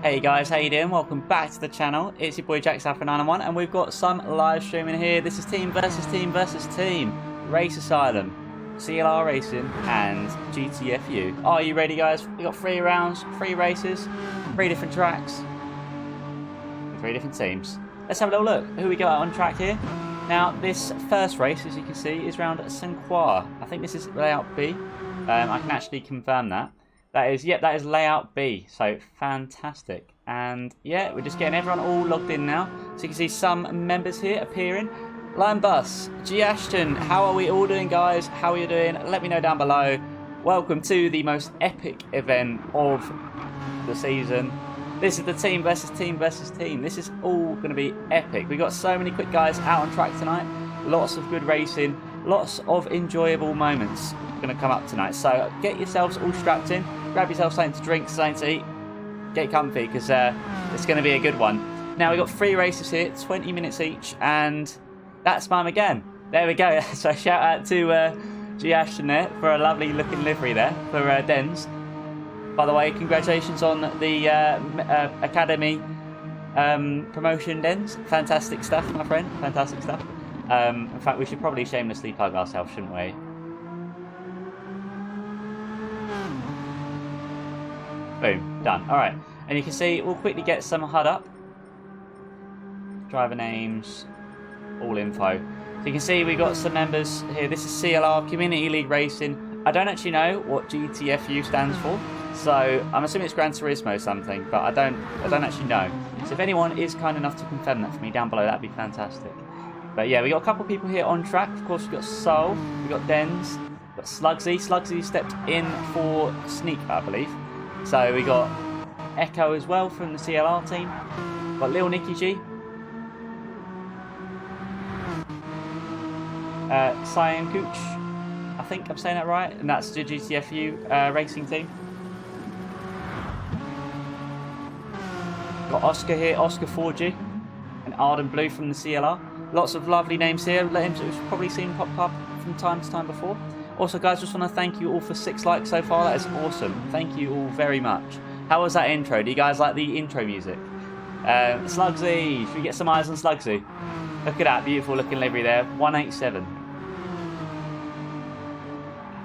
Hey guys, how you doing? Welcome back to the channel. It's your boy GTFU, and we've got some live streaming here. This is team versus team versus team. Race Asylum, CLR Racing, and GTFU. Are you ready, guys? We got 3 rounds, 3 races, 3 different tracks, 3 different teams. Let's have a little look. Who we got on track here? Now, this first race, as you can see, is round Saint-Croix. I think this is layout B. I can actually confirm that. That is layout B, so fantastic. And yeah, we're just getting everyone all logged in now. So you can see some members here appearing. Lion Bus, G Ashton, how are we all doing, guys? How are you doing? Let me know down below. Welcome to the most epic event of the season. This is the team versus team versus team. This is all going to be epic. We've got so many quick guys out on track tonight. Lots of good racing. Lots of enjoyable moments going to come up tonight. So get yourselves all strapped in. Grab yourself something to drink, something to eat. Get comfy because it's going to be a good one. Now we've got 3 races here, 20 minutes each, and that's mine again. There we go. So shout out to G Ashton there for a lovely looking livery there for Dens. By the way, congratulations on the Academy promotion, Dens. Fantastic stuff, my friend. Fantastic stuff. In fact, we should probably shamelessly plug ourselves, shouldn't we? Boom, done. Alright, and you can see we'll quickly get some HUD up. Driver names, all info. So you can see we got some members here. This is CLR, Community League Racing. I don't actually know what GTFU stands for, so I'm assuming it's Gran Turismo something, but I don't actually know. So if anyone is kind enough to confirm that for me down below, that'd be fantastic. But yeah, we got a couple of people here on track. Of course, we've got Soul, we've got Dens, we've got Slugsy. Slugsy stepped in for Sneak, I believe. So we got Echo as well from the CLR team. Got Lil Nicky G. Cyan Cooch, I think I'm saying that right, and that's the GTFU racing team. Got Oscar here, Oscar 4G, and Arden Blue from the CLR. Lots of lovely names here. We've probably seen pop up from time to time before. Also, guys, just want to thank you all for 6 likes so far. That is awesome. Thank you all very much. How was that intro? Do you guys like the intro music? Slugsy. Should we get some eyes on Slugsy? Look at that beautiful looking livery there. 187.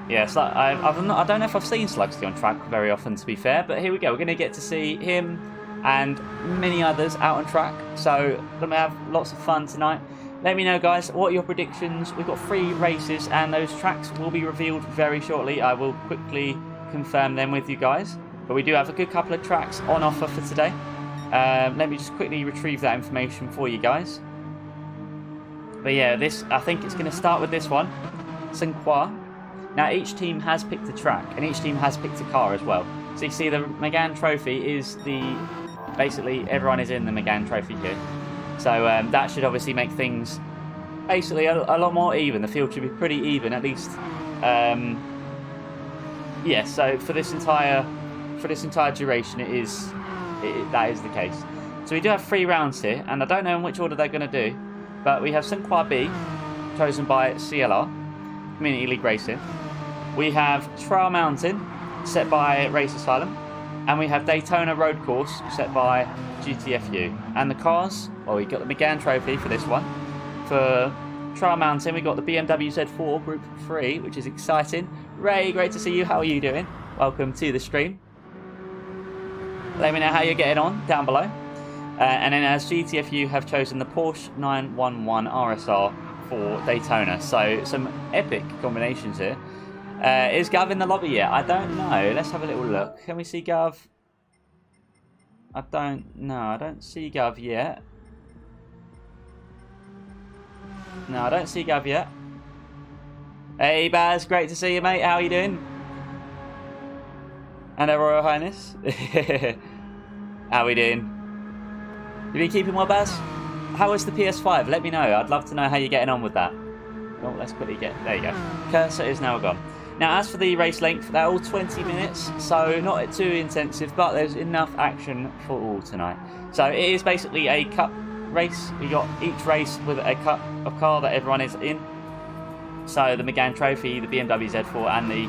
Yeah, I don't know if I've seen Slugsy on track very often, to be fair. But here we go. We're going to get to see him and many others out on track. So we're going to have lots of fun tonight. Let me know, guys, what are your predictions? We've got 3 races, and those tracks will be revealed very shortly. I will quickly confirm them with you guys. But we do have a good couple of tracks on offer for today. Let me just quickly retrieve that information for you guys. But yeah, I think it's going to start with this one, Saint-Croix. Now each team has picked a track, and each team has picked a car as well. So you see the Megane Trophy is basically everyone is in the Megane Trophy here. So that should obviously make things basically a lot more even. The field should be pretty even at least. Yeah, so for this entire duration, that is the case. So we do have 3 rounds here, and I don't know in which order they're going to do, but we have Saint-Croix B, chosen by CLR, Community League Racing. We have Trial Mountain, set by Race Asylum, and we have Daytona Road Course, set by GTFU. And the cars, well, we got the Megane Trophy for this one. For Trial Mountain, we got the BMW Z4 Group 3, which is exciting. Ray, great to see you. How are you doing? Welcome to the stream. Let me know how you're getting on down below. And then as GTFU have chosen the Porsche 911 RSR for Daytona. So some epic combinations here. Is Gav in the lobby yet? I don't know. Let's have a little look. Can we see Gav? I don't know. I don't see Gav yet. No, I don't see Gav yet. Hey Baz, great to see you, mate. How are you doing? And Royal Highness. How are we doing? You been keeping well, Baz? How is the PS5? Let me know. I'd love to know how you're getting on with that. Oh, let's quickly get... There you go. Cursor is now gone. Now, as for the race length, they're all 20 minutes, so not too intensive, but there's enough action for all tonight. So it is basically a cup race. We got each race with a cup of car that everyone is in. So the Megane Trophy, the BMW Z4, and the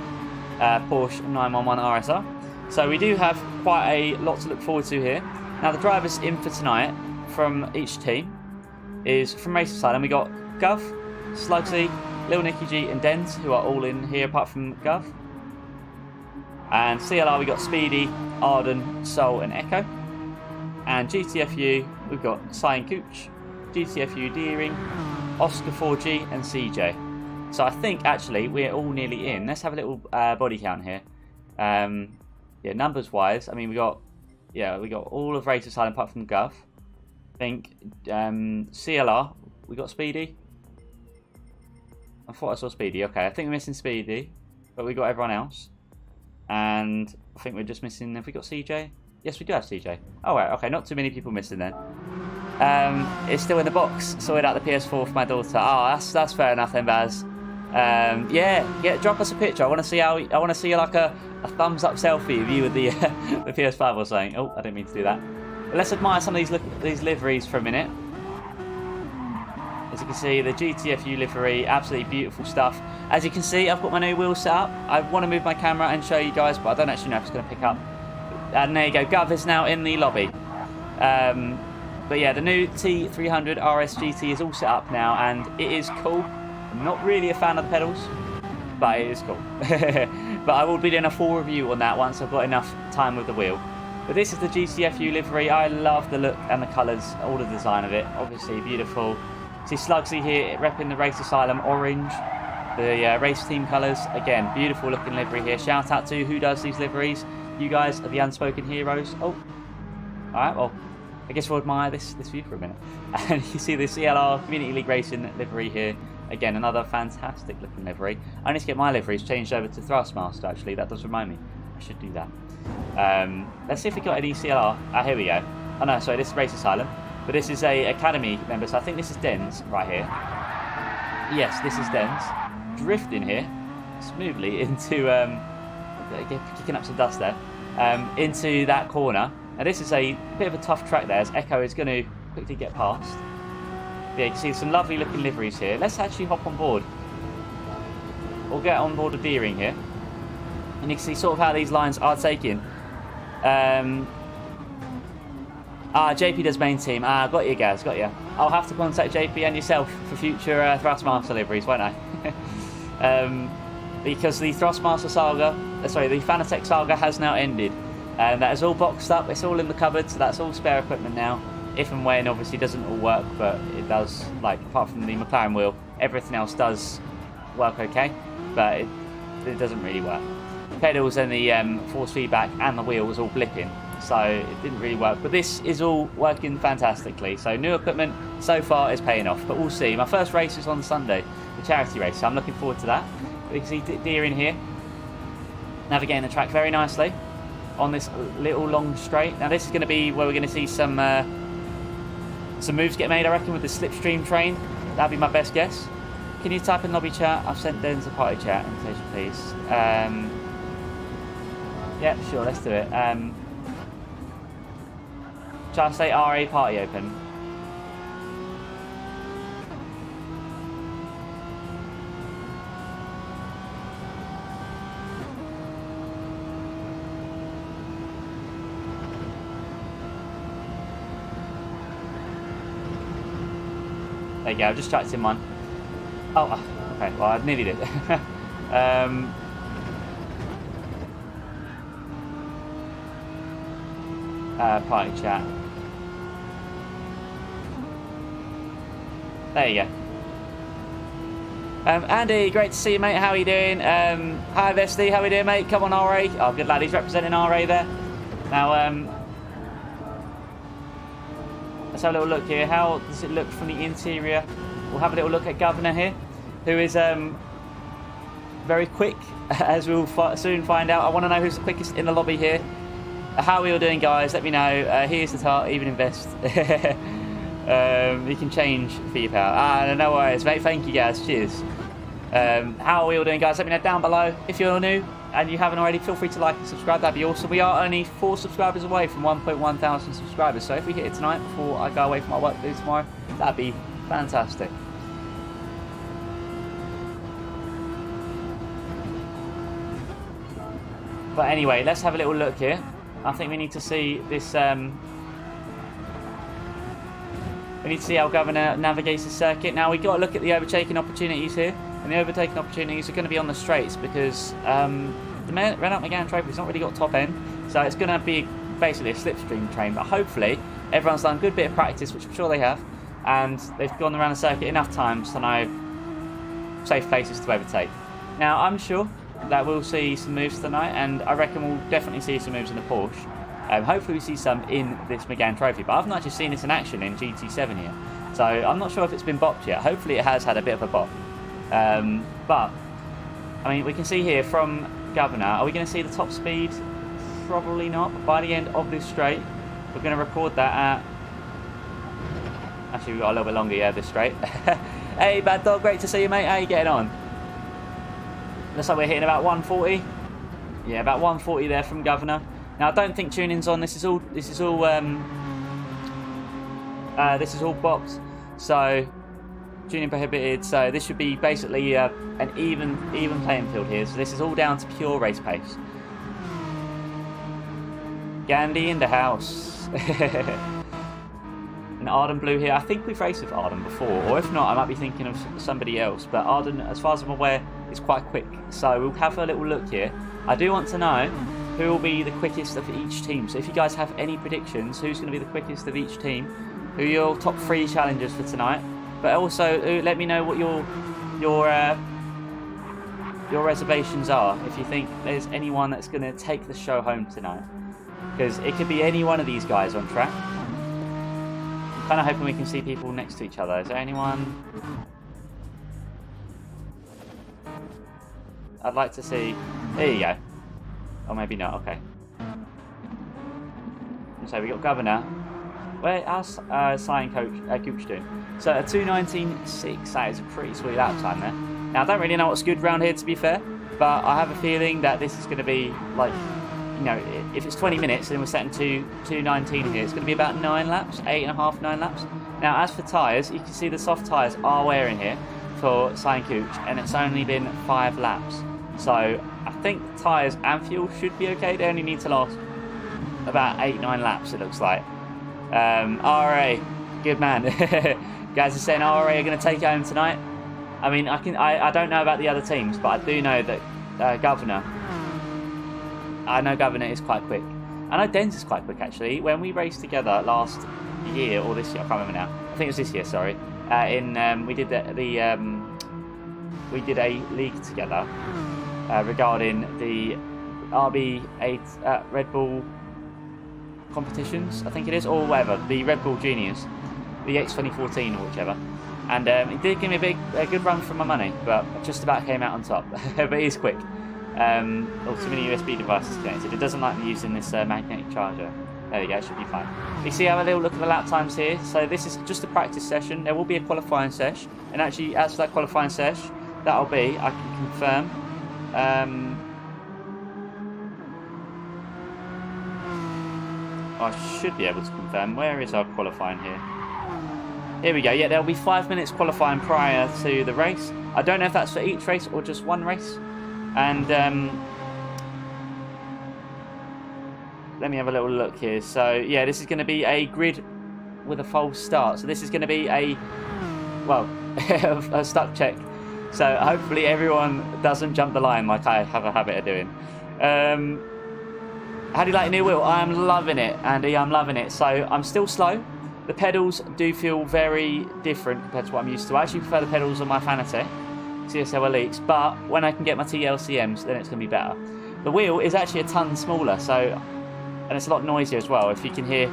Porsche 911 RSR. So we do have quite a lot to look forward to here. Now the drivers in for tonight from each team is from Race Asylum. We got Gov, Slugsy, Lil Nicky G and Dens, who are all in here apart from Gov. And CLR we got Speedy, Arden, Soul and Echo. And GTFU we've got Cyan Cooch, GTFU Deering, Oscar 4G and CJ. So I think actually we're all nearly in. Let's have a little body count here. Yeah, numbers wise, I mean we got all of Race Asylum apart from Gov. I think CLR we got Speedy. I thought I saw Speedy. Okay, I think we're missing Speedy, but we got everyone else. And I think we're just missing... Have we got CJ? Yes, we do have CJ. Oh, right. Okay, not too many people missing then. It's still in the box. Sorted out the PS4 for my daughter. Oh, that's fair enough then, Baz. Yeah. Drop us a picture. I want to see like a thumbs up selfie of you with the the PS5 or something. Oh, I didn't mean to do that. But let's admire some of these liveries for a minute. As you can see, the GTFU livery, absolutely beautiful stuff. As you can see, I've got my new wheel set up. I want to move my camera and show you guys, but I don't actually know if it's going to pick up. And there you go, Gov is now in the lobby. But yeah, the new T300 RS GT is all set up now, and it is cool. I'm not really a fan of the pedals, but it is cool. But I will be doing a full review on that once I've got enough time with the wheel. But this is the GTFU livery. I love the look and the colours, all the design of it. Obviously beautiful. See Slugsy here repping the Race Asylum orange, the race team colours. Again, beautiful looking livery here. Shout out to who does these liveries. You guys are the unspoken heroes. Oh, alright, well, I guess we'll admire this view for a minute. And you see the CLR Community League Racing livery here. Again, another fantastic looking livery. I need to get my liveries changed over to Thrustmaster, actually. That does remind me. I should do that. Let's see if we got any CLR. Ah, here we go. Oh no, sorry, this is Race Asylum. But this is a Academy member, so I think this is Dens right here. Yes, this is Dens. Drifting here smoothly into, kicking up some dust there, into that corner. Now this is a bit of a tough track there, as Echo is going to quickly get past. Yeah, you can see some lovely looking liveries here. Let's actually hop on board. We'll get on board with Deering here. And you can see sort of how these lines are taken. JP does main team. Got you guys, got you. I'll have to contact JP and yourself for future Thrustmaster liveries, won't I? Because the Thrustmaster saga, the Fanatec saga has now ended. That is all boxed up, it's all in the cupboard, so that's all spare equipment now. If and when, obviously, doesn't all work, but it does, like, apart from the McLaren wheel, everything else does work okay, but it doesn't really work. Pedals and the force feedback and the wheel was all blipping, so it didn't really work. But this is all working fantastically. So new equipment so far is paying off, but we'll see. My first race is on Sunday, the charity race, so I'm looking forward to that. We can see deer in here, navigating the track very nicely on this little long straight. Now this is going to be where we're going to see some moves get made, I reckon, with the slipstream train. That'd be my best guess. Can you type in lobby chat? I've sent Den's a party chat invitation, please. Yeah, sure, let's do it. Shall I say RA party open? There you go, I've just chucked in one. Oh, okay, well, I nearly did. Party chat. There you go. Andy, great to see you, mate. How are you doing? Hi, Vesty. How are you doing, mate? Come on, RA. Oh, good lad. He's representing RA there. Now, let's have a little look here. How does it look from the interior? We'll have a little look at Governor here, who is very quick, as we'll soon find out. I want to know who's the quickest in the lobby here. How are we all doing, guys? Let me know. Here's the tart, even invest. You can change for your power. No worries, mate. Thank you, guys. Cheers. How are we all doing, guys? Let me know down below. If you're new and you haven't already, feel free to like and subscribe. That'd be awesome. We are only 4 subscribers away from 1.1 thousand subscribers. So if we hit it tonight before I go away from my work to do tomorrow, that'd be fantastic. But anyway, let's have a little look here. I think we need to see this. We need to see how Governor navigates the circuit. Now we've got to look at the overtaking opportunities here, and the overtaking opportunities are going to be on the straights because the Renault Megane Trophy's not really got top end, so it's going to be basically a slipstream train. But hopefully everyone's done a good bit of practice, which I'm sure they have, and they've gone around the circuit enough times to know safe places to overtake. Now I'm sure that we'll see some moves tonight, and I reckon we'll definitely see some moves in the Porsche. Hopefully we see some in this Megane Trophy, but I've not actually seen this in action in GT7 here, so I'm not sure if it's been bopped yet. Hopefully it has had a bit of a bop. But I mean, we can see here from Governor, are we going to see the top speed? Probably not, but by the end of this straight we're going to record that at, actually we've got a little bit longer, yeah, this straight. Hey Bad Dog, great to see you, mate. How you getting on? Looks like we're hitting about 140. Yeah, about 140 there from Governor. Now I don't think tuning's on. This is all bopped. So tuning prohibited. So this should be basically an even playing field here. So this is all down to pure race pace. Gandhi in the house. And Arden Blue here. I think we've raced with Arden before, or if not, I might be thinking of somebody else. But Arden, as far as I'm aware, is quite quick. So we'll have a little look here. I do want to know who will be the quickest of each team. So if you guys have any predictions, who's going to be the quickest of each team, who are your top 3 challengers for tonight. But also let me know what your reservations are, if you think there's anyone that's going to take the show home tonight. Because it could be any one of these guys on track. I'm kind of hoping we can see people next to each other. Is there anyone? I'd like to see. There you go. Or maybe not. Okay. So we got Governor. Where how's Sign Coach doing? So a 2:19.6. That is a pretty sweet lap time there. Now I don't really know what's good round here, to be fair, but I have a feeling that this is going to be like, you know, if it's 20 minutes and we're setting to 2:19 here, it's going to be about 9 laps, 8.5, 9 laps. Now as for tyres, you can see the soft tyres are wearing here for Sign Cooch, and it's only been 5 laps. So I think tyres and fuel should be okay. They only need to last about 8-9 laps, it looks like. RA, good man. Guys are saying RA are going to take it home tonight. I mean, I don't know about the other teams, but I do know that Governor. I know Governor is quite quick. I know Denz is quite quick actually. When we raced together last year or this year, I can't remember now. I think it was this year. Sorry. We did we did a league together regarding the RB8 Red Bull competitions, I think it is, or whatever, the Red Bull Juniors, the X 2014 or whichever. And it did give me a good run for my money, but just about came out on top. But it is quick. Oh, too many USB devices connected. It doesn't like me using this magnetic charger. There you go, it should be fine. You see, I have a little look at the lap times here. So this is just a practice session. There will be a qualifying sesh, and actually, as for that qualifying sesh, that'll be, I can confirm. I should be able to confirm. Where is our qualifying here? Here we go. Yeah, there'll be 5 minutes qualifying prior to the race. I don't know if that's for each race or just one race. And let me have a little look here. So yeah, this is going to be a grid with a false start. So this is going to be a, well, a stuck check. So hopefully everyone doesn't jump the line like I have a habit of doing. How do you like your new wheel? I am loving it, Andy. I'm loving it. So I'm still slow. The pedals do feel very different compared to what I'm used to. I actually prefer the pedals on my Fanatec CSL Elites, but when I can get my TLCMs, then it's going to be better. The wheel is actually a ton smaller, so, and it's a lot noisier as well. If you can hear,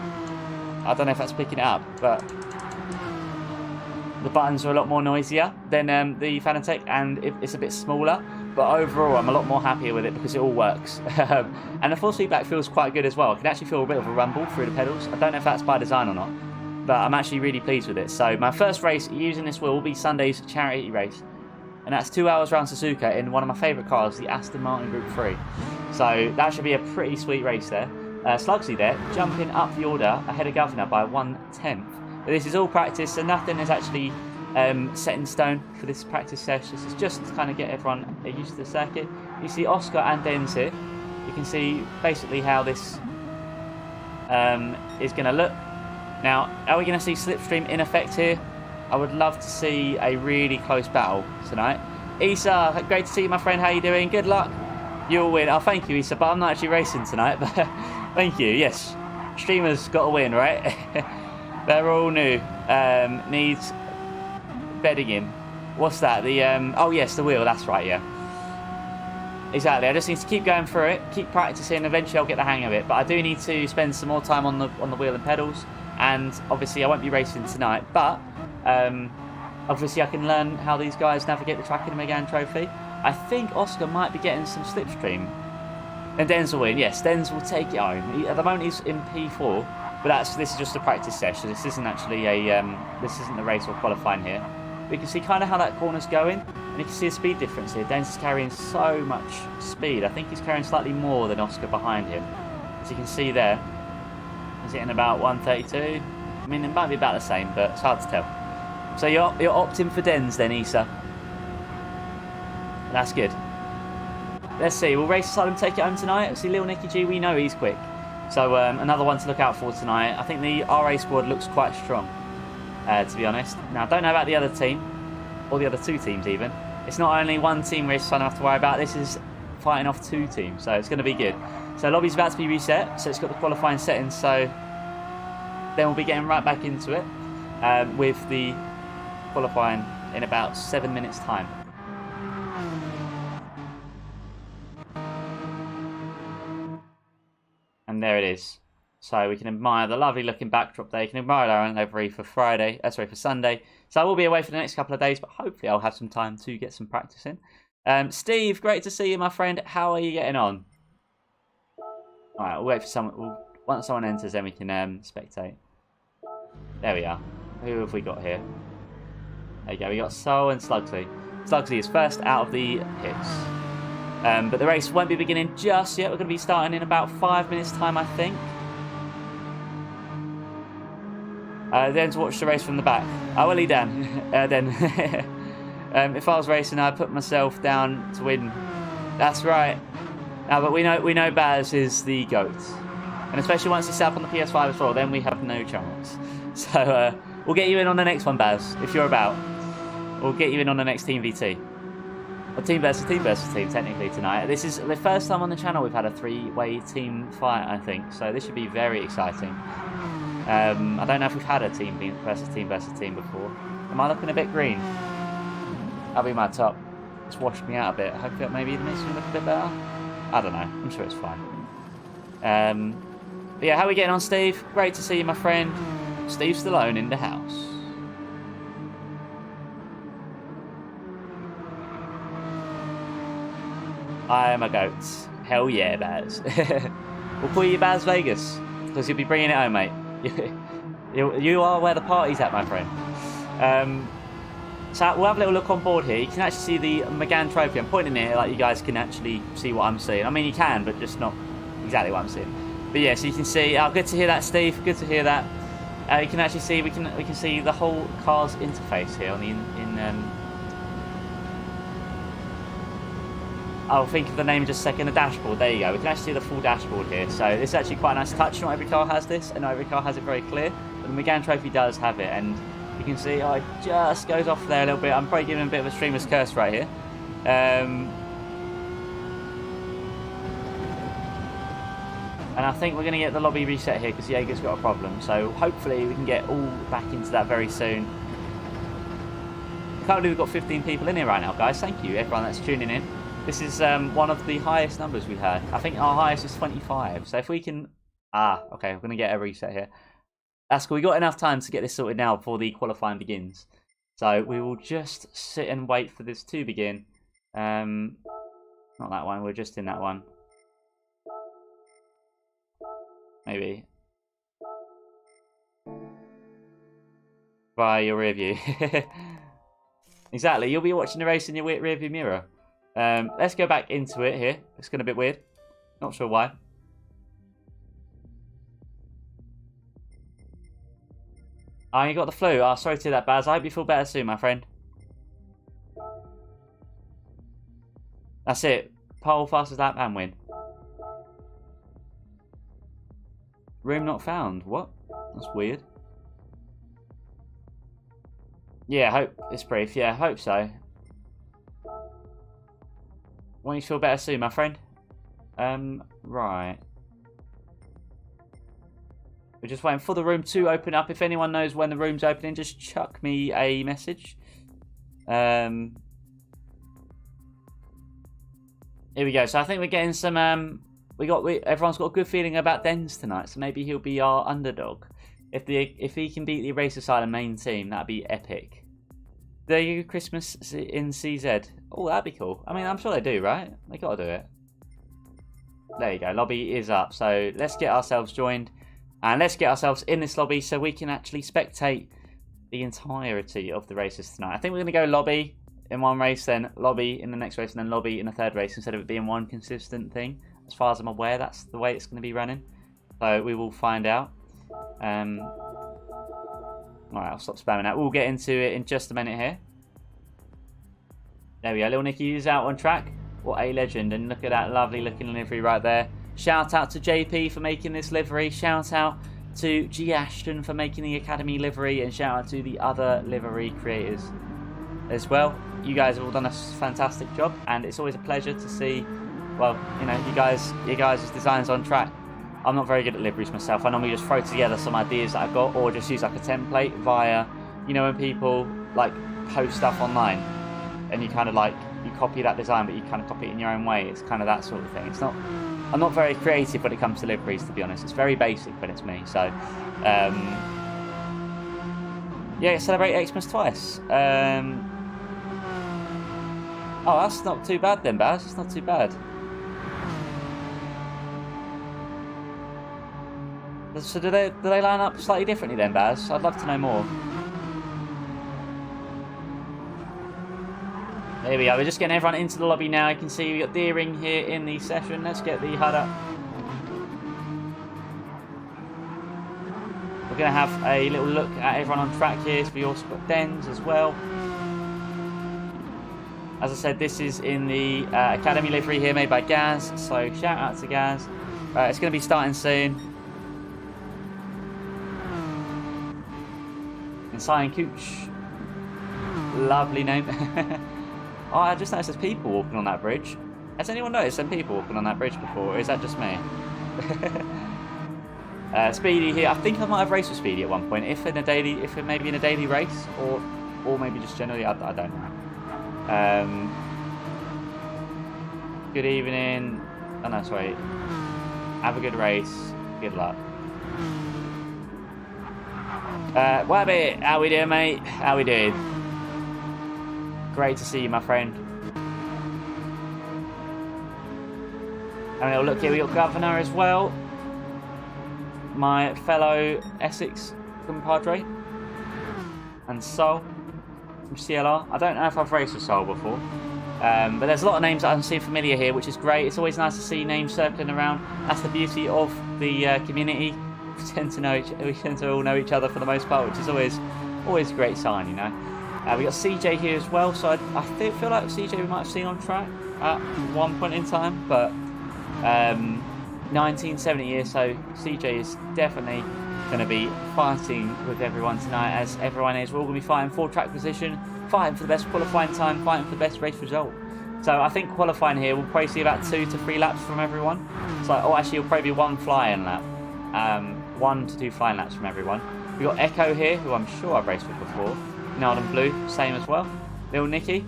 I don't know if that's picking it up, but the buttons are a lot more noisier than the Fanatec, and it's a bit smaller. But overall, I'm a lot more happier with it because it all works. And the force feedback feels quite good as well. I can actually feel a bit of a rumble through the pedals. I don't know if that's by design or not, but I'm actually really pleased with it. So my first race using this wheel will be Sunday's charity race. And that's 2 hours around Suzuka in one of my favourite cars, the Aston Martin Group 3. So that should be a pretty sweet race there. Slugsley there, jumping up the order ahead of Governor by 1/10. But this is all practice, so nothing is actually set in stone for this practice session. This is just to kind of get everyone used to the circuit. You see Oscar and Denz here. You can see basically how this is going to look. Now, are we going to see Slipstream in effect here? I would love to see a really close battle tonight. Issa, great to see you, my friend. How you doing? Good luck. You'll win. Oh, thank you, Issa, but I'm not actually racing tonight. But thank you. Yes, streamers got to win, right? They're all new. Needs bedding in. What's that? The oh yes, the wheel. That's right. Yeah. Exactly. I just need to keep going through it, keep practicing. Eventually, I'll get the hang of it. But I do need to spend some more time on the wheel and pedals. And obviously, I won't be racing tonight. But obviously, I can learn how these guys navigate the track in the Megane Trophy. I think Oscar might be getting some slipstream. And Denz will win. Yes, Denz will take it home. At the moment, he's in P4. But this is just a practice session. This isn't actually this isn't the race or qualifying here. We can see kind of how that corner's going, and you can see a speed difference here. Denz is carrying so much speed. I think he's carrying slightly more than Oscar behind him. As you can see there, he's hitting about 132. I mean, it might be about the same, but it's hard to tell. So you're opting for Denz then, Issa. That's good. Let's see. Will Race Asylum take it home tonight? See, Little Nicky G, we know he's quick. So another one to look out for tonight. I think the RA squad looks quite strong. To be honest. Now, I don't know about the other team, or the other two teams even. It's not only one team Race Asylum have to worry about, this is fighting off two teams, so it's going to be good. So lobby's about to be reset, so it's got the qualifying settings, so then we'll be getting right back into it with the qualifying in about 7 minutes time. And there it is. So we can admire the lovely looking backdrop there. You can admire our own livery for for Sunday. So I will be away for the next couple of days, but hopefully I'll have some time to get some practice in. Steve, great to see you, my friend. How are you getting on? All right, we'll wait for someone. Once someone enters, then we can spectate. There we are. Who have we got here? There you go. We got Sol and Slugsley. Slugsley is first out of the pits. But the race won't be beginning just yet. We're going to be starting in about 5 minutes' time, I think. Then to watch the race from the back. Oh, well, Dan. Then, if I was racing, I'd put myself down to win. That's right. No, but we know Baz is the GOAT, and especially once he's set up on the PS5 as well, then we have no chance. So we'll get you in on the next one, Baz, if you're about. We'll get you in on the next Team VT. Or team versus team, technically, tonight. This is the first time on the channel we've had a three-way team fight, I think. So this should be very exciting. I don't know if we've had a team versus team before. Am I looking a bit green? That'll be my top. It's washed me out a bit. I hope maybe it makes me look a bit better. I don't know. I'm sure it's fine. But yeah, how are we getting on, Steve? Great to see you, my friend. Steve Stallone in the house. I am a goat. Hell yeah, Baz. We'll call you Baz Vegas, because you'll be bringing it home, mate. You are where the party's at, my friend. So we'll have a little look on board here. You can actually see the McGann trophy. I'm pointing it like you guys can actually see what I'm seeing. I mean, you can, but just not exactly what I'm seeing. But yeah, so you can see. Oh, good to hear that, Steve. Good to hear that. You can actually see we can see the whole car's interface here on the I'll think of the name in just a second. The dashboard. There you go. We can actually see the full dashboard here. So this is actually quite a nice touch. Not every car has this, and not every car has it very clear. But the McGann trophy does have it, and you can see it just goes off there a little bit. I'm probably giving a bit of a streamer's curse right here. And I think we're going to get the lobby reset here because Jaeger's got a problem. So hopefully we can get all back into that very soon. I can't believe we've got 15 people in here right now, guys. Thank you, everyone that's tuning in. This is one of the highest numbers we've had. I think our highest is 25. So if we can... okay, we're going to get a reset here. That's cool. We've got enough time to get this sorted now before the qualifying begins. So we will just sit and wait for this to begin. Not that one. We're just in that one. Maybe. By your rear view. Exactly. You'll be watching the race in your rear view mirror. Let's go back into it here. It's going a bit weird. Not sure why. Oh, you got the flu. Oh, sorry to hear that, Baz. I hope you feel better soon, my friend. That's it. Pole, fastest lap, and win. Room not found. What? That's weird. Yeah, hope it's brief. Yeah, hope so. Want you to feel better soon, my friend. Right. We're just waiting for the room to open up. If anyone knows when the room's opening, just chuck me a message. Here we go. So I think we're getting some. Everyone's got a good feeling about Dens tonight, so maybe he'll be our underdog. If he can beat the Race Asylum main team, that'd be epic. There you go, Christmas in CZ. Oh, that'd be cool. I mean, I'm sure they do, right? They gotta do it. There you go. Lobby is up. So let's get ourselves joined. And let's get ourselves in this lobby so we can actually spectate the entirety of the races tonight. I think we're going to go lobby in one race, then lobby in the next race, and then lobby in the third race instead of it being one consistent thing. As far as I'm aware, that's the way it's going to be running. So we will find out. Alright, I'll stop spamming that. We'll get into it in just a minute here. There we go. Little Nicky is out on track. What a legend. And look at that lovely looking livery right there. Shout out to JP for making this livery. Shout out to G Ashton for making the Academy livery. And shout out to the other livery creators as well. You guys have all done a fantastic job. And it's always a pleasure to see, well, you know, you guys' designs on track. I'm not very good at liveries myself. I normally just throw together some ideas that I've got or just use like a template via, you know, when people like post stuff online and you kind of like, you copy that design but you kind of copy it in your own way. It's kind of that sort of thing. It's not, I'm not very creative when it comes to liveries, to be honest. It's very basic when it's me. So, yeah, celebrate Xmas twice. Oh, that's not too bad then, Baz. It's not too bad. So do they line up slightly differently then, Baz? I'd love to know more. There we go. We're just getting everyone into the lobby now. You can see we got Deering here in the session. Let's get the HUD up. We're going to have a little look at everyone on track here. So we also got Dens as well. As I said, this is in the Academy livery here made by Gaz. So shout out to Gaz. It's going to be starting soon. Cyan Cooch. Lovely name. Oh, I just noticed there's people walking on that bridge. Has anyone noticed some people walking on that bridge before, or is that just me? Speedy here. I think I might have raced with Speedy at one point, if maybe in a daily race, or maybe just generally. I don't know. Good evening. Oh no, sorry. Have a good race. Good luck. Wabbit, how we doing, mate? How we doing? Great to see you, my friend. And a little look here, we got Governor as well. My fellow Essex compadre. And Sol from CLR. I don't know if I've raced with Sol before. But there's a lot of names that I'm seeing familiar here, which is great. It's always nice to see names circling around. That's the beauty of the community. We tend to all know each other for the most part, which is always a great sign, you know. We got CJ here as well, so I feel like CJ we might have seen on track at one point in time, but 1970 years, so CJ is definitely going to be fighting with everyone tonight, as everyone is. We're all going to be fighting for track position, fighting for the best qualifying time, fighting for the best race result. So I think qualifying here will probably see about 2 to 3 laps from everyone. So, actually, it'll probably be 1 flying lap. 1 to 2 flying laps from everyone. We got Echo here, who I'm sure I've raced with before. Nard and Blue, same as well. Little Nicky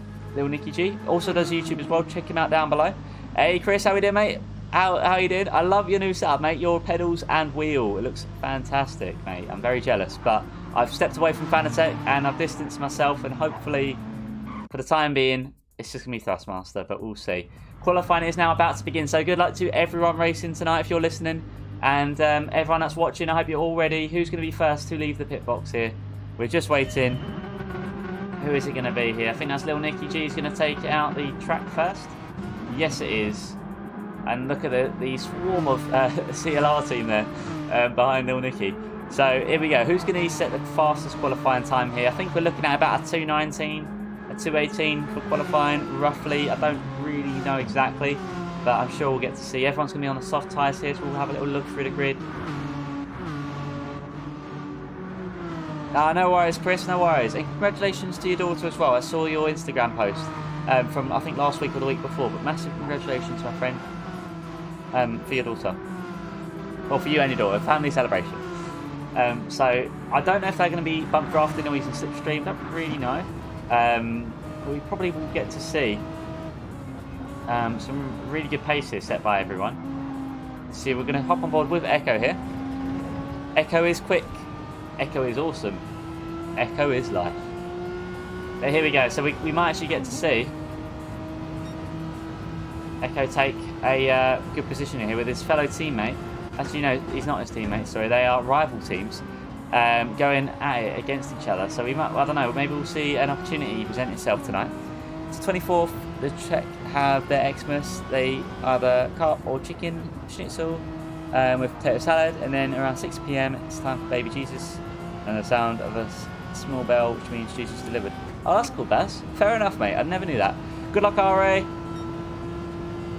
G, also does YouTube as well. Check him out down below. Hey Chris, how we doing, mate? How you doing? I love your new setup, mate. Your pedals and wheel, it looks fantastic, mate. I'm very jealous, but I've stepped away from Fanatec and I've distanced myself, and hopefully, for the time being, it's just gonna be Thrustmaster, but we'll see. Qualifying is now about to begin, so good luck to everyone racing tonight if you're listening. And everyone that's watching, I hope you're all ready. Who's going to be first to leave the pit box here? We're just waiting. Who is it going to be here? I think that's Little Nicky G is going to take out the track first. Yes, it is. And look at the swarm of CLR team there behind Little Nicky. So here we go. Who's going to set the fastest qualifying time here? I think we're looking at about a 2:19, a 2:18 for qualifying, roughly. I don't really know exactly, but I'm sure we'll get to see. Everyone's going to be on the soft tyres here, so we'll have a little look through the grid. No worries, Chris, no worries. And congratulations to your daughter as well. I saw your Instagram post from, I think, last week or the week before. But massive congratulations, my friend, for your daughter. Well, for you and your daughter. Family celebration. So, I don't know if they're going to be bump drafting or using slipstream. Don't really know. But we probably will get to see some really good paces set by everyone. See, we're going to hop on board with Echo here. Echo is quick. Echo is awesome. Echo is life. But here we go. So we might actually get to see Echo take a good position here with his fellow teammate. Actually, no, he's not his teammate. Sorry, they are rival teams going at it against each other. So we might, I don't know, maybe we'll see an opportunity present itself tonight. It's 24th. The Czech have their Xmas. They either carp or chicken schnitzel with potato salad, and then around 6 PM it's time for Baby Jesus and the sound of a small bell, which means Jesus is delivered. Oh, that's cool, Baz. Fair enough, mate. I never knew that. Good luck, RA.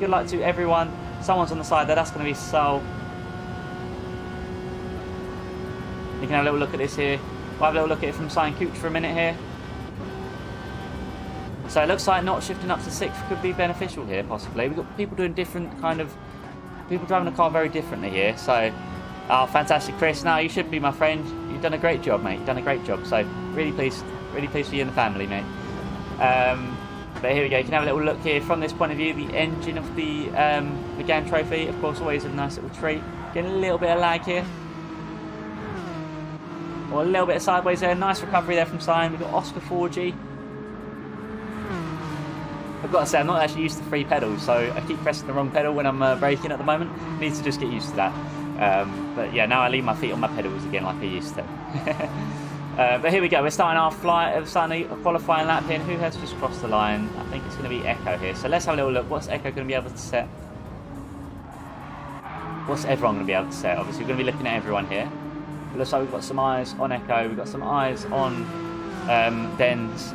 Good luck to everyone. Someone's on the side there. That's going to be Sol. You can have a little look at this here. We'll have a little look at it from Sign Cooch for a minute here. So it looks like not shifting up to 6th could be beneficial here, possibly. We've got people doing different kind of... people driving the car very differently here. So, fantastic, Chris. No, you should be, my friend. You've done a great job, mate. You've done a great job. So, really pleased for you and the family, mate. But here we go. You can have a little look here from this point of view. The engine of the Gran Trophy, of course, always a nice little treat. Getting a little bit of lag here. Or a little bit of sideways there. Nice recovery there from Sign. We've got Oscar 4G. I've got to say, I'm not actually used to 3 pedals, so I keep pressing the wrong pedal when I'm braking at the moment. Need to just get used to that. But yeah, now I leave my feet on my pedals again like I used to. But here we go. We're starting our flight, starting a qualifying lap here. And who has just crossed the line? I think it's going to be Echo here. So let's have a little look. What's Echo going to be able to set? What's everyone going to be able to set? Obviously, we're going to be looking at everyone here. It looks like we've got some eyes on Echo. We've got some eyes on Den's.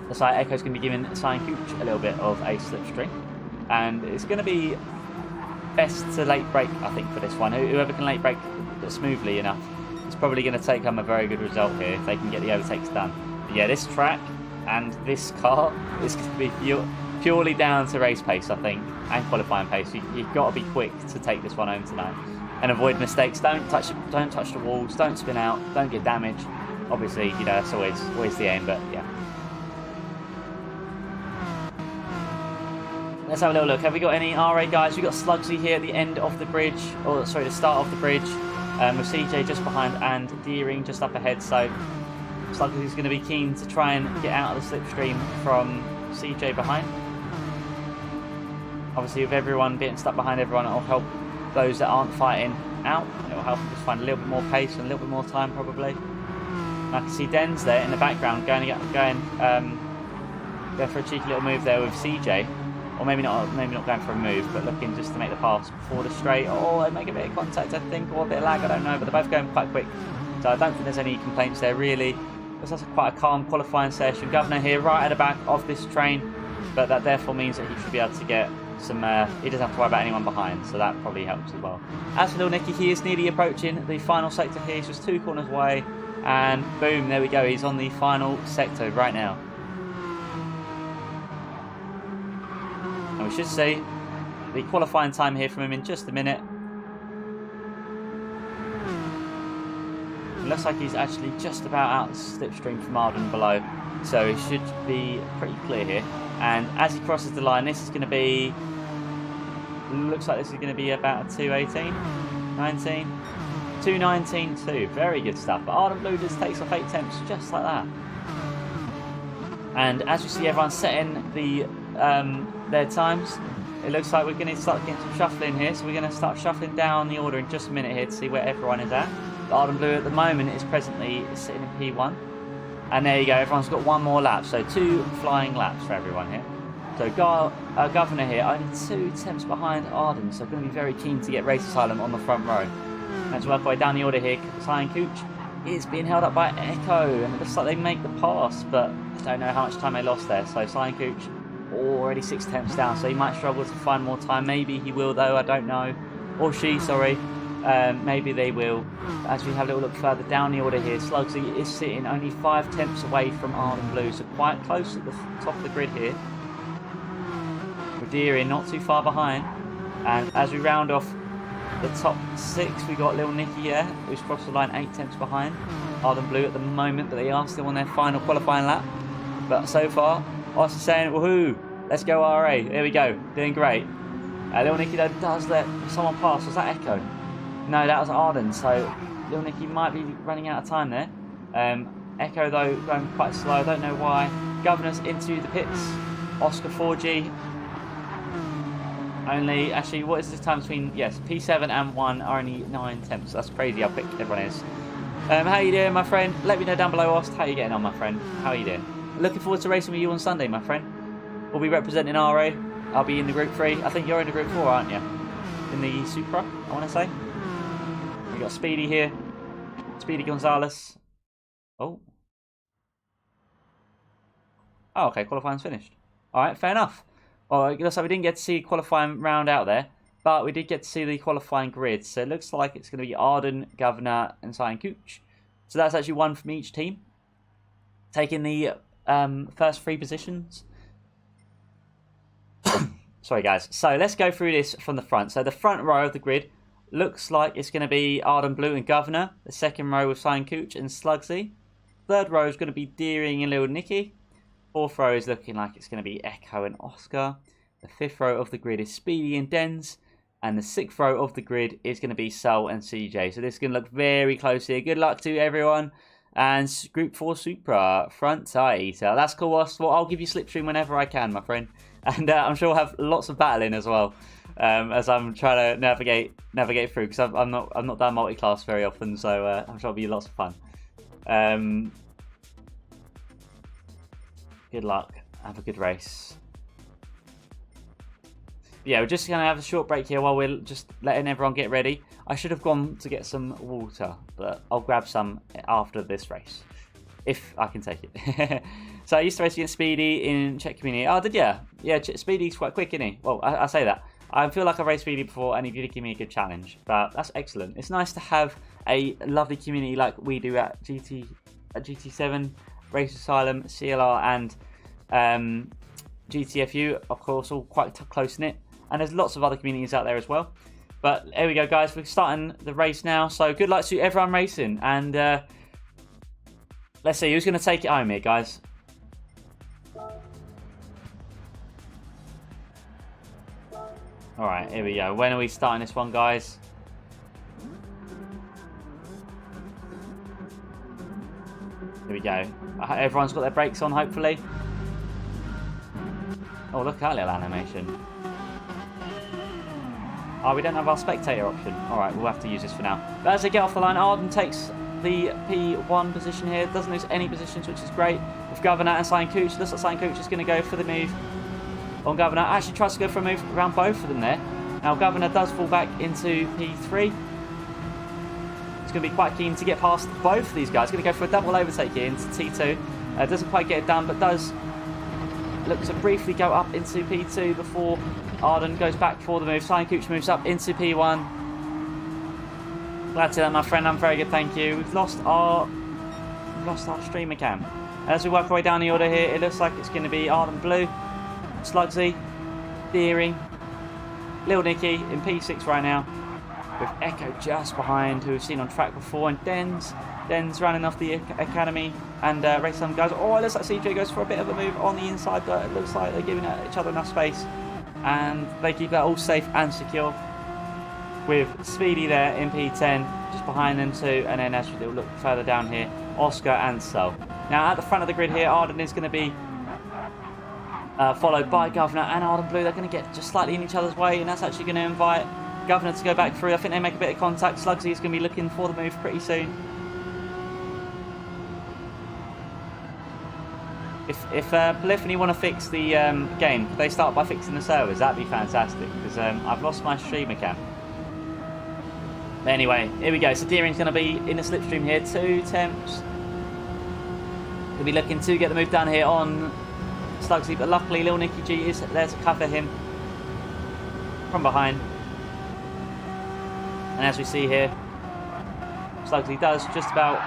Looks like Echo's going to be giving Sign Cooch a little bit of a slipstream. And it's going to be best to late brake, I think, for this one. Whoever can late brake smoothly enough is probably going to take home a very good result here if they can get the overtakes done. But yeah, this track and this car is going to be purely down to race pace, I think, and qualifying pace. You've got to be quick to take this one home tonight and avoid mistakes. Don't touch the walls. Don't spin out. Don't get damaged. Obviously, you know, that's always the aim. But yeah. Let's have a little look. Have we got any RA guys? We've got Slugsy here at the end of the bridge. Or, sorry, the start of the bridge. With CJ just behind and Deering just up ahead. So Slugsy's going to be keen to try and get out of the slipstream from CJ behind. Obviously, with everyone being stuck behind everyone, it'll help those that aren't fighting out. And it'll help them just find a little bit more pace and a little bit more time, probably. And I can see Denz there in the background going for a cheeky little move there with CJ. Or maybe not going for a move, but looking just to make the pass before the straight. Oh, they make a bit of contact, I think, or a bit of lag, I don't know. But they're both going quite quick. So I don't think there's any complaints there, really. It's also quite a calm qualifying session. Governor here right at the back of this train. But that therefore means that he should be able to get some... he doesn't have to worry about anyone behind, so that probably helps as well. As for little Nicky, he is nearly approaching the final sector here. He's just 2 corners away. And boom, there we go. He's on the final sector right now. And we should see the qualifying time here from him in just a minute. It looks like he's actually just about out the slipstream from Arden below. So he should be pretty clear here. And as he crosses the line, this is going to be... Looks like this is going to be about a 2:18, 19, 2:19.2. Very good stuff. But Arden Blue just takes off 8 temps just like that. And as you see everyone setting the their times, it looks like we're going to start getting some shuffling here. So we're going to start shuffling down the order in just a minute here to see where everyone is at. The Arden Blue at the moment is presently sitting in P1. And there you go, everyone's got 1 more lap. So 2 flying laps for everyone here. So Governor here, only 2 temps behind Arden. So going to be very keen to get Race Asylum on the front row. Let's work our way down the order here. Cyan Cooch is being held up by Echo. And it looks like they make the pass, but I don't know how much time they lost there. So Cyan Cooch already 6 temps down. So he might struggle to find more time. Maybe he will though, I don't know. Or she, sorry. Maybe they will. As we have a little look further down the order here, Slugsy is sitting only 5 temps away from Arden Blue, so quite close at the top of the grid here. Deering not too far behind, and as we round off the top 6, we got little Nicky here, who's crossed the line 8 temps behind Arden Blue at the moment, but they are still on their final qualifying lap. But so far, us saying, woohoo, let's go RA. There we go, doing great. Little Nicky though does let someone pass. Was that Echo? No, that was Arden, so little Nicky might be running out of time there. Echo though going quite slow, I don't know why. Governor's into the pits. Oscar 4G. Only, actually, what is the time between, yes, P7 and 1 are only 9 temps. That's crazy how quick everyone is. How you doing, my friend? Let me know down below, Ost. How you getting on, my friend? How are you doing? Looking forward to racing with you on Sunday, my friend. We'll be representing RA. I'll be in the Group 3. I think you're in the Group 4, aren't you? In the Supra, I want to say. We got Speedy here. Speedy Gonzalez. Oh. Oh, okay, qualifying's finished. Alright, fair enough. Well, it looks like we didn't get to see qualifying round out there, but we did get to see the qualifying grid. So it looks like it's going to be Arden, Governor, and Cyan Cooch. So that's actually 1 from each team, taking the first 3 positions. Sorry, guys. So let's go through this from the front. So the front row of the grid looks like it's going to be Arden Blue and Governor. The second row with Cyan Cooch and Slugsy. Third row is going to be Deering and Little Nicky. 4th row is looking like it's going to be Echo and Oscar. The 5th row of the grid is Speedy and Denz. And the 6th row of the grid is going to be Sol and CJ. So this is going to look very close here. Good luck to everyone. And Group 4 Supra, front tire eater. That's cool, Ost. Well, I'll give you slipstream whenever I can, my friend. And I'm sure we'll have lots of battling as well. As I'm trying to navigate through. Because I'm not done multi-class very often. So I'm sure it'll be lots of fun. Good luck. Have a good race. Yeah, we're just going to have a short break here while we're just letting everyone get ready. I should have gone to get some water, but I'll grab some after this race. If I can take it. So I used to race against Speedy in Czech Community. Oh, did you? Yeah, Speedy's quite quick, isn't he? Well, I say that. I feel like I've raced Speedy before and he did give me a good challenge. But that's excellent. It's nice to have a lovely community like we do at GT7. Race Asylum, CLR, and GTFU, of course, all quite close-knit. And there's lots of other communities out there as well. But there we go, guys. We're starting the race now. So good luck to everyone racing. And let's see who's going to take it home here, guys. Alright, here we go. When are we starting this one, guys? Here we go. Everyone's got their brakes on, hopefully. Oh, look at that little animation. Oh, we don't have our spectator option. Alright, we'll have to use this for now. But as they get off the line, Arden takes the P1 position here. Doesn't lose any positions, which is great. With Governor and Sign Cooch. Looks like Sign Cooch is going to go for the move on Governor. Actually tries to go for a move around both of them there. Now, Governor does fall back into P3. He's going to be quite keen to get past both of these guys. Going to go for a double overtake here into T2. Doesn't quite get it done, but does look to briefly go up into P2 before Arden goes back for the move. Sign Cooch moves up into P1. Glad to hear that, my friend. I'm very good, thank you. We've lost our streamer cam. As we work our way down the order here, it looks like it's going to be Arden Blue, Slugsy, Deering, Lil Nicky in P6 right now, with Echo just behind, who we've seen on track before, and Den's running off the academy, and race some guys. Oh, it looks like CJ goes for a bit of a move on the inside, but it looks like they're giving each other enough space, and they keep that all safe and secure, with Speedy there in P10, just behind them too, and then as we look further down here, Oscar and Sol. Now at the front of the grid here, Arden is going to be followed by Governor and Arden Blue. They're going to get just slightly in each other's way, and that's actually going to invite Governor to go back through. I think they make a bit of contact. Slugsy is going to be looking for the move pretty soon. If Polyphony want to fix the game, could they start by fixing the servers? That'd be fantastic, because I've lost my streamer cam. But anyway, here we go. So Deering's going to be in the slipstream here. 2 temps. He'll be looking to get the move done here on Slugsy, but luckily Lil Nicky G is there to cover him from behind. And as we see here, Slugsy does just about,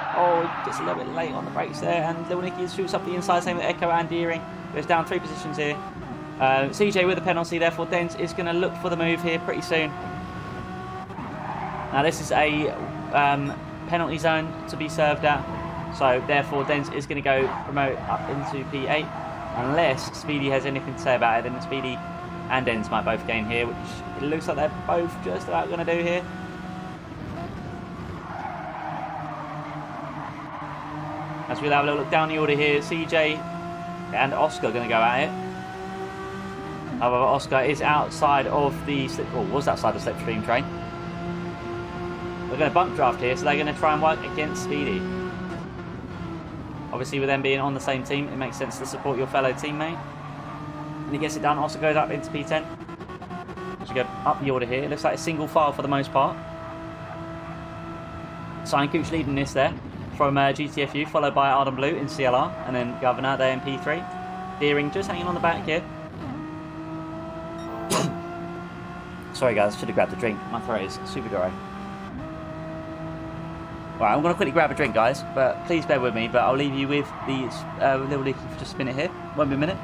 he gets a little bit late on the brakes there, and Lil Nicky shoots up the inside, same with Echo and Deering. Goes down 3 positions here. CJ with a penalty, therefore Dens is going to look for the move here pretty soon. Now this is a penalty zone to be served at, so therefore Dens is going to go promote up into P8, unless Speedy has anything to say about it. Then Speedy and Dens might both gain here, which it looks like they're both just about going to do here. As we'll have a look down the order here, CJ and Oscar are going to go at it. However, Oscar is outside of the was outside the slipstream train. We're going to bump draft here, so they're going to try and work against Speedy. Obviously, with them being on the same team, it makes sense to support your fellow teammate. And he gets it done. Also goes up into P10. As we go up the order here, it looks like a single file for the most part. Sign Cooch leading this there from GTFU, followed by Arden Blue in CLR, and then Governor there in P3. Deering just hanging on the back here. Sorry guys, should have grabbed a drink. My throat is super dry. Right, I'm going to quickly grab a drink, guys, but please bear with me. But I'll leave you with the Little Nicky for just a minute here. Won't be a minute.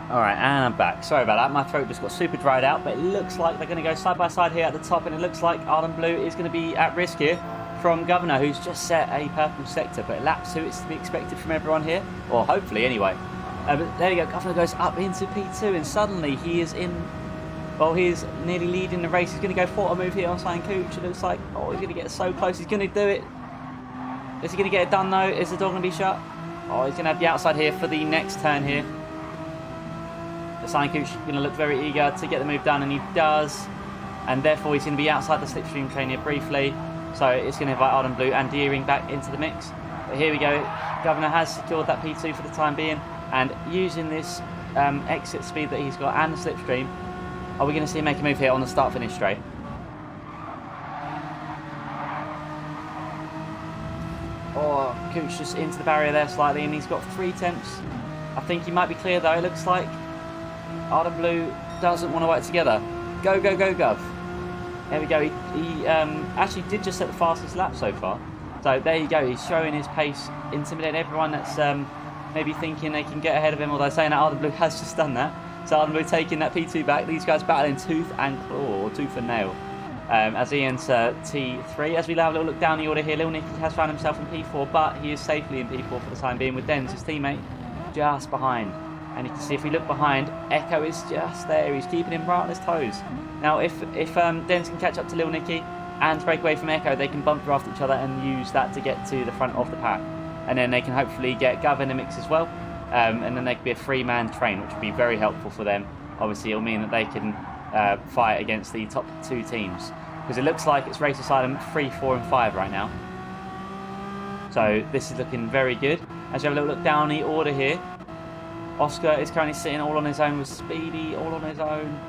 Alright, and I'm back. Sorry about that, my throat just got super dried out, but it looks like they're going to go side by side here at the top, and it looks like Arden Blue is going to be at risk here from Governor, who's just set a purple sector, but it laps who it's to be expected from everyone here, or hopefully anyway. But there you go, Governor goes up into P2, and suddenly he is in, well, he is nearly leading the race. He's going to go for a move here on Sign Cooch. It looks like, he's going to get so close. He's going to do it. Is he going to get it done though? Is the door going to be shut? He's going to have the outside here for the next turn here. Sign Cooch is going to look very eager to get the move done, and he does, and therefore he's going to be outside the slipstream train here briefly, so it's going to invite Arden Blue and Deering back into the mix. But here we go, Governor has secured that P2 for the time being, and using this exit speed that he's got and the slipstream, are we going to see him make a move here on the start-finish straight? Cooch just into the barrier there slightly, and he's got 3 temps I think he might be clear though, it looks like. Ardent Blue doesn't want to work together. Go, go, go, Gov. There we go. He actually did just set the fastest lap so far. So there you go. He's showing his pace, intimidating everyone that's maybe thinking they can get ahead of him, although saying that Ardent Blue has just done that. So Ardent Blue taking that P2 back. These guys battling tooth and claw, or tooth and nail, as he enter T3. As we have a little look down the order here, Lil Nicky has found himself in P4, but he is safely in P4 for the time being, with Denz, his teammate, just behind. And you can see if we look behind, Echo is just there. He's keeping him right on his toes. Now, if Denz can catch up to Lil Nicky and break away from Echo, they can bump draft each other and use that to get to the front of the pack. And then they can hopefully get Gov in the mix as well. And then they could be a three-man train, which would be very helpful for them. Obviously, it'll mean that they can fight against the top two teams. Because it looks like it's Race Asylum 3, 4 and 5 right now. So this is looking very good. As you have a little look down the order here, Oscar is currently sitting all on his own with Speedy, all on his own.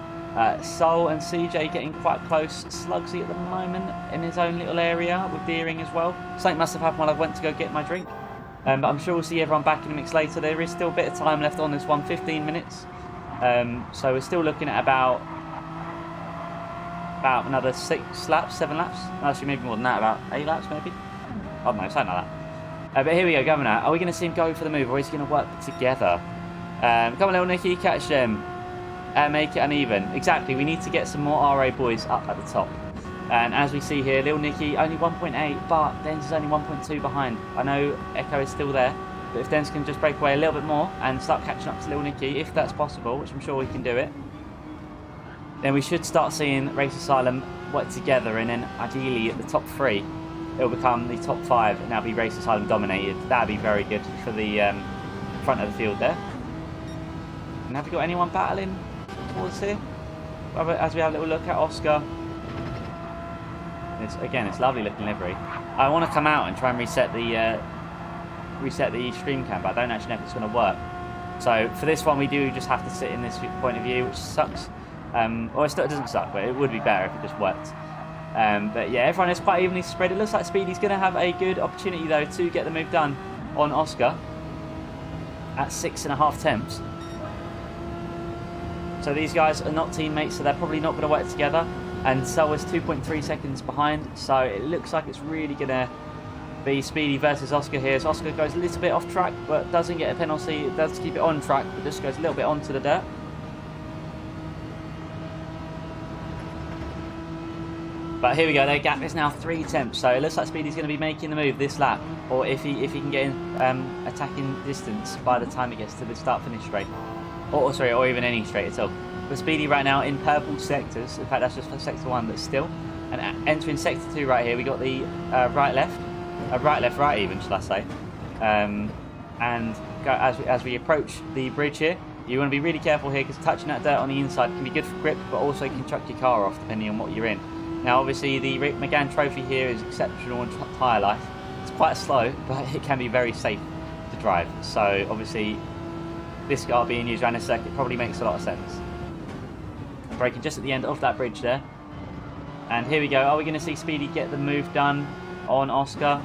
Soul and CJ getting quite close. Slugsy at the moment in his own little area with Deering as well. Something must have happened while I went to go get my drink. But I'm sure we'll see everyone back in the mix later. There is still a bit of time left on this one, 15 minutes. So we're still looking at about another 6 laps, 7 laps. Actually, maybe more than that, about 8 laps maybe. I don't know, something like that. But here we go, Governor. Are we going to see him go for the move, or is he going to work together? Come on, Lil Nicky, catch them. Make it uneven. Exactly, we need to get some more RA boys up at the top. And as we see here, Lil Nicky only 1.8, but Denz is only 1.2 behind. I know Echo is still there, but if Denz can just break away a little bit more and start catching up to Lil Nicky, if that's possible, which I'm sure we can do it, then we should start seeing Race Asylum work together, and then ideally at the top 3, it'll become the top 5, and that'll be Race Asylum dominated. That'd be very good for the front of the field there. And have we got anyone battling towards here? As we have a little look at Oscar. It's lovely looking livery. I want to come out and try and reset the stream cam, but I don't actually know if it's going to work. So for this one, we do just have to sit in this point of view, which sucks. Or it doesn't suck, but it would be better if it just worked. But yeah, everyone is quite evenly spread. It looks like Speedy's going to have a good opportunity though to get the move done on Oscar at 6.5 temps. So these guys are not teammates, so they're probably not going to work together. And so is 2.3 seconds behind. So it looks like it's really going to be Speedy versus Oscar here. So Oscar goes a little bit off track, but doesn't get a penalty. It does keep it on track, but just goes a little bit onto the dirt. But here we go, their gap is now 3 temps, so it looks like Speedy's going to be making the move this lap, or if he can get in attacking distance by the time it gets to the start-finish straight. Or even any straight at all. But Speedy right now in purple sectors, in fact that's just for sector 1 that's still. And entering sector 2 right here, we got the right-left, right-left-right even, shall I say. As we approach the bridge here, you want to be really careful here, because touching that dirt on the inside can be good for grip, but also can chuck your car off depending on what you're in. Now obviously the McGann Trophy here is exceptional in tyre life. It's quite slow, but it can be very safe to drive. So obviously this car being used around this circuit probably makes a lot of sense. I'm braking just at the end of that bridge there. And here we go. Are we going to see Speedy get the move done on Oscar?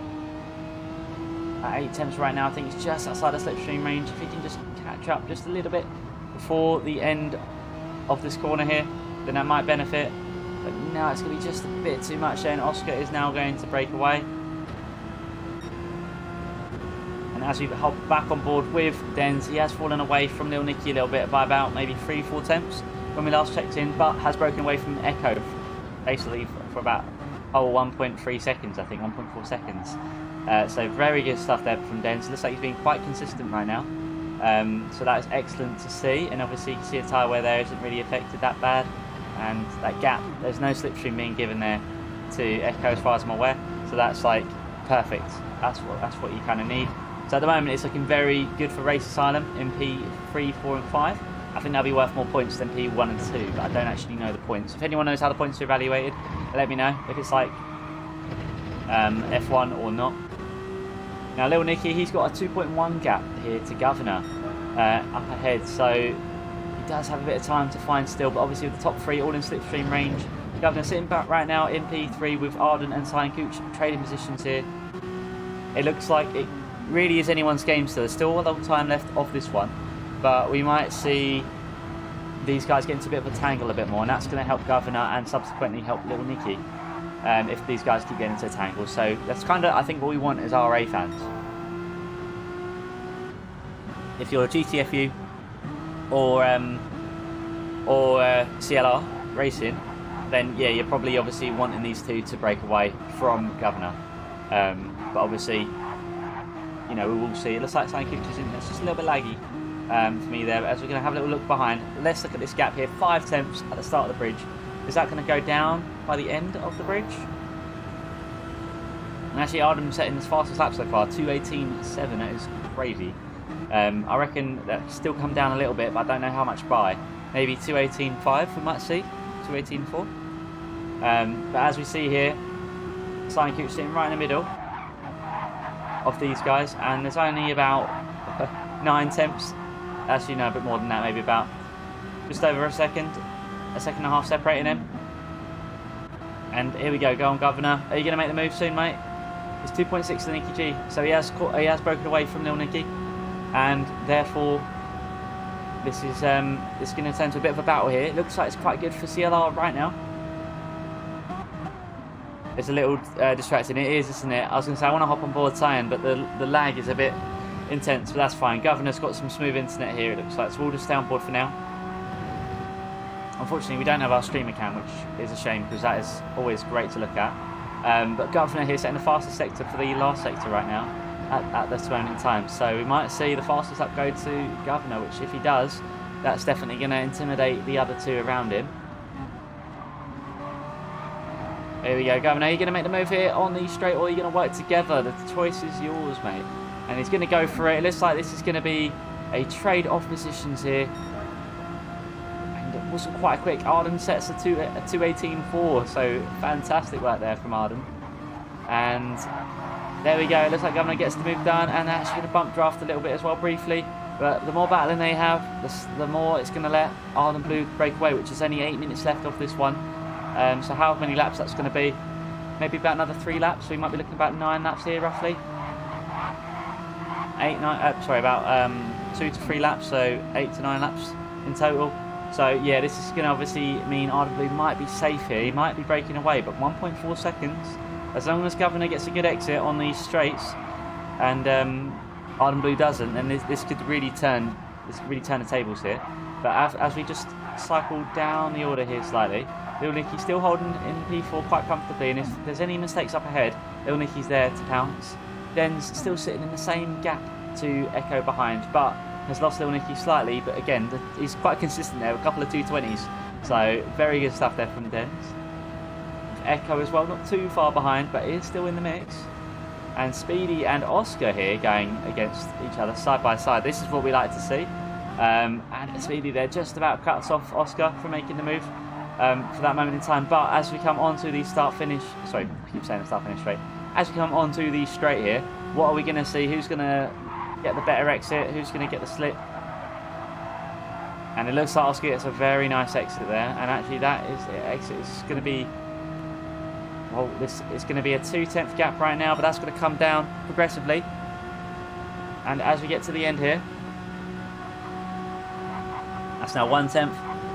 At 8 temps right now, I think he's just outside the slipstream range. If he can just catch up just a little bit before the end of this corner here, then that might benefit. But no, it's going to be just a bit too much there, and Oscar is now going to break away. And as we hop back on board with Denz, he has fallen away from Lil Nicky a little bit by about maybe 3-4 temps when we last checked in, but has broken away from Echo basically for about 1.3 seconds, I think, 1.4 seconds. So very good stuff there from Denz. Looks like he's being quite consistent right now. So that is excellent to see, and obviously you can see the tyre wear there isn't really affected that bad. And that gap, there's no slipstream being given there to Echo as far as I'm aware, so that's like perfect. That's what you kind of need. So at the moment it's looking very good for Race Asylum in P3, 4 and 5. I think that'll be worth more points than P1 and 2, but I don't actually know the points. If anyone knows how the points are evaluated, let me know if it's like F1 or not. Now Lil Nicky, he's got a 2.1 gap here to Governor up ahead, so does have a bit of time to find still, but obviously with the top 3 all in slipstream range. Governor sitting back right now in P3 with Arden and Silent Cooch trading positions here. It looks like it really is anyone's game still. There's still a long time left of this one. but we might see these guys get into a bit of a tangle a bit more, and that's going to help Governor and subsequently help Little Nicky if these guys keep getting into a tangle. So that's kind of, I think, what we want as RA fans. If you're a GTFU or CLR racing, then yeah, you're probably obviously wanting these two to break away from Governor. But obviously, you know, we will see. It looks like Sign Cooper's in. It's just a little bit laggy for me there. But as we're going to have a little look behind, let's look at this gap here. 5 tenths at the start of the bridge. Is that going to go down by the end of the bridge? And actually, Ardham setting his fastest lap so far, 2:18.7. That is crazy. I reckon that still come down a little bit, but I don't know how much by. Maybe 2:18.5 we might see. 2:18.4. But as we see here, Sign Cooper sitting right in the middle of these guys, and there's only about 9 tenths. Actually, no, a bit more than that, maybe about just over a second and a half separating them. And here we go on Governor. Are you going to make the move soon, mate? It's 2.6 to Nicky G, so he has broken away from Lil Nicky, and therefore this is going to turn to a bit of a battle here. It looks like it's quite good for CLR right now. It's a little distracting. It is, isn't it? I was going to say I want to hop on board Cyan, but the lag is a bit intense, but that's fine. Governor's got some smooth internet here, it looks like, so we'll just stay on board for now. Unfortunately, we don't have our streamer cam, which is a shame because that is always great to look at. But Governor here setting the fastest sector for the last sector right now at this moment in time. So we might see the fastest up go to Governor, which if he does, that's definitely going to intimidate the other two around him. Here we go, Governor. Are you going to make the move here on the straight, or are you going to work together? The choice is yours, mate. And he's going to go for it. It looks like this is going to be a trade-off positions here. And it wasn't quite quick. Ardham sets a 2:18.4, so fantastic work there from Ardham. And there we go. It looks like Governor gets the move done, and that's going to bump draft a little bit as well, briefly. But the more battling they have, the more it's going to let Ardham Blue break away, which is only 8 minutes left of this one. So however many laps that's going to be, maybe about another 3 laps. So we might be looking about 9 laps here, roughly. About 2 to 3 laps, so 8 to 9 laps in total. So yeah, this is going to obviously mean Ardham Blue might be safe here. He might be breaking away, but 1.4 seconds. As long as Governor gets a good exit on these straights, and Ardham Blue doesn't, then this could really turn the tables here. But as we just cycle down the order here slightly, Lil Nicky's still holding in P4 quite comfortably, and if there's any mistakes up ahead, Lil Nicky's there to pounce. Den's still sitting in the same gap to Echo behind, but has lost Lil Nicky slightly, but again, he's quite consistent there, a couple of 220s, so very good stuff there from Den's. Echo as well, not too far behind, but is still in the mix. And Speedy and Oscar here going against each other side by side. This is what we like to see. And Speedy there just about cuts off Oscar from making the move for that moment in time. But as we come on to the start-finish, sorry, I keep saying the start-finish straight. As we come on to the straight here, what are we going to see? Who's going to get the better exit? Who's going to get the slip? And it looks like Oscar gets a very nice exit there. And actually that exit is going to be, well, this is going to be a 2/10 gap right now, but that's going to come down progressively. And as we get to the end here, that's now 1/10.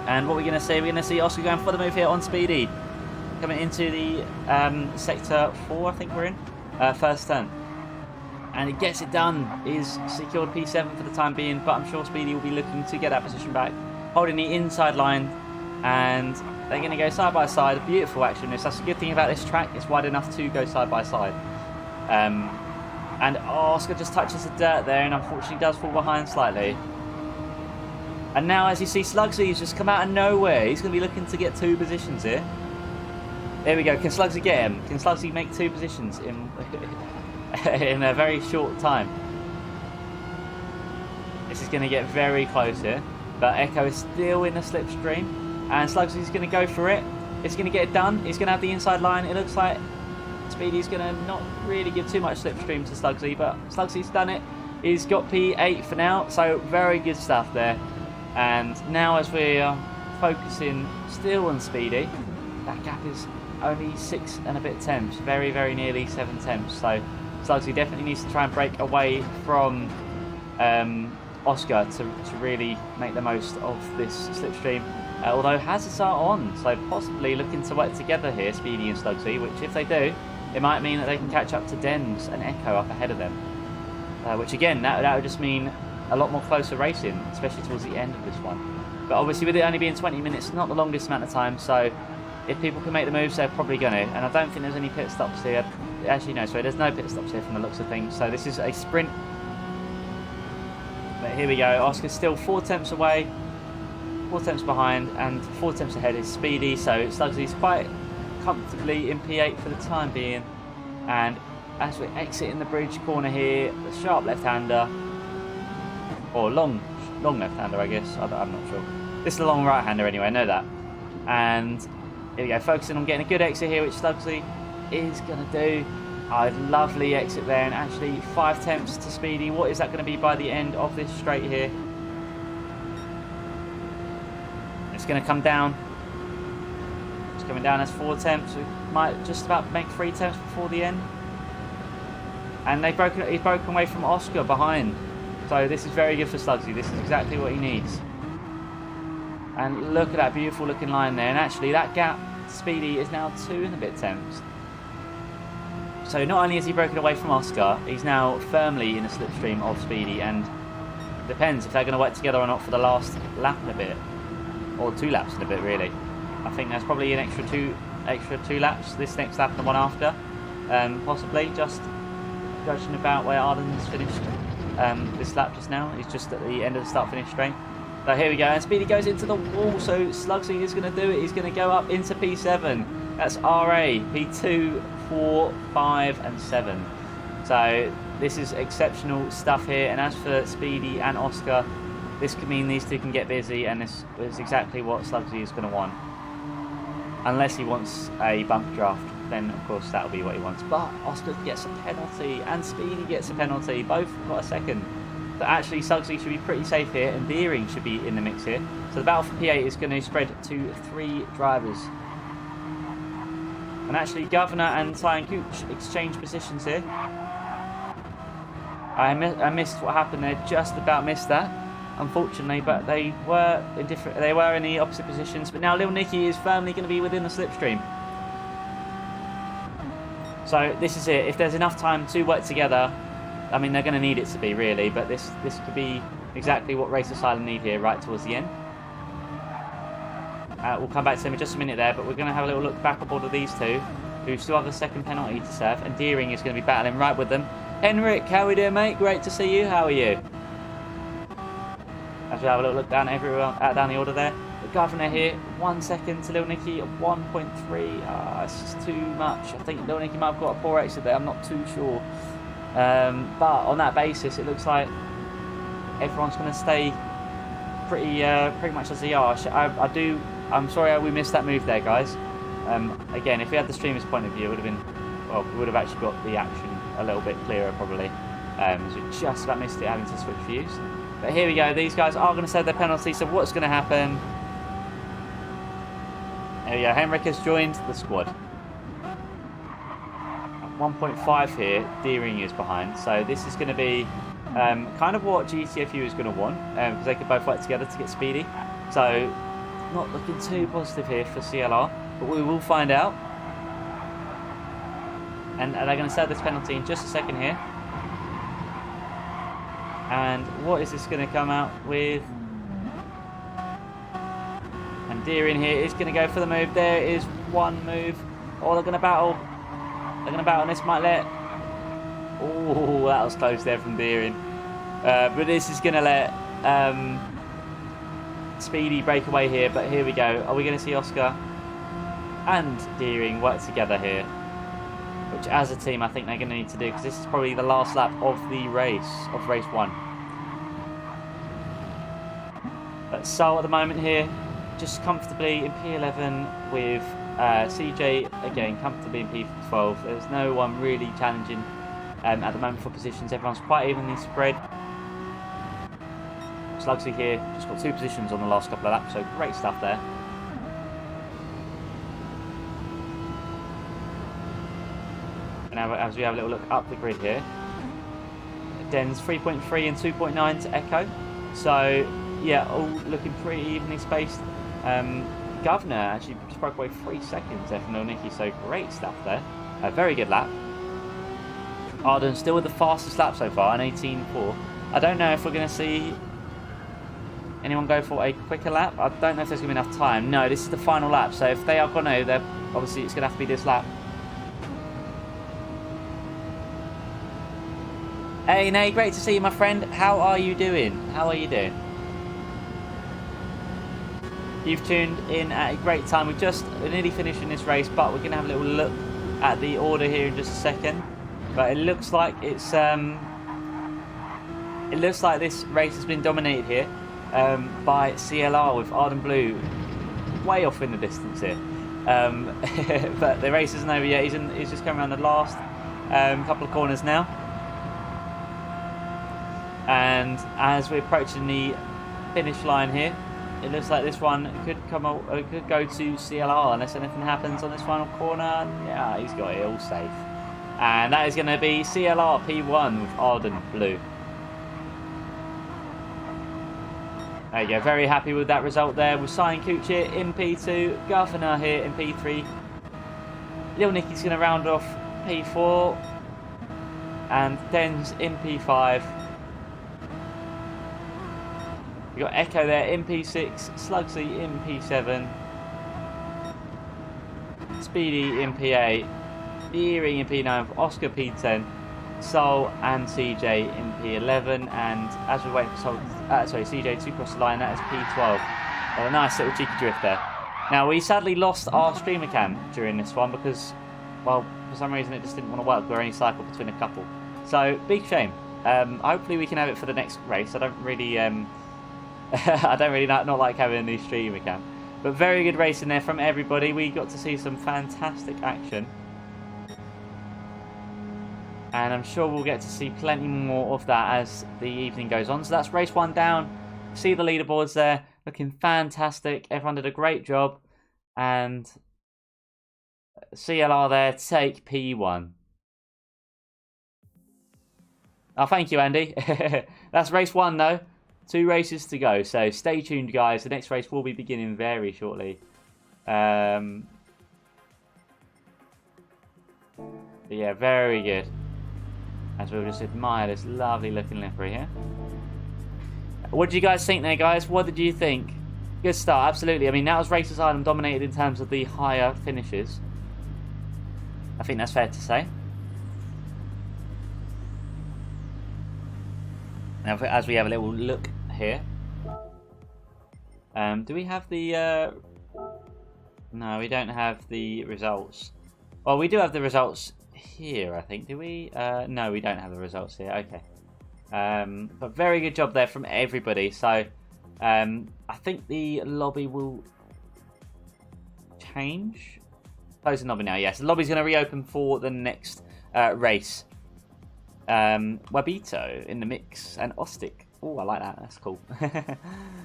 And what we're going to see, we're going to see Oscar going for the move here on Speedy. Coming into the sector 4, I think we're in, first turn. And he gets it done. He's secured P7 for the time being, but I'm sure Speedy will be looking to get that position back. Holding the inside line, and they're going to go side by side. Beautiful action. That's the good thing about this track. It's wide enough to go side by side. And Oscar just touches the dirt there, and unfortunately does fall behind slightly. And now, as you see, Slugsy's just come out of nowhere. He's going to be looking to get 2 positions here. There we go. Can Slugsy get him? Can Slugsy make 2 positions in in a very short time? This is going to get very close here. But Echo is still in the slipstream. And Slugsy's going to go for it. It's going to get it done. He's going to have the inside line. It looks like Speedy's going to not really give too much slipstream to Slugsy, but Slugsy's done it. He's got P8 for now. So very good stuff there. And now as we are focusing still on Speedy, that gap is only 6 and a bit tenths, very, very nearly 7 tenths. So Slugsy definitely needs to try and break away from Oscar to really make the most of this slipstream. Although hazards are on, so possibly looking to work together here, Speedy and Slugsy, which if they do, it might mean that they can catch up to Dens and Echo up ahead of them. Which again, that would just mean a lot more closer racing, especially towards the end of this one. But obviously with it only being 20 minutes, not the longest amount of time, so if people can make the moves, they're probably going to. And I don't think there's any pit stops here. Actually, no, sorry, there's no pit stops here from the looks of things. So this is a sprint. But here we go, Oscar's still 4 tenths away. 4 tenths behind, and 4 tenths ahead is Speedy, so Slugsy's quite comfortably in P8 for the time being. And as we exit in the bridge corner here, the sharp left-hander, or long left-hander, I guess, I'm not sure. This is a long right-hander anyway, I know that. And here we go, focusing on getting a good exit here, which Slugsy is going to do. A lovely exit there, and actually 5 tenths to Speedy. What is that going to be by the end of this straight here? It's going to come down. It's coming down as 4 tenths. We might just about make 3 tenths before the end. And he's broken away from Oscar behind. So this is very good for Slugsy. This is exactly what he needs. And look at that beautiful looking line there. And actually that gap, Speedy, is now 2 and a bit tenths. So not only has he broken away from Oscar, he's now firmly in the slipstream of Speedy. And it depends if they're going to work together or not for the last lap in a bit. Or 2 laps in a bit, really. I think there's probably an extra two laps, this next lap and the one after. Possibly, just judging about where Arden's finished this lap just now. He's just at the end of the start-finish straight. So here we go, and Speedy goes into the wall, so Slugsy is going to do it. He's going to go up into P7. That's RA, P2, 4, 5 and 7. So this is exceptional stuff here. And as for Speedy and Oscar, this could mean these two can get busy, and this is exactly what Slugsy is going to want. Unless he wants a bump draft, then of course that'll be what he wants. But Oscar gets a penalty, and Speedy gets a penalty. Both got a second. So actually Slugsy should be pretty safe here, and Deering should be in the mix here. So the battle for P8 is going to spread to 3 drivers. And actually Governor and Cyan Cooch exchange positions here. I missed what happened there, just about missed that. Unfortunately, but they were in the opposite positions. But now Lil Nicky is firmly going to be within the slipstream. So this is it. If there's enough time to work together, I mean they're going to need it to be really. But this could be exactly what Race Asylum need here, right towards the end. We'll come back to them in just a minute there, but we're going to have a little look back aboard of these two, who still have a second penalty to serve, and Deering is going to be battling right with them. Henrik, how are we doing, mate? Great to see you. How are you? As we have a little look down everyone down the order there. The Governor here, 1 second to Lil Nicky, 1.3. It's just too much. I think Lil Nicky might have got a poor exit there. I'm not too sure. But on that basis, it looks like everyone's going to stay pretty much as they are. I'm sorry we missed that move there, guys. Again, if we had the streamer's point of view, it would have been, well, we would have actually got the action a little bit clearer probably. So we just about missed it, having to switch views. But here we go, these guys are going to serve their penalty, so what's going to happen? There we go, Henrik has joined the squad. At 1.5 here, Deering is behind, so this is going to be kind of what GTFU is going to want, because they could both work together to get Speedy. So, not looking too positive here for CLR, but we will find out. And they're going to serve this penalty in just a second here. And what is this going to come out with? And Deering here is going to go for the move. There is one move. Oh, they're going to battle. They're going to battle, and this might let... Oh, that was close there from Deering. But this is going to let Speedy break away here. But here we go. Are we going to see Oscar and Deering work together here? Which, as a team, I think they're going to need to do, because this is probably the last lap of the race, of race 1. But Sol at the moment here, just comfortably in P11 with CJ again comfortably in P12. There's no one really challenging at the moment for positions. Everyone's quite evenly spread. Slugsy here just got 2 positions on the last couple of laps, so great stuff there. And now, as we have a little look up the grid here, Den's 3.3 and 2.9 to Echo. So yeah, all looking pretty evenly spaced. Governor actually just broke away 3 seconds there from Nicky, so great stuff there. A very good lap. Arden still with the fastest lap so far, an 18.4. I don't know if we're going to see anyone go for a quicker lap. I don't know if there's going to be enough time. No, this is the final lap, so if they are going to, they're obviously it's going to have to be this lap. Hey, Nate, great to see you, my friend. How are you doing? How are you doing? You've tuned in at a great time. We're nearly finishing this race, but we're going to have a little look at the order here in just a second. But it looks like this race has been dominated here by CLR with Arden Blue way off in the distance here. But the race isn't over yet. He's just coming around the last couple of corners now. And as we're approaching the finish line here, it looks like this one could could go to CLR unless anything happens on this final corner. Yeah, he's got it all safe. And that is going to be CLR P1 with Arden Blue. There you go, very happy with that result there. With Cyan Cooch here in P2, Governor here in P3. Little Nicky's going to round off P4. And Den's in P5. We've got Echo there in P6, Slugsy in P7, Speedy in P8, Earring in P9, Oscar P10, Soul and CJ in P11, and as we wait for CJ to cross the line, that is P12. Well, a nice little cheeky drift there. Now, we sadly lost our streamer cam during this one because, well, for some reason it just didn't want to work. We were only cycled between a couple. So, big shame. Hopefully we can have it for the next race. I don't really not like having the streamer cam. But very good racing there from everybody. We got to see some fantastic action. And I'm sure we'll get to see plenty more of that as the evening goes on. So that's race 1 down. See the leaderboards there. Looking fantastic. Everyone did a great job. And CLR there take P1. Oh, thank you, Andy. That's race 1 though. 2 races to go, so stay tuned, guys. The next race will be beginning very shortly. But yeah, very good. As we'll just admire this lovely looking livery here. What did you guys think there, guys? What did you think? Good start, absolutely. I mean, that was Race Asylum dominated in terms of the higher finishes. I think that's fair to say. Now, as we have a little look here, do we have the? No, we don't have the results. Well, we do have the results here, I think. Do we? No, we don't have the results here. Okay, but very good job there from everybody. So, I think the lobby will change. Closing lobby now. Yes, the lobby's going to reopen for the next race. Wabito in the mix and Ostic. Oh, I like that. That's cool.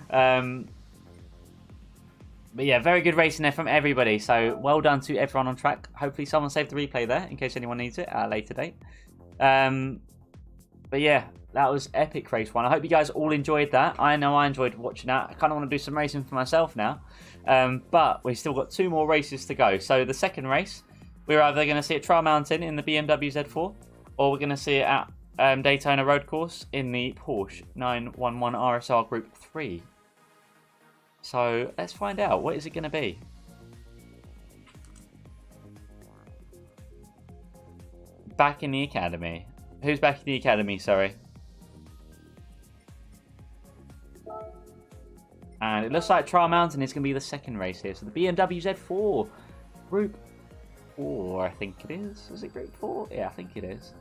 But yeah, very good racing there from everybody. So well done to everyone on track. Hopefully someone saved the replay there in case anyone needs it at a later date. But yeah, that was epic race 1. I hope you guys all enjoyed that. I know I enjoyed watching that. I kind of want to do some racing for myself now. But we've still got 2 more races to go. So the second race, we're either going to see at Trial Mountain in the BMW Z4, or we're going to see it at Daytona Road Course in the Porsche 911 RSR Group 3. So let's find out. What is it going to be? Back in the academy. Who's back in the academy? Sorry. And it looks like Trial Mountain is going to be the second race here. So the BMW Z4 Group 4, I think it is. Is it Group 4? Yeah, I think it is.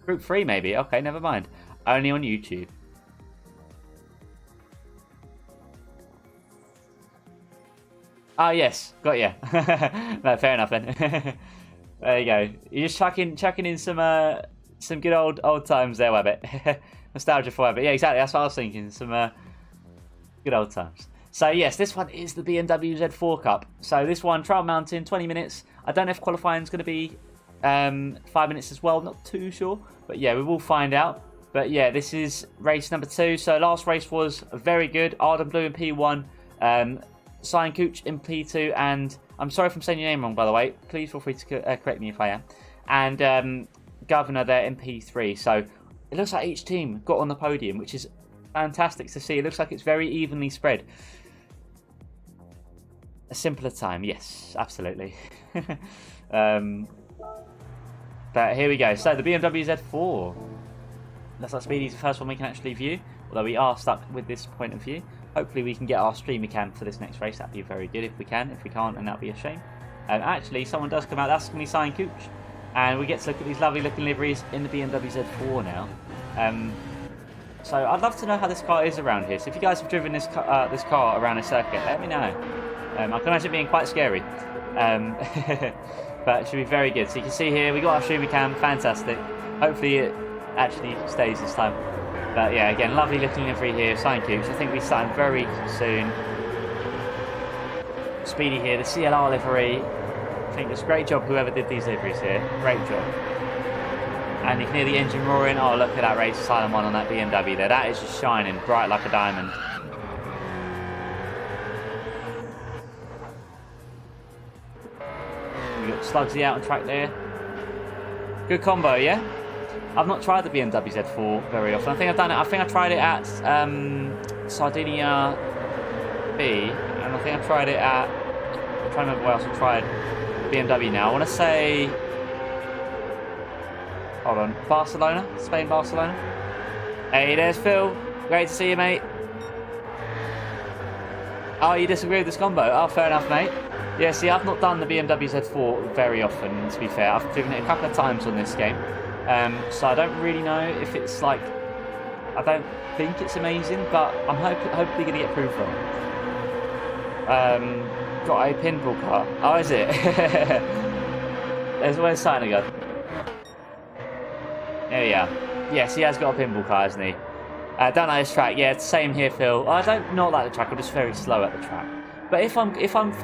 Group 3 maybe. Okay, never mind. Only on YouTube. Ah, yes. Got ya. No, fair enough then. There you go. You're just chucking in some good old times there, Wabbit. Nostalgia for Wabbit. Yeah, exactly. That's what I was thinking. Some good old times. So yes, this one is the BMW Z4 Cup. So this one, Trial Mountain, 20 minutes. I don't know if qualifying is going to be 5 minutes as well. Not too sure. But yeah, we will find out. But yeah, this is race number 2. So last race was very good. Arden Blue in P1, Cyan Cooch in P2, and I'm sorry if I'm saying your name wrong, by the way. Please feel free to correct me if I am. And Governor there in P3. So it looks like each team got on the podium, which is fantastic to see. It looks like it's very evenly spread. A simpler time, yes, absolutely. But here we go. So the BMW Z4. Looks like Speedy's the first one we can actually view, although we are stuck with this point of view. Hopefully we can get our streamer cam for this next race. That'd be very good if we can. If we can't, then that'd be a shame. Actually, someone does come out. That's going to be Cyan Cooch. And we get to look at these lovely looking liveries in the BMW Z4 now. So I'd love to know how this car is around here. So if you guys have driven this car around a circuit, let me know. I can imagine it being quite scary. But it should be very good. So you can see here, we got our streamer cam. Fantastic. Hopefully it actually stays this time. But yeah, again, lovely looking livery here, Cyan Cooch. I think we're starting very soon. Speedy here, the CLR livery. I think it's a great job whoever did these liveries here. Great job. And you can hear the engine roaring. Oh, look at that race Asylum 1 on that BMW there. That is just shining bright like a diamond. We got Slugsy out on track there. Good combo, yeah? I've not tried the BMW Z4 very often. I think I've done it. I think I tried it at Sardinia B, and I think I tried it at. I'm trying to remember where else I tried BMW now. I want to say. Hold on, Barcelona, Spain, Barcelona. Hey, there's Phil. Great to see you, mate. Oh, you disagree with this combo? Oh, fair enough, mate. Yeah, see, I've not done the BMW Z4 very often, to be fair. I've driven it a couple of times on this game. So I don't really know if it's like, I don't think it's amazing, but I'm hopefully going to get proof from it. Got a pinball car. Oh, is it? There's where's Sign go. There we are. Yes, he has got a pinball car, hasn't he? Don't like this track. Yeah, it's the same here, Phil. I don't not like the track. I'm just very slow at the track. But if I'm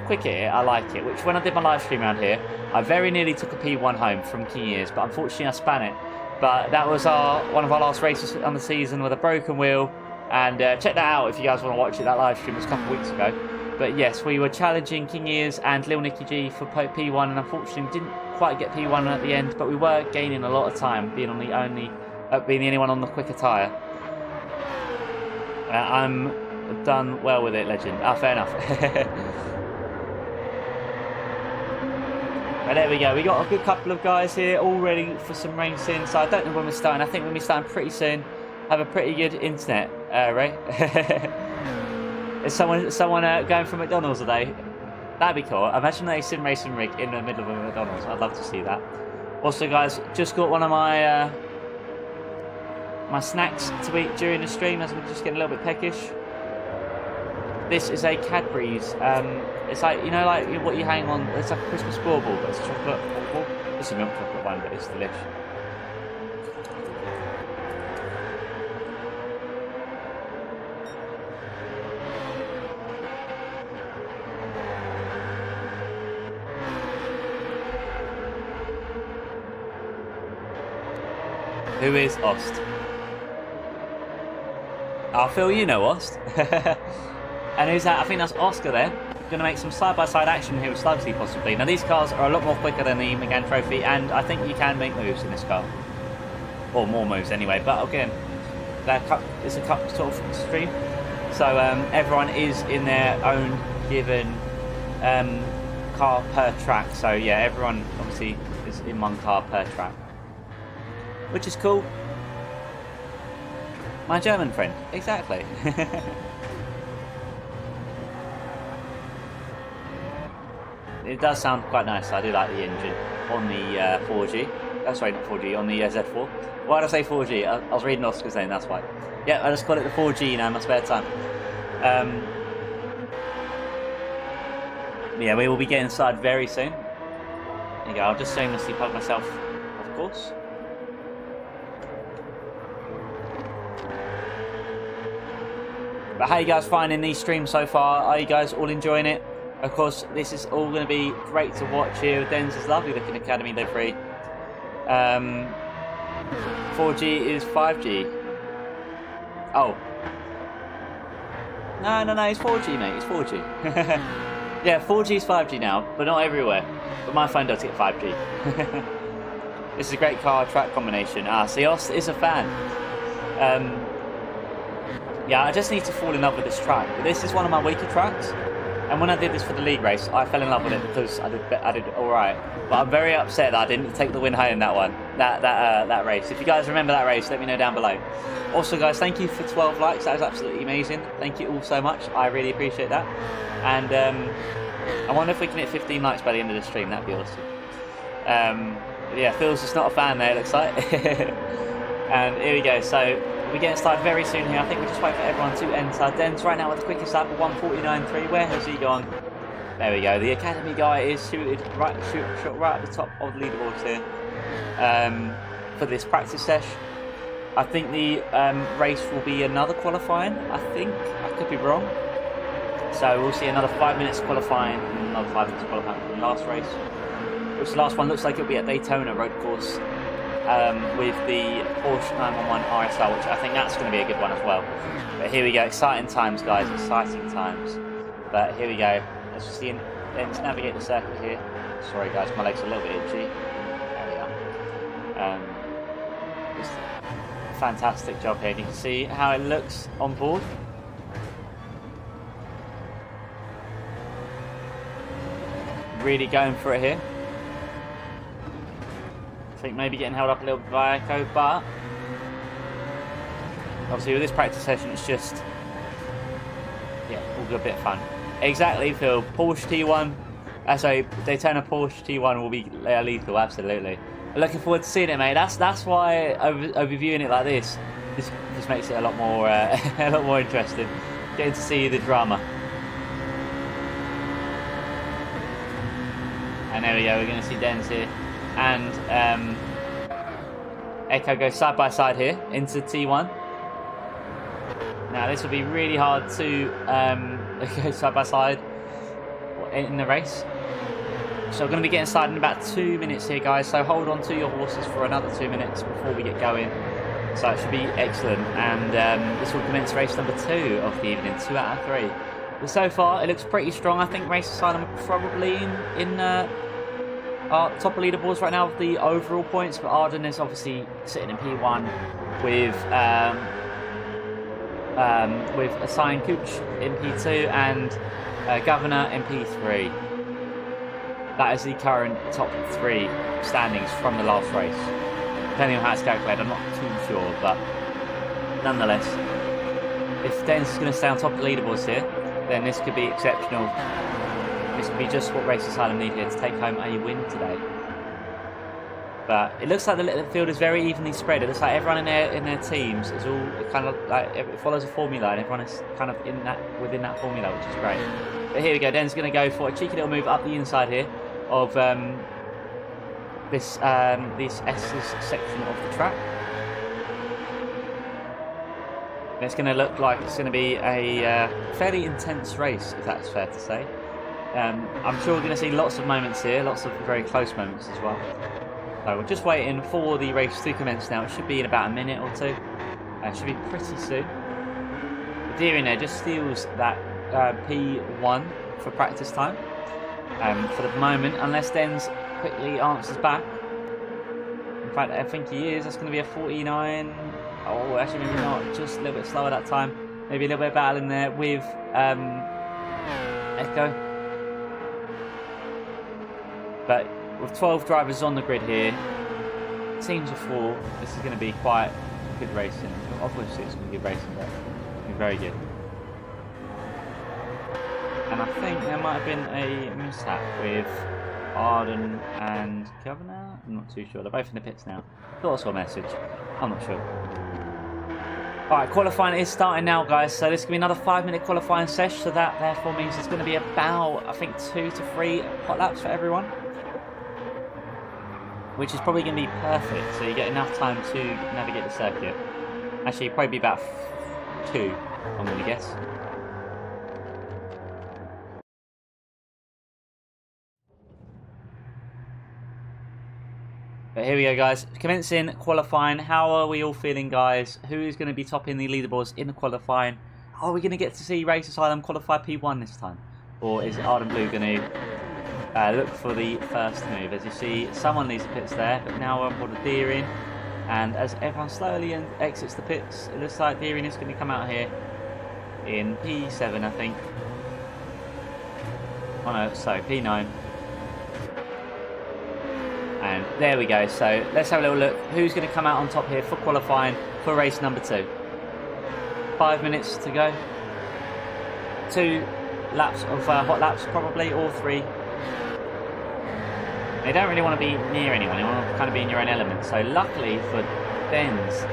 quick at it, I like it. Which when I did my live stream around here, I very nearly took a P1 home from King Years, but unfortunately I span it. But that was one of our last races on the season with a broken wheel. And check that out if you guys want to watch it. That live stream was a couple of weeks ago. But yes, we were challenging King Years and Lil Nicky G for P1, and unfortunately we didn't quite get P1 at the end. But we were gaining a lot of time, being the only one on the quicker tyre. I'm done well with it, legend. Ah, fair enough. But there we go. We got a good couple of guys here all ready for some racing. So I don't know when we're starting. I think when we're starting pretty soon. Have a pretty good internet, Ray. Is someone going for McDonald's today? That'd be cool. Imagine a sim racing rig in the middle of a McDonald's. I'd love to see that. Also, guys, just got one of my my snacks to eat during the stream as I'm just getting a little bit peckish. This is a Cadbury's. It's like, you know, like what you hang on. It's like a Christmas bauble, but it's chocolate. It's a milk chocolate one, but it's delicious. Who is Ost? I feel you know Ost. And who's that? I think that's Oscar there. Going to make some side-by-side action here with Slugsy possibly. Now these cars are a lot more quicker than the Megane Trophy, and I think you can make moves in this car. Or more moves anyway, but again, it's a cup sort of stream. So everyone is in their own given car per track. So yeah, everyone obviously is in one car per track. Which is cool. My German friend, exactly. It does sound quite nice. I do like the engine on the 4G. Oh, sorry, not 4G, on the Z4. Why did I say 4G? I was reading Oscar's name, that's why. Yeah, I just call it the 4G now in my spare time. Yeah, we will be getting started very soon. There you go, I'll just shamelessly plug myself, of course. But how are you guys finding these streams so far? Are you guys all enjoying it? Of course, this is all going to be great to watch here with Denz's lovely looking Academy livery. 4G is 5G. Oh. No, it's 4G, mate. It's 4G. Yeah, 4G is 5G now, but not everywhere. But my phone does get 5G. This is a great car track combination. See, Os is a fan. Yeah, I just need to fall in love with this track. This is one of my weaker tracks. And when I did this for the league race, I fell in love with it because I did all right. But I'm very upset that I didn't take the win home that one, that race. If you guys remember that race, let me know down below. Also, guys, thank you for 12 likes. That was absolutely amazing. Thank you all so much. I really appreciate that. And I wonder if we can hit 15 likes by the end of the stream. That'd be awesome. Yeah, Phil's just not a fan there, it looks like. And here we go. So we're getting started very soon here. I think we just wait for everyone to enter. Den's right now with the quickest lap of 1:49.3. Where has he gone? There we go. The academy guy is shot right at the top of the leaderboards here for this practice session. I think the race will be another qualifying. I think I could be wrong. So we'll see another 5 minutes qualifying and another 5 minutes qualifying from the last race. Which the last one looks like it'll be at Daytona road course. With the Porsche 911 RSL, which I think that's going to be a good one as well. But here we go, exciting times, guys, exciting times. But here we go, let's just see, let's navigate the circuit here. Sorry, guys, my leg's a little bit itchy. There we are. Just a fantastic job here. You can see how it looks on board. Really going for it here. I think maybe getting held up a little bit by Echo, but obviously with this practice session it's just, yeah, all good, a bit of fun. Exactly, Phil. Porsche T1, sorry, Daytona Porsche T1 will be lethal, absolutely. Looking forward to seeing it, mate. That's why overviewing it like this makes it a lot more a lot more interesting. Getting to see the drama. And there we go. We're going to see Den's here. And Echo goes side by side here into T1. Now this will be really hard to go side by side in the race. So we're going to be getting started in about 2 minutes here, guys. So hold on to your horses for another 2 minutes before we get going. So it should be excellent. And this will commence race number 2 of the evening, 2 out of 3. But so far it looks pretty strong. I think Race Asylum probably in top of leaderboards right now with the overall points, but Arden is obviously sitting in P1 with Assigned Cooch in P2 and Governor in P3. That is the current top 3 standings from the last race. Depending on how it's calculated, I'm not too sure, but nonetheless, if Dennis is going to stay on top of the leaderboards here, then this could be exceptional. This could be just what Race Asylum need here to take home a win today. But it looks like the field is very evenly spread. It looks like everyone in their teams is all kind of like, it follows a formula, and everyone is kind of within that formula, which is great. But here we go. Den's going to go for a cheeky little move up the inside here of this S's section of the track. And it's going to look like it's going to be a fairly intense race, if that's fair to say. I'm sure we're going to see lots of moments here, lots of very close moments as well. So we're just waiting for the race to commence now. It should be in about a minute or two. It should be pretty soon. The deer in there just steals that P1 for practice time. For the moment, unless Denz quickly answers back. In fact, I think he is. That's going to be a 49. Oh, actually maybe not. Just a little bit slower that time. Maybe a little bit of battle in there with Echo. But with 12 drivers on the grid here, teams of 4, this is going to be quite good racing. Obviously it's going to be good racing, but it's going to be very good. And I think there might have been a mishap with Arden and Governor. I'm not too sure. They're both in the pits now. Thought I saw a message. I'm not sure. Alright, qualifying is starting now, guys. So this is going to be another 5-minute qualifying session. So that therefore means it's going to be about, I think, 2 to 3 hot laps for everyone. Which is probably going to be perfect. So you get enough time to navigate the circuit. Actually, it'll probably be about 2, I'm going to guess. But here we go, guys. Commencing qualifying. How are we all feeling, guys? Who is going to be topping the leaderboards in the qualifying? Are we going to get to see Race Asylum qualify P1 this time? Or is Ardent Blue going to look for the first move? As you see, someone leaves the pits there, but now we're on board with Deering. And as everyone slowly exits the pits, it looks like Deering is going to come out here in P7, I think. Oh no, sorry, P9. And there we go. So let's have a little look. Who's going to come out on top here for qualifying for race number 2? 5 minutes to go. 2 laps of hot laps, probably, or 3. They don't really want to be near anyone. They want to kind of be in your own element. So luckily for Denz,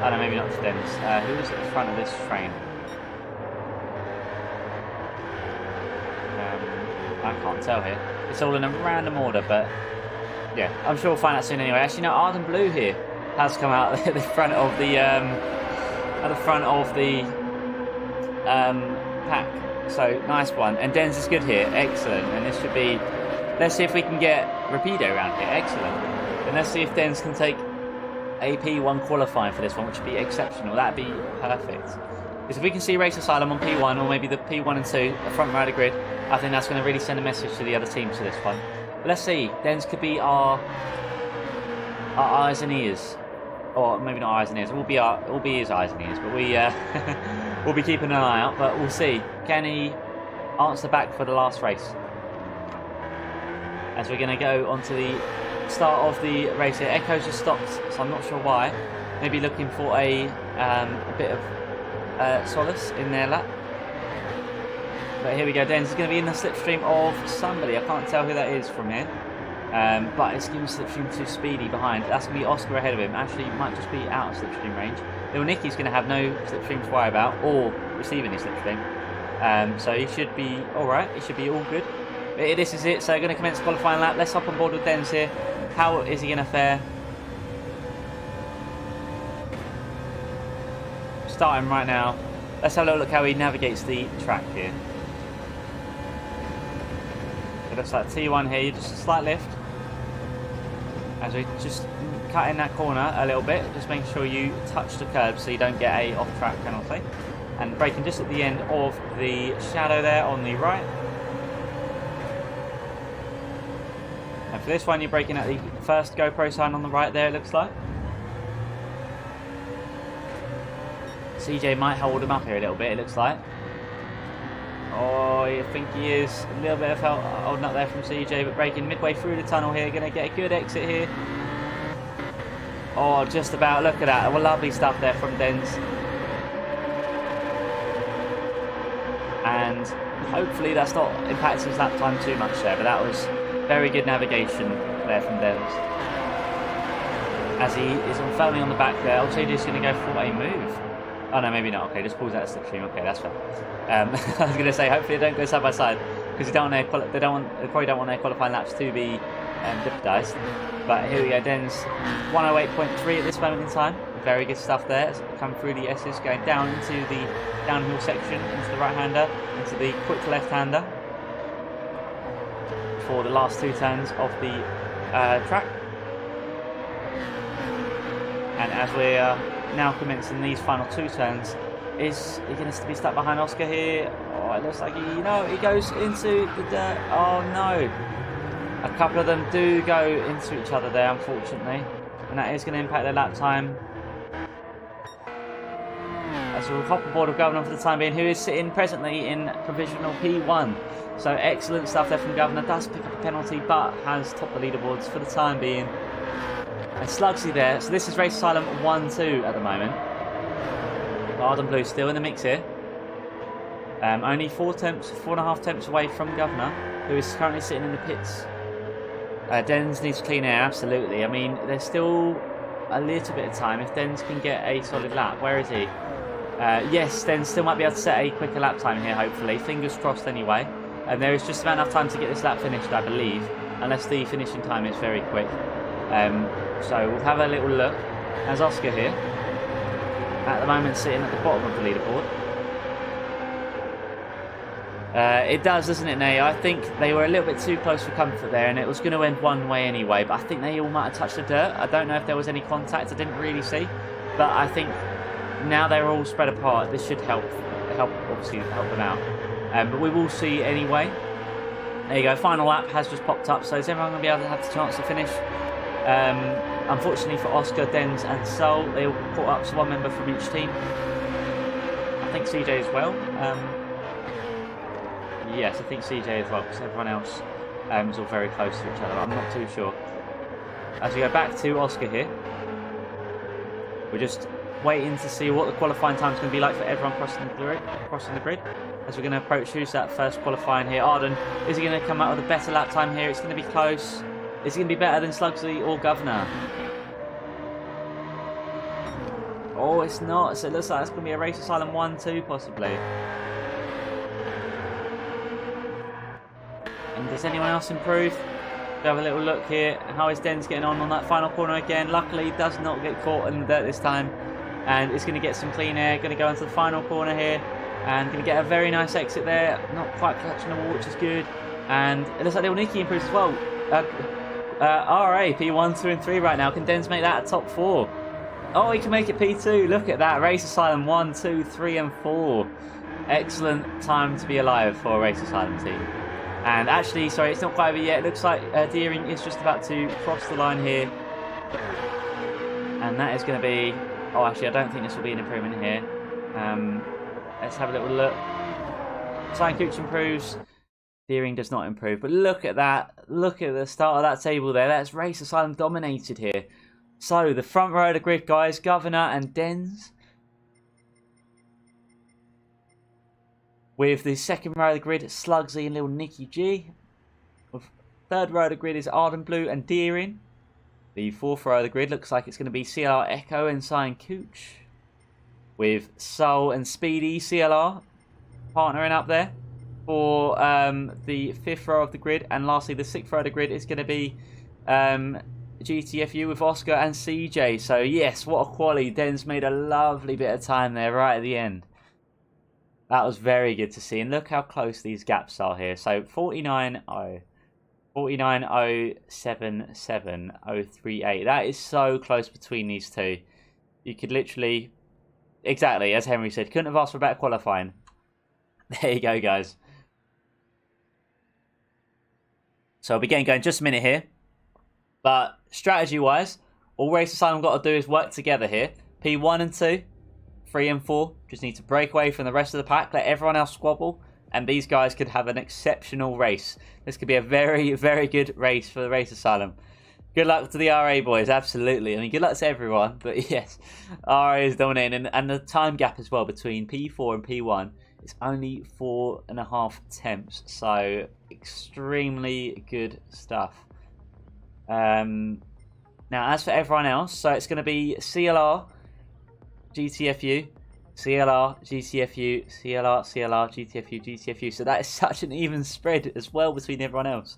oh no, maybe not for Denz. Who was at the front of this train? I can't tell here. It's all in a random order, but yeah, I'm sure we'll find out soon anyway. Actually, no, Ardent Blue here has come out at the front of the pack. So nice one. And Denz is good here. Excellent. And this should be. Let's see if we can get Rapido around here. Excellent. And let's see if Denz can take a P1 qualifying for this one, which would be exceptional. That'd be perfect. Because if we can see Race Asylum on P1, or maybe the P1 and 2, the front rider grid, I think that's going to really send a message to the other teams for this one. But let's see. Denz could be our eyes and ears. Or maybe not eyes and ears. It will be his eyes and ears. But we we'll be keeping an eye out. But we'll see. Can he answer back for the last race? As we're going to go on to the start of the race here. Echo's just stopped, so I'm not sure why. Maybe looking for a bit of solace in their lap. But here we go. Denz is going to be in the slipstream of somebody. I can't tell who that is from here. But it's giving slipstream to Speedy behind. That's going to be Oscar ahead of him. Actually, might just be out of slipstream range. Little Nicky's going to have no slipstream to worry about, or receive any slipstream. So he should be alright. He should be all good. But this is it. So going to commence qualifying lap. Let's hop on board with Denz here. How is he going to fare? Starting right now. Let's have a little look how he navigates the track here. It looks like T1 here, just a slight lift. As we just cut in that corner a little bit, just making sure you touch the curb so you don't get a off-track penalty. And braking just at the end of the shadow there on the right. And for this one, you're braking at the first GoPro sign on the right there, it looks like. CJ might hold him up here a little bit, it looks like. Oh, I think he is. A little bit of help holding up there from CJ, but braking midway through the tunnel here. Going to get a good exit here. Oh, just about. Look at that. Well, lovely stuff there from Denz. And hopefully that's not impacting his lap time too much there, but that was very good navigation there from Denz. As he is firmly on the back there, LTJ is going to go for a move. Oh no, maybe not. Okay, just pulls out a slipstream. Okay, that's fair. I was going to say, hopefully they don't go side by side because they probably don't want their qualifying laps to be jeopardised. But here we go, Denz 108.3 at this moment in time. Very good stuff there. It's come through the S's, going down into the downhill section, into the right-hander, into the quick left-hander for the last 2 turns of the track. And as we're now commencing these final 2 turns, is he going to be stuck behind Oscar here? Oh, it looks like he goes into the dirt. Oh no, a couple of them do go into each other there, unfortunately, and that is going to impact their lap time. As we'll hop aboard with Governor for the time being, who is sitting presently in provisional P1. So excellent stuff there from Governor. Does pick up a penalty, but has topped the leaderboards for the time being. And Slugsy there. So this is Race Asylum 1-2 at the moment. Ardent Blue still in the mix here. Only 4.5 temps away from Governor, who is currently sitting in the pits. Denz needs clean air, absolutely. I mean, there's still a little bit of time. If Denz can get a solid lap, where is he? Yes, Denz still might be able to set a quicker lap time here, hopefully. Fingers crossed anyway. And there is just about enough time to get this lap finished, I believe. Unless the finishing time is very quick. So we'll have a little look. There's Oscar here. At the moment sitting at the bottom of the leaderboard. It does, doesn't it, Nate? I think they were a little bit too close for comfort there, and it was going to end one way anyway, but I think they all might have touched the dirt. I don't know if there was any contact. I didn't really see, but I think now they're all spread apart. This should obviously help them out. But we will see anyway. There you go. Final lap has just popped up, so is everyone going to be able to have the chance to finish? Unfortunately for Oscar, Dens, and Sol, they all caught up to one member from each team. I think CJ as well. Yes, I think CJ as well, because everyone else is all very close to each other. I'm not too sure. As we go back to Oscar here, we're just waiting to see what the qualifying time is going to be like for everyone crossing the grid. As we're going to approach, who's that first qualifying here? Arden. Is he going to come out with a better lap time here? It's going to be close. Is he going to be better than Slugsley or Governor? Oh, it's not. So it looks like it's going to be a Race Asylum 1-2 possibly. And does anyone else improve? We'll have a little look here. How is Dens getting on that final corner again? Luckily, he does not get caught in the dirt this time. And it's going to get some clean air. Going to go into the final corner here. And going to get a very nice exit there. Not quite clutching the wall, which is good. And it looks like little Nicky improves as well. RA, P1, 2 and 3 right now. Can Dens make that a top 4? Oh, he can make it P2. Look at that. Race Asylum 1, 2, 3 and 4. Excellent time to be alive for a Race Asylum team. And actually, sorry, it's not quite over yet. It looks like Deering is just about to cross the line here. And that is going to be... Oh, actually, I don't think this will be an improvement here. Let's have a little look. Sign Cooch improves. Deering does not improve. But look at that. Look at the start of that table there. That's Race Asylum dominated here. So, the front row of the grid, guys. Governor and Dens. With the second row of the grid, Slugsley and little Nicky G. The third row of the grid is Arden Blue and Deering. The fourth row of the grid looks like it's going to be CLR Echo and Sign Cooch. With Sol and Speedy CLR partnering up there for the fifth row of the grid. And lastly, the sixth row of the grid is going to be GTFU with Oscar and CJ. So yes, what a quality. Dens made a lovely bit of time there right at the end. That was very good to see. And look how close these gaps are here. So 49.0, 49.077, 038. That is so close between these two. You could literally, exactly, as Henry said, couldn't have asked for better qualifying. There you go, guys. So I'll be getting going in just a minute here. But strategy-wise, all Race Asylum got to do is work together here. P1 and 2. 3 and 4 just need to break away from the rest of the pack, let everyone else squabble, and these guys could have an exceptional race. This could be a very, very good race for the Race Asylum. Good luck to the RA boys, absolutely. I mean, good luck to everyone, but yes, RA is dominating, and the time gap as well between P4 and P1 is only 4.5 temps, so extremely good stuff. Now, as for everyone else, so it's going to be CLR, GTFU, CLR, GTFU, CLR, CLR, GTFU, GTFU. So that is such an even spread as well between everyone else.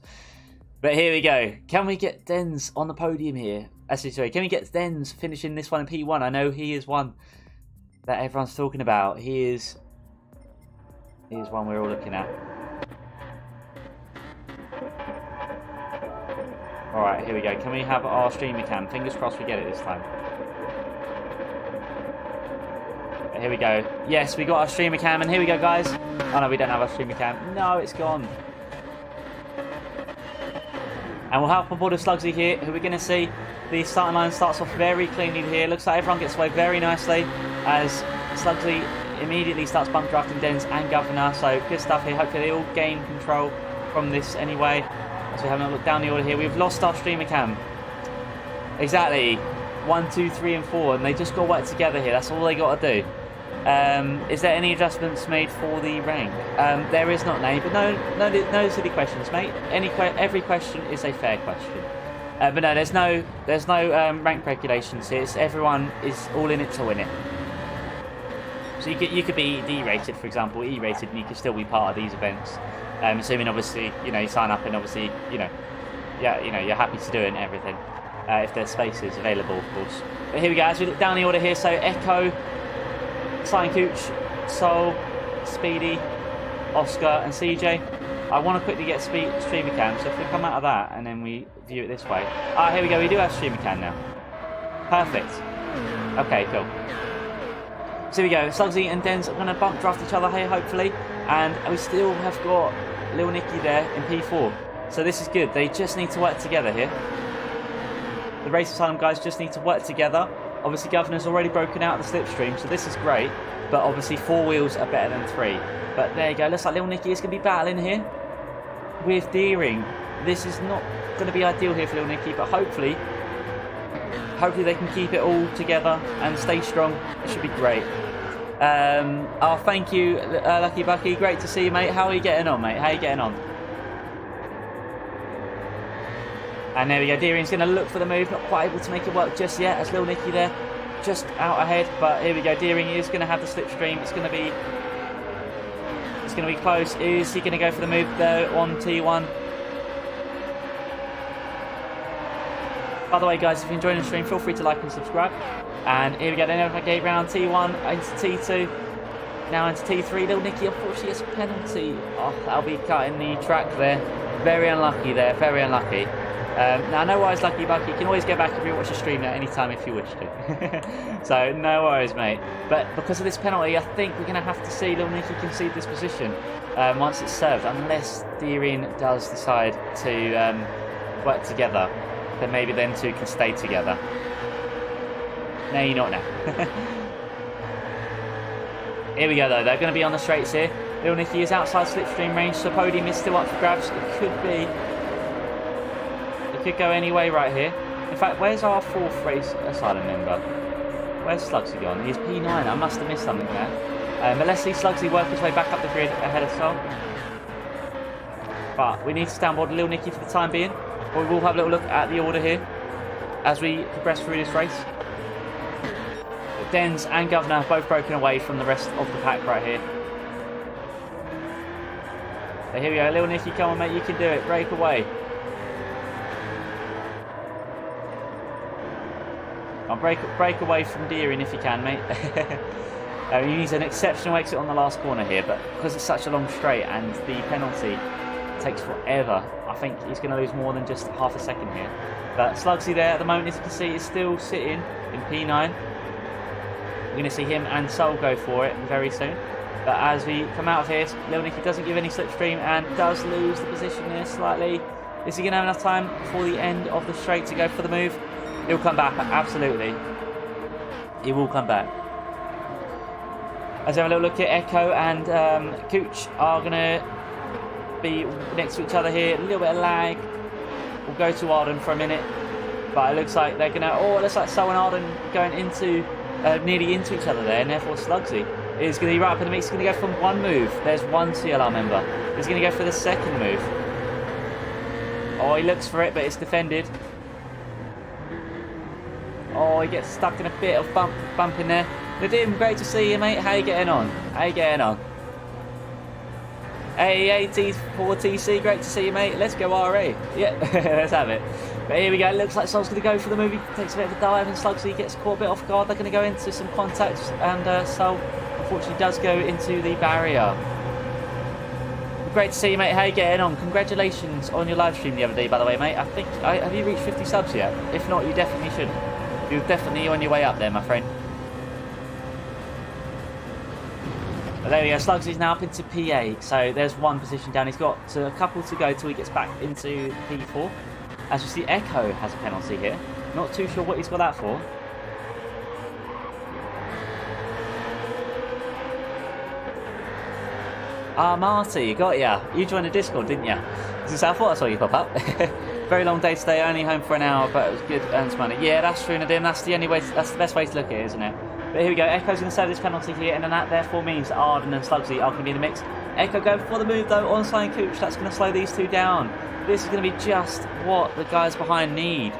But here we go. Can we get Dens on the podium here? Actually, sorry, can we get Dens finishing this one in P1? I know he is one that everyone's talking about. He is one we're all looking at. Alright, here we go. Can we have our streamer cam? Fingers crossed we get it this time. Here we go. Yes, we got our streamer cam, and here we go, guys. Oh no, we don't have our streamer cam. No, it's gone. And we'll hop on board with Slugsley here, who we're going to see. The starting line starts off very cleanly here. Looks like everyone gets away very nicely as Slugsley immediately starts bump drafting Dens and Governor. So good stuff here. Hopefully they all gain control from this anyway. As we have a look down the order here, we've lost our streamer cam. Exactly. 1, 2, 3 and 4, and they just got to work together here. That's all they got to do. Is there any adjustments made for the rank? There is not, Nate, but no silly questions, mate. Every question is a fair question. But no, there's no rank regulations here. It's everyone is all in it to win it. So you could be D-rated, for example, E-rated, and you could still be part of these events. Assuming obviously you sign up and obviously you're happy to do it and everything. If there's spaces available, of course. But here we go. As we look down the order here, so Echo, Sign Cooch, Sol, Speedy, Oscar and CJ. I want to quickly get streamer cam, so if we come out of that and then we view it this way. Ah, here we go, we do have streamer cam now. Perfect. Okay, cool. So here we go, Slugsy and Dens are going to bump draft each other here, hopefully. And we still have got Lil Nicky there in P4. So this is good, they just need to work together here. The Race Asylum guys just need to work together. Obviously, Governor's already broken out of the slipstream, so this is great. But obviously, 4 wheels are better than 3. But there you go, looks like Lil Nicky is going to be battling here with Deering. This is not going to be ideal here for Lil Nicky, but hopefully they can keep it all together and stay strong. It should be great. Oh, thank you, Lucky Bucky. Great to see you, mate. How are you getting on, mate? How are you getting on? And there we go. Deering's going to look for the move. Not quite able to make it work just yet. As Lil Nicky there, just out ahead. But here we go. Deering is going to have the slipstream. It's going to be close. Is he going to go for the move though on T1? By the way, guys, if you're enjoying the stream, feel free to like and subscribe. And here we go. They navigate round T1 into T2. Now into T3. Lil Nicky, unfortunately, gets a penalty. Oh, that'll be cutting the track there. Very unlucky there. Very unlucky. Now, no worries, Lucky Bucky. You can always go back and rewatch the stream at any time if you wish to. So, no worries, mate. But because of this penalty, I think we're going to have to see Lil Nicky concede this position once it's served. Unless Deering does decide to work together, then maybe them two can stay together. No, you're not now. Here we go, though. They're going to be on the straights here. Lil Nicky is outside slipstream range, so podium is still up for grabs. It could be... could go any way right here. In fact, where's our 4th Race Asylum member? Where's Slugsy gone? He's P9. I must have missed something there. But let's see Slugsy work his way back up the grid ahead of Sol. But we need to stand board Lil Nicky for the time being. But we will have a little look at the order here as we progress through this race. Dens and Governor have both broken away from the rest of the pack right here. So here we go. Lil Nicky, come on, mate. You can do it. Break away. I'll break away from Deering if you can, mate. He needs an exceptional exit on the last corner here, but because it's such a long straight and the penalty takes forever, I think he's going to lose more than just half a second here. But Slugsy there at the moment, as you can see, is still sitting in P9. We're going to see him and Sol go for it very soon. But as we come out of here, Lil Nicky doesn't give any slipstream and does lose the position there slightly. Is he going to have enough time before the end of the straight to go for the move? He'll come back, absolutely. He will come back. As we have a little look at Echo and Cooch are going to be next to each other here. A little bit of lag. We'll go to Arden for a minute. But it looks like they're going to... Oh, it looks like Sol and Arden going into... nearly into each other there. And therefore Slugsy is going to be right up in the mix. He's going to go from one move. There's one CLR member. He's going to go for the second move. Oh, he looks for it, but it's defended. Oh, he gets stuck in a bit of bump in there. Nadim, great to see you, mate. How you getting on? How you getting on? Hey, AT4TC, great to see you, mate. Let's go RE. Yeah, let's have it. But here we go. It looks like Sol's going to go for the move. He takes a bit of a dive and Slugsy gets caught a bit off guard. They're going to go into some contacts and Sol, unfortunately, does go into the barrier. Great to see you, mate. How you getting on? Congratulations on your live stream the other day, by the way, mate. I think... have you reached 50 subs yet? If not, you definitely should. You're definitely on your way up there, my friend. But there we go. Slugsy's now up into P8. So there's one position down. He's got a couple to go till he gets back into P4. As you see, Echo has a penalty here. Not too sure what he's got that for. Ah, Marty, got ya. You joined the Discord, didn't ya? I thought I saw you pop up. Very long day today, only home for an hour, but it was good, earns money. Yeah, that's true, Nadim. That's the only way. That's the best way to look at it, isn't it? But here we go. Echo's going to serve this penalty here, and then that therefore means that Arden and Slugsy are going to be in the mix. Echo going for the move though on Sign Cooch. That's going to slow these two down. This is going to be just what the guys behind need.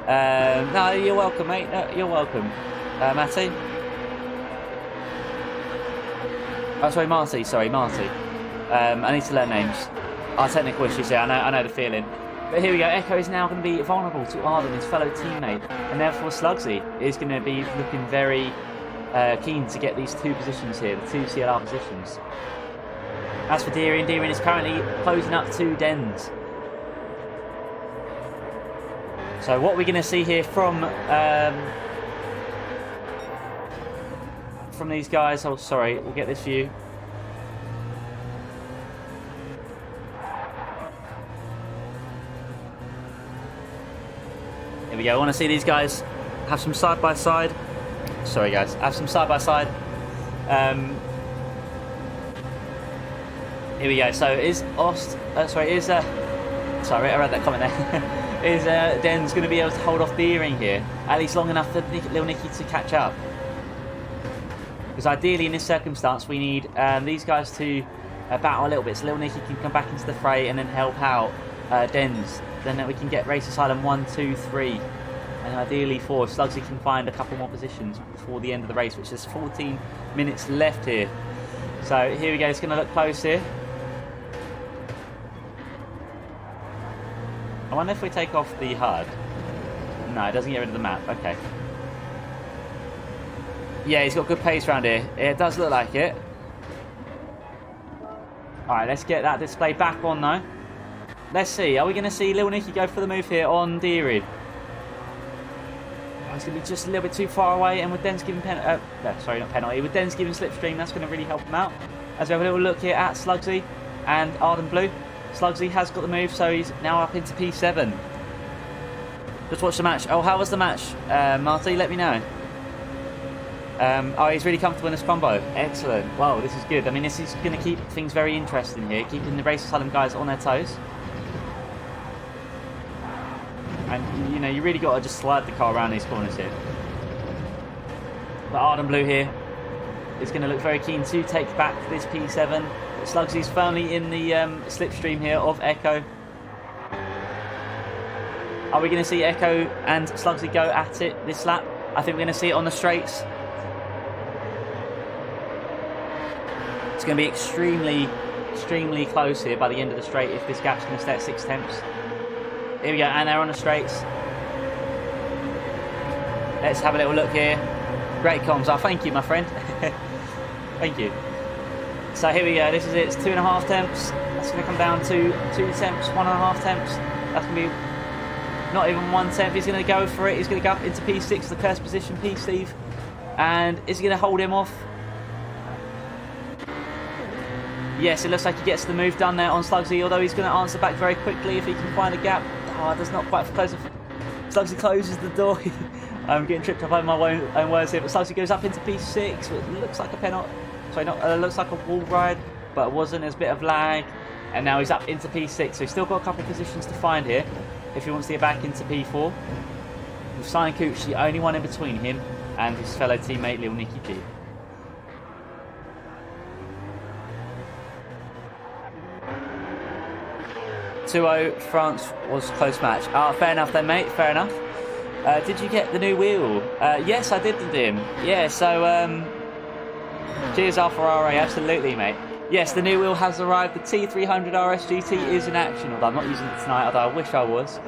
No, you're welcome, mate. No, you're welcome, Matty. Oh, sorry, Marty. Sorry, Marty. I need to learn names. Our technical issues here. I know the feeling. But here we go. Echo is now going to be vulnerable to Arden, his fellow teammate, and therefore Slugsy is going to be looking very keen to get these two positions here, the two CLR positions. As for Deering, Deering is currently closing up to Dens. So what we're going to see here from these guys. Oh, sorry, we'll get this view. Here we go. I want to see these guys have some side by side. Sorry, guys, have some side by side. Here we go. So is sorry, I read that comment there. Is Den's going to be able to hold off Deering here at least long enough for Little Nicky to catch up? Because ideally in this circumstance we need these guys to battle a little bit so Little Nicky can come back into the fray and then help out Dens. Then we can get Race Asylum 1, 2, 3 and ideally 4. Slugsy can find a couple more positions before the end of the race, which is 14 minutes left here. So here we go, it's going to look close here. I wonder if we take off the HUD. No, it doesn't get rid of the map. Okay. Yeah, he's got good pace around here. It does look like it. Alright, let's get that display back on though. Let's see. Are we going to see Little Nicky go for the move here on Deering? Oh, it's going to be just a little bit too far away, and with Den's giving sorry, not penalty. With Den's giving slipstream, that's going to really help him out. As we have a little look here at Slugsy and Arden Blue. Slugsy has got the move, so he's now up into P7. Just watch the match. Oh, how was the match, Marty? Let me know. Oh, he's really comfortable in this combo. Excellent. Wow, this is good. I mean, this is going to keep things very interesting here, keeping the Race Asylum guys on their toes. And, you know, you really got to just slide the car around these corners here. But Arden Blue here is going to look very keen to take back this P7. Slugsy's firmly in the slipstream here of Echo. Are we going to see Echo and Slugsy go at it this lap? I think we're going to see it on the straights. It's going to be extremely, extremely close here by the end of the straight if this gap's going to stay at 6 tenths. Here we go, and they're on the straights. Let's have a little look here. Great comms. Oh, thank you, my friend. Thank you. So here we go, this is it, it's 2.5 temps. That's going to come down to 2 temps, 1.5 temps. That's going to be not even 1 temp. He's going to go for it. He's going to go up into P6, the cursed position, P-Steve. And is he going to hold him off? Yes, it looks like he gets the move done there on Slugsy, although he's going to answer back very quickly if he can find a gap. Oh, does not quite close. Slugsy closes the door. I'm getting tripped up over my own words here, but Slugsy goes up into P6, which looks like a penalty. Sorry, looks like a wall ride, but it wasn't. There's a bit of lag, and now he's up into P6. So he's still got a couple of positions to find here if he wants to get back into P4. With Simon Cooch, the only one in between him and his fellow teammate Little Nicky G. France was close match. Ah, fair enough then, mate. Fair enough. Did you get the new wheel? Yes, I did, Dim. Yeah, so cheers, Alfa absolutely, mate. Yes, the new wheel has arrived. The T300 RS GT is in action, although I'm not using it tonight, although I wish I was.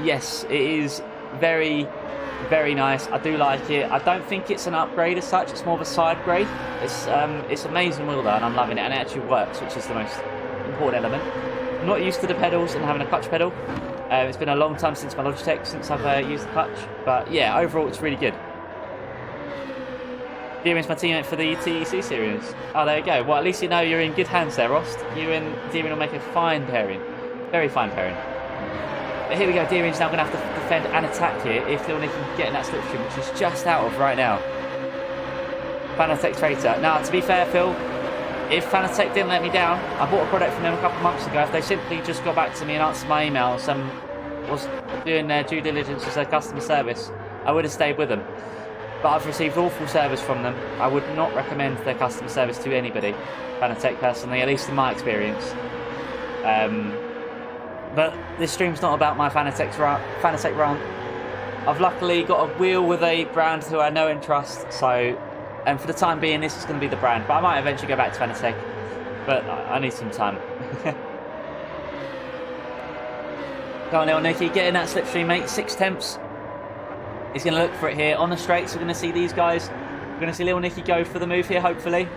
Yes, it is very, very nice. I do like it. I don't think it's an upgrade as such. It's more of a side grade. It's amazing wheel though, and I'm loving it, and it actually works, which is the most important element. I'm not used to the pedals and having a clutch pedal. It's been a long time since my Logitech, since I've used the clutch. But yeah, overall it's really good. Deering's my teammate for the TEC series. Oh, there you go. Well, at least you know you're in good hands there, Rost. You and Deering will make a fine pairing. Very fine pairing. But here we go. Deering's now going to have to defend and attack here if Little Nicky can get in that slipstream, which is just out of right now. Fanatec Traitor. Now, to be fair, Phil, if Fanatec didn't let me down, I bought a product from them a couple of months ago. If they simply just got back to me and answered my emails and was doing their due diligence as their customer service, I would have stayed with them. But I've received awful service from them. I would not recommend their customer service to anybody, Fanatec personally, at least in my experience. But this stream's not about my Fanatec rant. I've luckily got a wheel with a brand who I know and trust, so... And for the time being, this is going to be the brand. But I might eventually go back to Fanatec. But I need some time. Go on, Little Nicky. Get in that slipstream, mate. 6 temps. He's going to look for it here. On the straights, we're going to see these guys. We're going to see Little Nicky go for the move here, hopefully.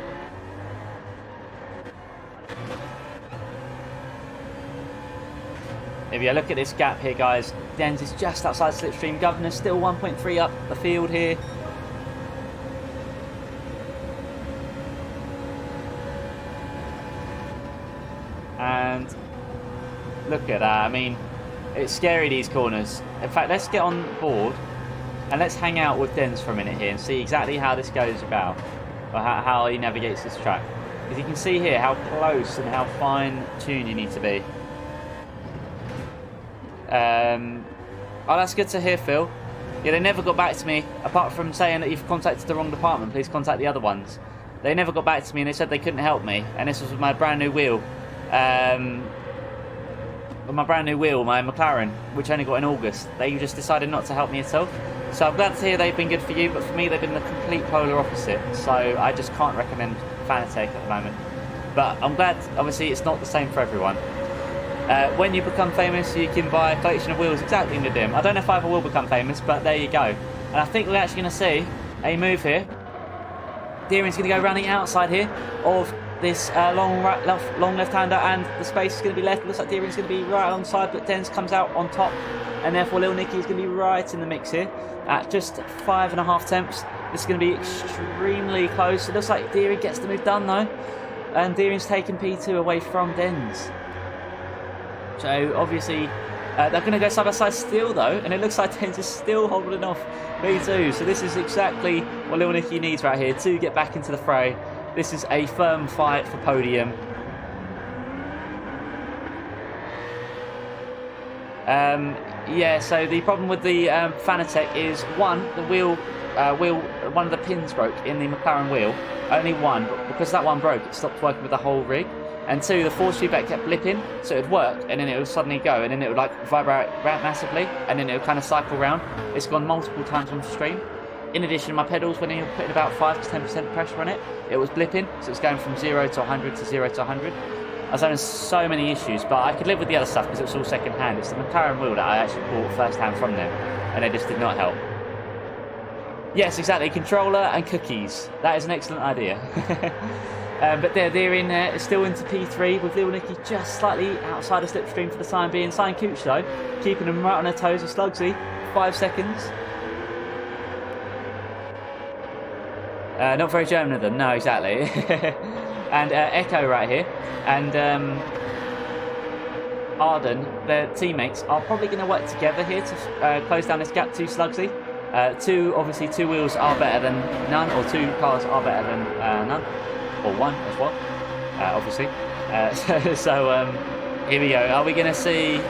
If you look at this gap here, guys, Dens is just outside slipstream. Governor's still 1.3 up the field here. And look at that. I mean, it's scary, these corners. In fact, let's get on board and let's hang out with Dens for a minute here and see exactly how this goes about, or how he navigates this track. Because you can see here how close and how fine-tuned you need to be. Oh, that's good to hear, Phil. Yeah, they never got back to me, apart from saying that you've contacted the wrong department. Please contact the other ones. They never got back to me and they said they couldn't help me. And this was with my brand new wheel. My McLaren, which only got in August. They just decided not to help me at all. So I'm glad to hear they've been good for you, but for me they've been the complete polar opposite. So I just can't recommend Fanatec at the moment. But I'm glad, obviously, it's not the same for everyone. When you become famous, you can buy a collection of wheels exactly in the dim. I don't know if I ever will become famous, but there you go. And I think we're actually going to see a move here. Deering's going to go around the outside here of this long left-hander, and the space is going to be left. It looks like Deering's going to be right on side, but Dens comes out on top, and therefore Little Nicky is going to be right in the mix here at just 5.5 tenths. This is going to be extremely close. It looks like Deering gets the move done though, and Deering's taking P2 away from Dens. So obviously they're going to go side by side still though, and it looks like Dens is still holding off P2. So this is exactly what Little Nicky needs right here to get back into the fray. This is a firm fight for podium. Yeah, so the problem with the Fanatec is one, the one of the pins broke in the McLaren wheel. Only one, but because that one broke, it stopped working with the whole rig. And two, the force feedback kept blipping, so it would work, and then it would suddenly go, and then it would like vibrate massively, and then it would kind of cycle round. It's gone multiple times on stream. In addition, my pedals, when you were putting about 5 to 10% pressure on it, it was blipping, so it's going from 0 to 100 to 0 to 100. I was having so many issues, but I could live with the other stuff because it was all second hand. It's the McLaren wheel that I actually bought first hand from them, and they just did not help. Yes, exactly, controller and cookies. That is an excellent idea. But they're in still into P3 with Little Nicky just slightly outside of slipstream for the time being. Sign Cooch though, keeping them right on their toes with Slugsy. 5 seconds. Not very German of them, no, exactly. And Echo right here, and Arden, their teammates, are probably going to work together here to close down this gap to Slugsy. Obviously, 2 wheels are better than none, or 2 cars are better than none, or 1 as well, obviously. So here we go. Are we going to see?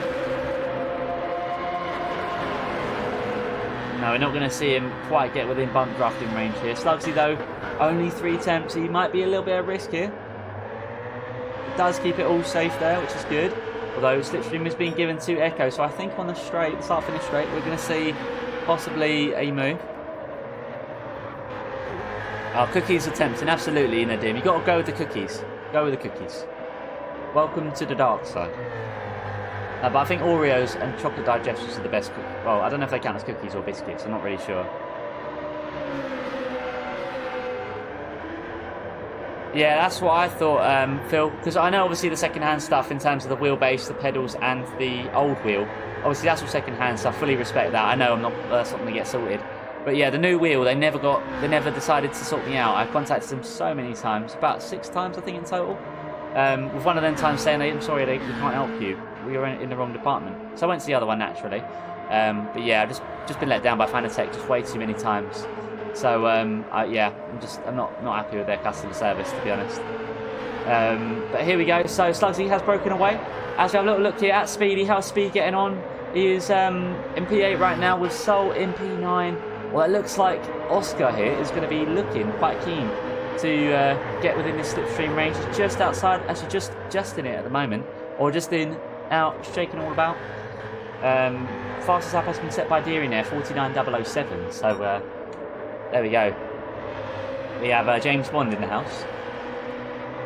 No, we're not going to see him quite get within bump drafting range here. Slugsy, though, only 3 temps. He might be a little bit at risk here. It does keep it all safe there, which is good. Although slipstream is being given to Echo, so I think on the straight, the start-finish straight, we're going to see possibly a move. Oh, cookies are tempting, absolutely, in a dim. You've got to go with the cookies. Go with the cookies. Welcome to the dark side. But I think Oreos and chocolate digestives are the best. Well, I don't know if they count as cookies or biscuits. I'm not really sure. Yeah, that's what I thought, Phil. Because I know obviously the second-hand stuff in terms of the wheelbase, the pedals, and the old wheel. Obviously, that's all second-hand stuff. Fully respect that. I know that's not going to get sorted. But yeah, the new wheel, they never decided to sort me out. I contacted them so many times, about 6 times I think in total. With one of them times saying, I'm sorry, we can't help you. We were in the wrong department. So I went to the other one naturally. But yeah, I've just been let down by Fanatec just way too many times. So yeah, I'm not happy with their customer service, to be honest. But here we go. So Slugsy has broken away. As we have a little look here at Speedy, how's Speed getting on? He is in P8 right now with Soul in P9. Well, it looks like Oscar here is going to be looking quite keen to get within this slipstream range. He's just outside, actually just in it at the moment, or just in, out, shaking all about. Fastest lap has been set by Deering there, 49.007. So there we go. We have James Bond in the house.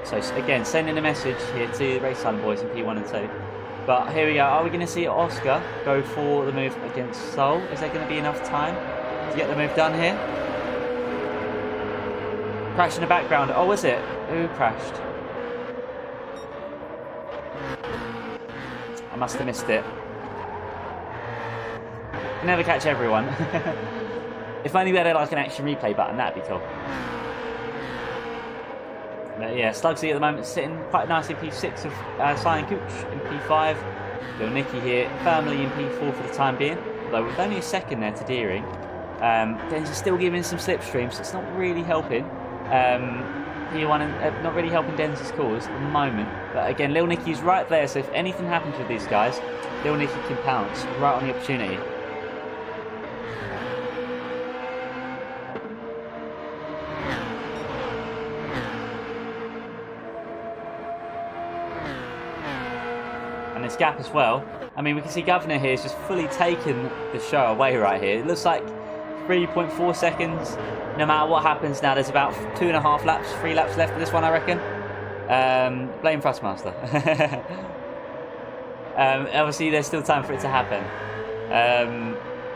So again, sending a message here to the Race Asylum boys in P1 and 2. But here we go. Are we going to see Oscar go for the move against Soul? Is there going to be enough time to get the move done here? Crash in the background. Oh, was it? Who crashed? I must have missed it. Never catch everyone. If only we had like an action replay button, that'd be cool. But yeah, Slugsy at the moment sitting quite nicely in P6 of Cyan Cooch in P5. Little Nicky here firmly in P4 for the time being. Although with only a second there to Deering. Denz is still giving some slipstreams, so it's not really helping. P1 and not really helping Denz's cause at the moment. But again, Lil Nicky's right there, so if anything happens with these guys, Lil Nicky can pounce right on the opportunity. And this gap as well. I mean, we can see Governor here is just fully taken the show away right here. It looks like 3.4 seconds. No matter what happens now, there's about 2.5 laps, 3 laps left of this one, I reckon. Blame Thrustmaster. Obviously, there's still time for it to happen.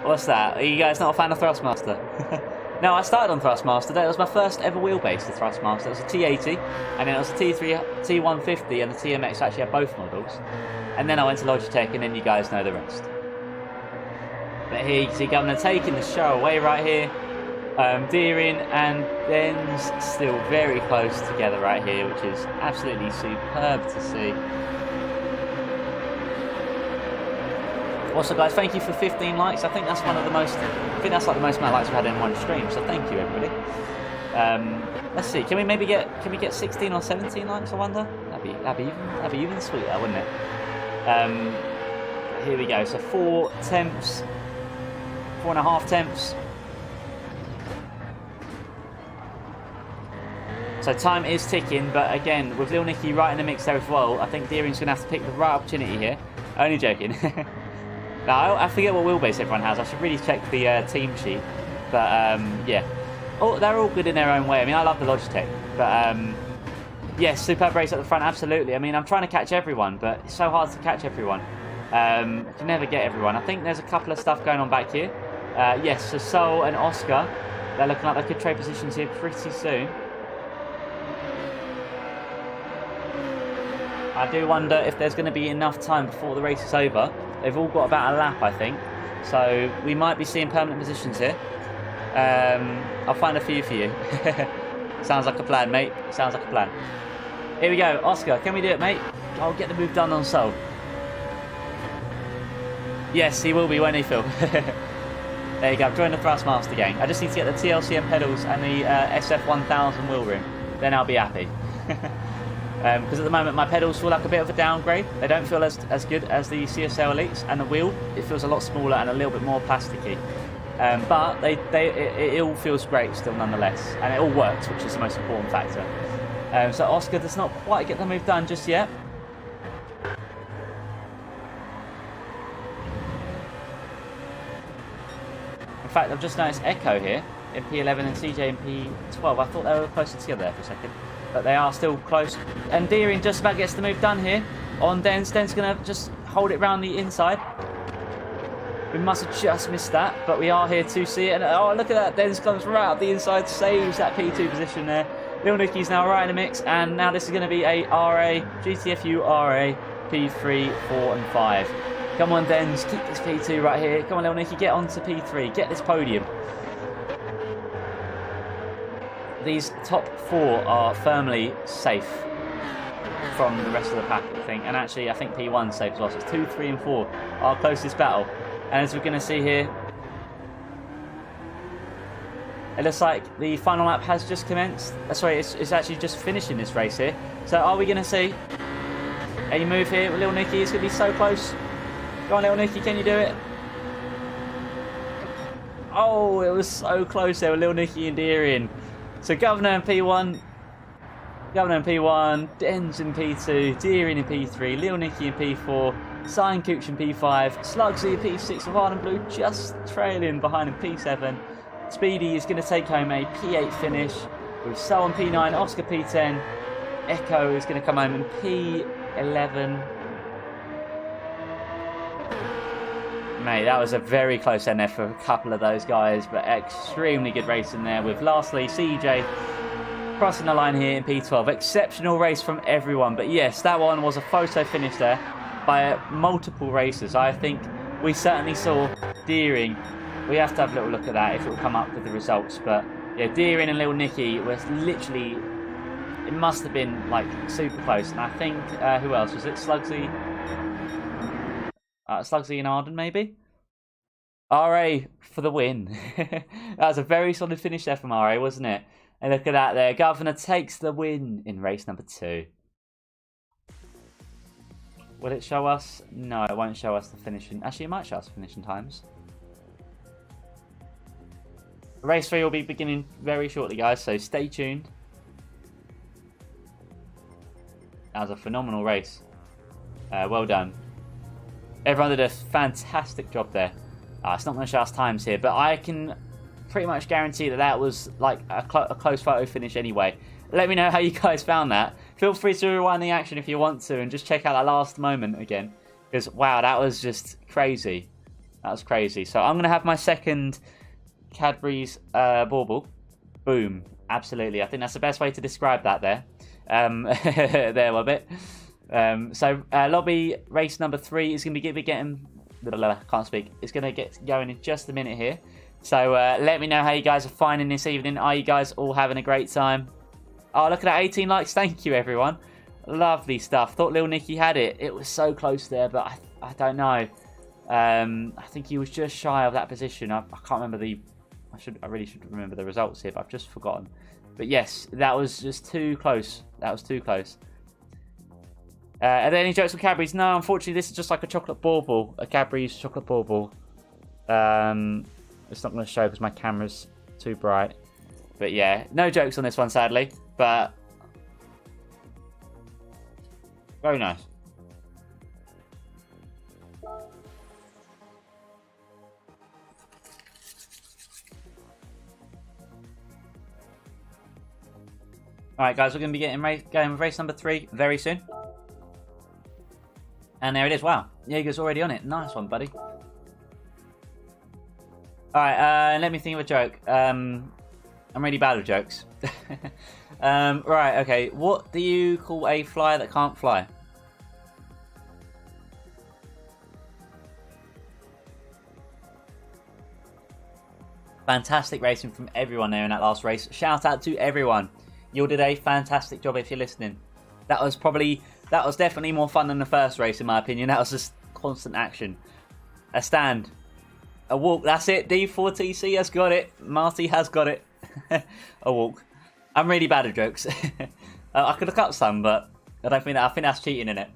What's that? Are you guys not a fan of Thrustmaster? No, I started on Thrustmaster. That was my first ever wheelbase to Thrustmaster. It was a T80, and then it was a T3, T150, and the TMX actually had both models. And then I went to Logitech, and then you guys know the rest. But here you can see Governor taking the show away right here. Deering and Denz still very close together right here, which is absolutely superb to see. Also, guys, thank you for 15 likes. I think that's one of the most. I think that's like the most amount of likes we've had in one stream. So thank you, everybody. Let's see. Can we maybe get 16 or 17 likes? I wonder. That'd be even sweeter, wouldn't it? Here we go. So 4 temps, 4.5 temps. So time is ticking, but again, with Lil Nicky right in the mix there as well, I think Deering's going to have to pick the right opportunity here. Only joking. Now, I forget what wheelbase everyone has. I should really check the team sheet. But, yeah. Oh, they're all good in their own way. I mean, I love the Logitech. But, yes, superb race at the front, absolutely. I mean, I'm trying to catch everyone, but it's so hard to catch everyone. You can never get everyone. I think there's a couple of stuff going on back here. Yes, so Sol and Oscar, they're looking like they could trade positions here pretty soon. I do wonder if there's going to be enough time before the race is over. They've all got about a lap, I think. So we might be seeing permanent positions here. I'll find a few for you. Sounds like a plan, mate. Sounds like a plan. Here we go. Oscar, can we do it, mate? I'll get the move done on Sol. Yes, he will be, won't he, Phil? There you go. I've joined the Thrustmaster gang. I just need to get the TLCM pedals and the SF1000 wheel rim. Then I'll be happy. Because at the moment my pedals feel like a bit of a downgrade. They don't feel as good as the CSL Elites, and the wheel, it feels a lot smaller and a little bit more plasticky. But it all feels great still nonetheless, and it all works, which is the most important factor. So Oscar does not quite get the move done just yet. In fact, I've just noticed Echo here in P11 and CJ in P12. I thought they were closer together there for a second. But they are still close. And Deering just about gets the move done here on Denz. Denz going to just hold it round the inside. We must have just missed that, but we are here to see it. And oh, look at that. Denz comes right up the inside, saves that P2 position there. Lil Nicky's now right in the mix. And now this is going to be a RA, GTFU RA, P3, 4 and 5. Come on, Denz. Keep this P2 right here. Come on, Lil Nicky. Get onto P3. Get this podium. These top 4 are firmly safe from the rest of the pack, I think. And actually, I think P1's safe as well. So it's 2, 3 and 4, our closest battle. And as we're going to see here, it looks like the final lap has just commenced. Sorry, it's actually just finishing this race here. So are we going to see a move here with Lil Nicky? It's going to be so close. Go on, Lil Nicky, can you do it? Oh, it was so close there with Lil Nicky and Deering. So Governor in P1, Denz in P2, Deering in P3, Lil Nicky in P4, Cyan Cooch in P5, Slugsy in P6 with Arden Blue just trailing behind in P7. Speedy is going to take home a P8 finish with Sol in P9, Oscar P10, Echo is going to come home in P11. Mate, that was a very close end there for a couple of those guys, but extremely good racing there with lastly CJ crossing the line here in P12. Exceptional race from everyone, but yes, that one was a photo finish there by multiple racers. I think we certainly saw Deering. We have to have a little look at that if it will come up with the results. But yeah, Deering and Little Nicky was literally, it must have been like super close. And I think, who else was it? Slugsy? Slugsy and Arden maybe? RA for the win. That was a very solid finish there from RA, wasn't it? And look at that there. Governor takes the win in race number 2. Will it show us? No, it won't show us the finishing. Actually, it might show us the finishing times. Race 3 will be beginning very shortly, guys, so stay tuned. That was a phenomenal race. Well done. Everyone did a fantastic job there. It's not going to show us times here, but I can pretty much guarantee that that was like a close photo finish anyway. Let me know how you guys found that. Feel free to rewind the action if you want to and just check out that last moment again. Because, wow, that was just crazy. That was crazy. So I'm going to have my second Cadbury's bauble. Boom. Absolutely. I think that's the best way to describe that there. There a bit. So lobby race number 3 is going to be getting... can't speak. It's going to get going in just a minute here. So let me know how you guys are finding this evening. Are you guys all having a great time? Oh, look at that, 18 likes. Thank you, everyone. Lovely stuff. Thought Lil Nicky had it. It was so close there, but I don't know. I think he was just shy of that position. I can't remember the... I really should remember the results here, but I've just forgotten. But yes, that was just too close. That was too close. Are there any jokes on Cadbury's? No, unfortunately, this is just like a chocolate bauble. A Cadbury's chocolate bauble. It's not going to show because my camera's too bright. But yeah, no jokes on this one, sadly. But very nice. Alright guys, we're going to be going with race number 3 very soon. And there it is. Wow, Jaeger's already on it. Nice one, buddy. Alright, let me think of a joke. I'm really bad with jokes. Right, okay. What do you call a fly that can't fly? Fantastic racing from everyone there in that last race. Shout out to everyone. You all did a fantastic job if you're listening. That was definitely more fun than the first race in my opinion. That was just constant action. A stand. A walk. That's it. D4TC has got it. Marty has got it. A walk. I'm really bad at jokes. I could look up some, but I don't think that. I think that's cheating in it.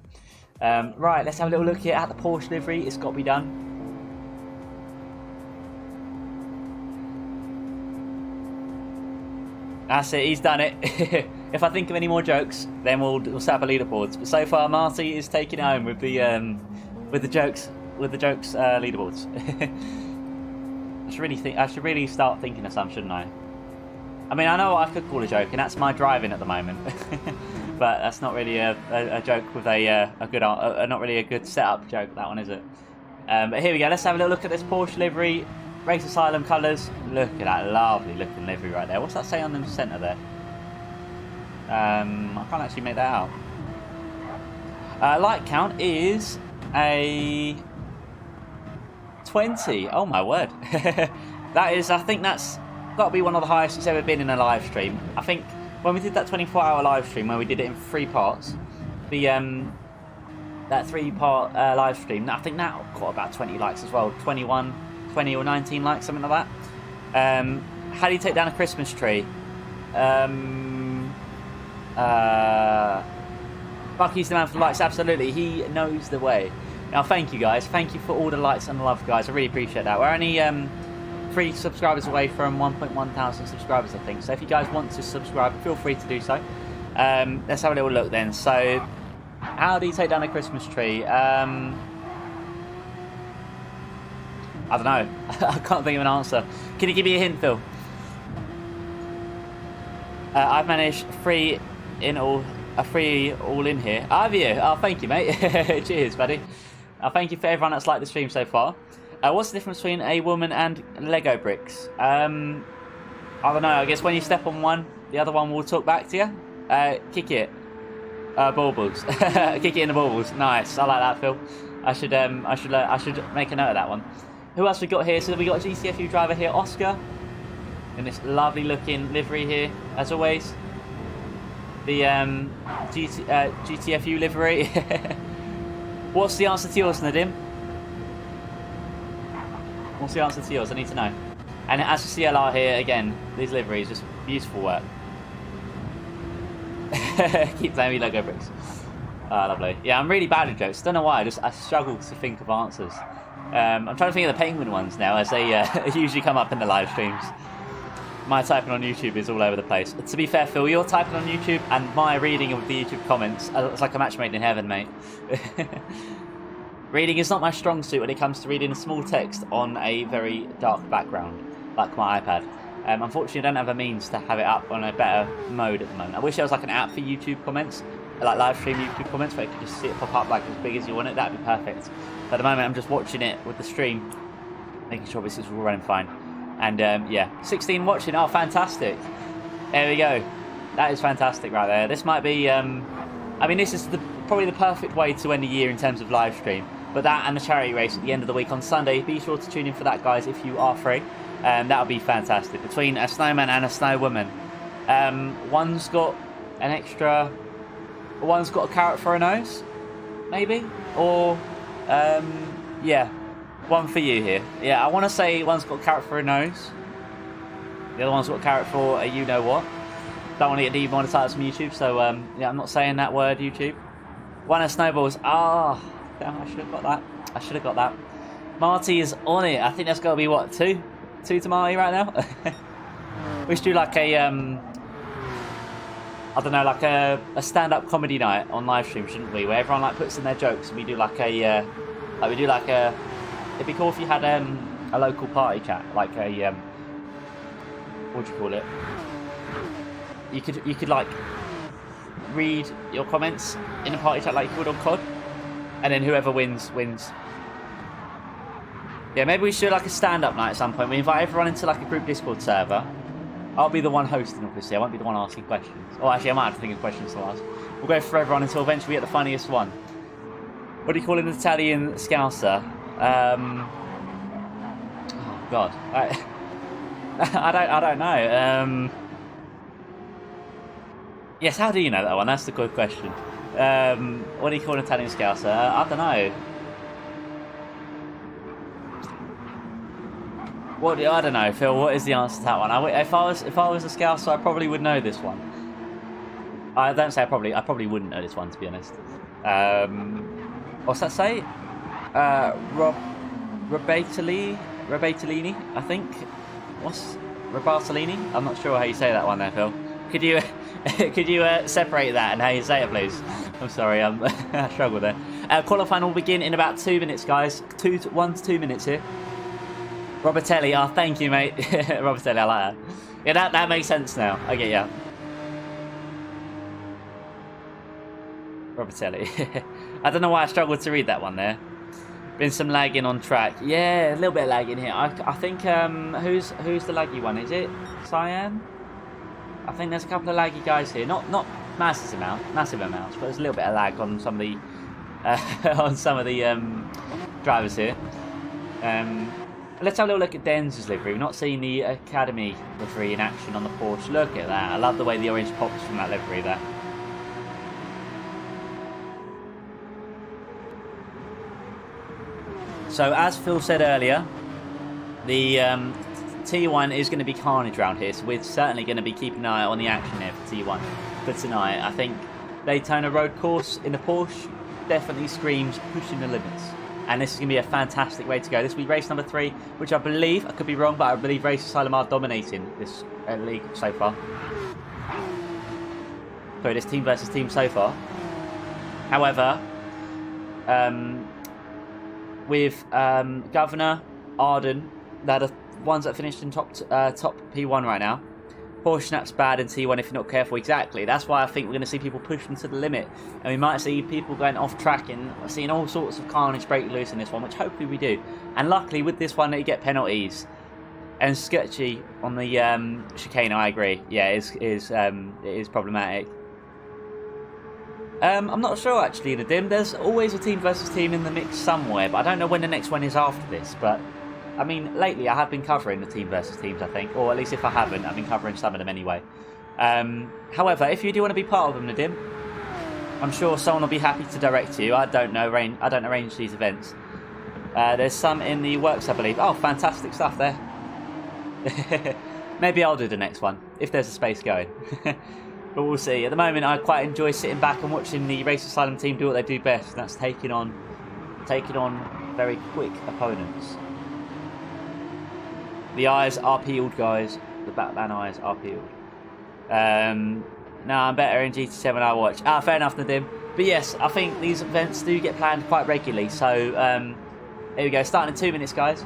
Right, let's have a little look here at the Porsche livery. It's got to be done. That's it. He's done it. If I think of any more jokes, then we'll set up a leaderboards. But so far, Marty is taking it home with the jokes leaderboards. I should really start thinking of some, shouldn't I? I mean, I know what I could call a joke, and that's my driving at the moment. But that's not really a joke with a good, not really a good setup joke. That one, is it? But here we go. Let's have a little look at this Porsche livery. Race Asylum colours. Look at that lovely looking livery right there. What's that say on the centre there? I can't actually make that out. Light count is a 20. Oh my word. That is, I think that's got to be one of the highest it's ever been in a live stream. I think when we did that 24-hour live stream where we did it in 3 parts, that 3-part live stream, I think that got about 20 likes as well. 20 or 19 likes, something like that. How do you take down a Christmas tree? Bucky's the man for the likes, absolutely. He knows the way. Now, thank you guys. Thank you for all the likes and the love, guys. I really appreciate that. We're only 3 subscribers away from 1.1 thousand subscribers, I think. So if you guys want to subscribe, feel free to do so. Let's have a little look then. So, how do you take down a Christmas tree? I don't know. I can't think of an answer. Can you give me a hint, Phil? I've managed 3 all in here. Have you? Oh, thank you, mate. Cheers, buddy. Thank you for everyone that's liked the stream so far. What's the difference between a woman and Lego bricks? I don't know. I guess when you step on one, the other one will talk back to you. Kick it. Baubles. Kick it in the baubles. Nice. I like that, Phil. I should make a note of that one. Who else we got here? So we got a GTFU driver here, Oscar, in this lovely looking livery here, as always. The GTFU livery. What's the answer to yours, Nadim? What's the answer to yours? I need to know. And as for CLR here, again, these liveries, just beautiful work. Keep playing me Lego bricks. Oh, lovely. Yeah, I'm really bad at jokes. Don't know why. I struggle to think of answers. I'm trying to think of the penguin ones now, as they usually come up in the live streams. My typing on YouTube is all over the place. To be fair, Phil, you're typing on YouTube, and my reading of the YouTube comments, it's like a match made in heaven, mate. Reading is not my strong suit when it comes to reading small text on a very dark background, like my iPad. Unfortunately, I don't have a means to have it up on a better mode at the moment. I wish there was like an app for YouTube comments, like live stream YouTube comments, where you could just see it pop up like as big as you want it. That'd be perfect. But at the moment, I'm just watching it with the stream, making sure this is all running fine. And yeah, 16 watching. Oh, fantastic! There we go. That is fantastic right there. This might be. I mean, this is probably the perfect way to end the year in terms of live stream. But that and the charity race at the end of the week on Sunday. Be sure to tune in for that, guys, if you are free. That would be fantastic. Between a snowman and a snowwoman. One's got an extra. One's got a carrot for a nose, maybe, or yeah. One for you here. Yeah, I want to say one's got a carrot for a nose. The other one's got a carrot for a you-know-what. Don't want to get demonetized from YouTube, so yeah, I'm not saying that word, YouTube. One of snowballs. Ah, damn, I should have got that. I should have got that. Marty is on it. I think that's got to be, what, two? Two to Marty right now? We should do like a, I don't know, like a stand-up comedy night on live stream, shouldn't we? Where everyone like puts in their jokes and we do like a, it'd be cool if you had a local party chat, like a what do you call it? You could like read your comments in a party chat like you would on COD, and then whoever wins. Yeah, maybe we should like a stand-up night at some point. We invite everyone into like a group Discord server. I'll be the one hosting, obviously. I won't be the one asking questions. Oh, actually, I might have to think of questions to ask. We'll go for everyone until eventually we get the funniest one. What do you call an Italian Scouser? Oh God, I don't know. Yes, how do you know that one? That's the good question. What do you call an Italian Scouser? I don't know. I don't know, Phil. What is the answer to that one? If I was a Scouser, I probably would know this one. I don't say I probably wouldn't know this one, to be honest. What's that say? Robertolini, I think. What's Robertolini? I'm not sure how you say that one there, Phil. Could you separate that and how you say it, please? I'm sorry, I struggle there. Qualifying will begin in about 2 minutes, guys. 1 to 2 minutes here. Robertelli, oh, thank you, mate. Robertelli, I like that. Yeah, that makes sense now. I get ya. Robertelli. I don't know why I struggled to read that one there. Been some lagging on track. Yeah, a little bit of lagging here. I think who's the laggy one? Is it Cyan? I think there's a couple of laggy guys here. Not massive amounts, but there's a little bit of lag on some of the drivers here. Let's have a little look at Denz's livery. We've not seen the Academy livery in action on the Porsche. Look at that. I love the way the orange pops from that livery there. So, as Phil said earlier, the T1 is going to be carnage around here, so we're certainly going to be keeping an eye on the action here for T1 for tonight. I think Daytona road course in the Porsche definitely screams pushing the limits, and this is going to be a fantastic way to go. This will be race number 3, which I believe, I could be wrong, but I believe Race Asylum are dominating this league so far. Sorry, this team versus team so far. However, with Governor, Arden, they're the ones that finished in top P1 right now. Porsche Snap's bad in T1 if you're not careful. Exactly. That's why I think we're going to see people pushing to the limit. And we might see people going off track and seeing all sorts of carnage break loose in this one, which hopefully we do. And luckily with this one, you get penalties. And sketchy on the chicane, I agree. Yeah, it is problematic. I'm not sure actually, Nadim. There's always a team versus team in the mix somewhere, but I don't know when the next one is after this. But I mean, lately I have been covering the team versus teams, I think, or at least if I haven't, I've been covering some of them anyway. However, if you do want to be part of them, Nadim, I'm sure someone will be happy to direct you. I don't arrange these events. There's some in the works, I believe. Oh, fantastic stuff there. Maybe I'll do the next one if there's a space going. But we'll see. At the moment, I quite enjoy sitting back and watching the Race Asylum team do what they do best, and that's taking on very quick opponents. The eyes are peeled, guys. The Batman eyes are peeled. No, I'm better in GT7 I watch. Ah, fair enough, Nadim. But yes, I think these events do get planned quite regularly. So, there we go. Starting in 2 minutes, guys.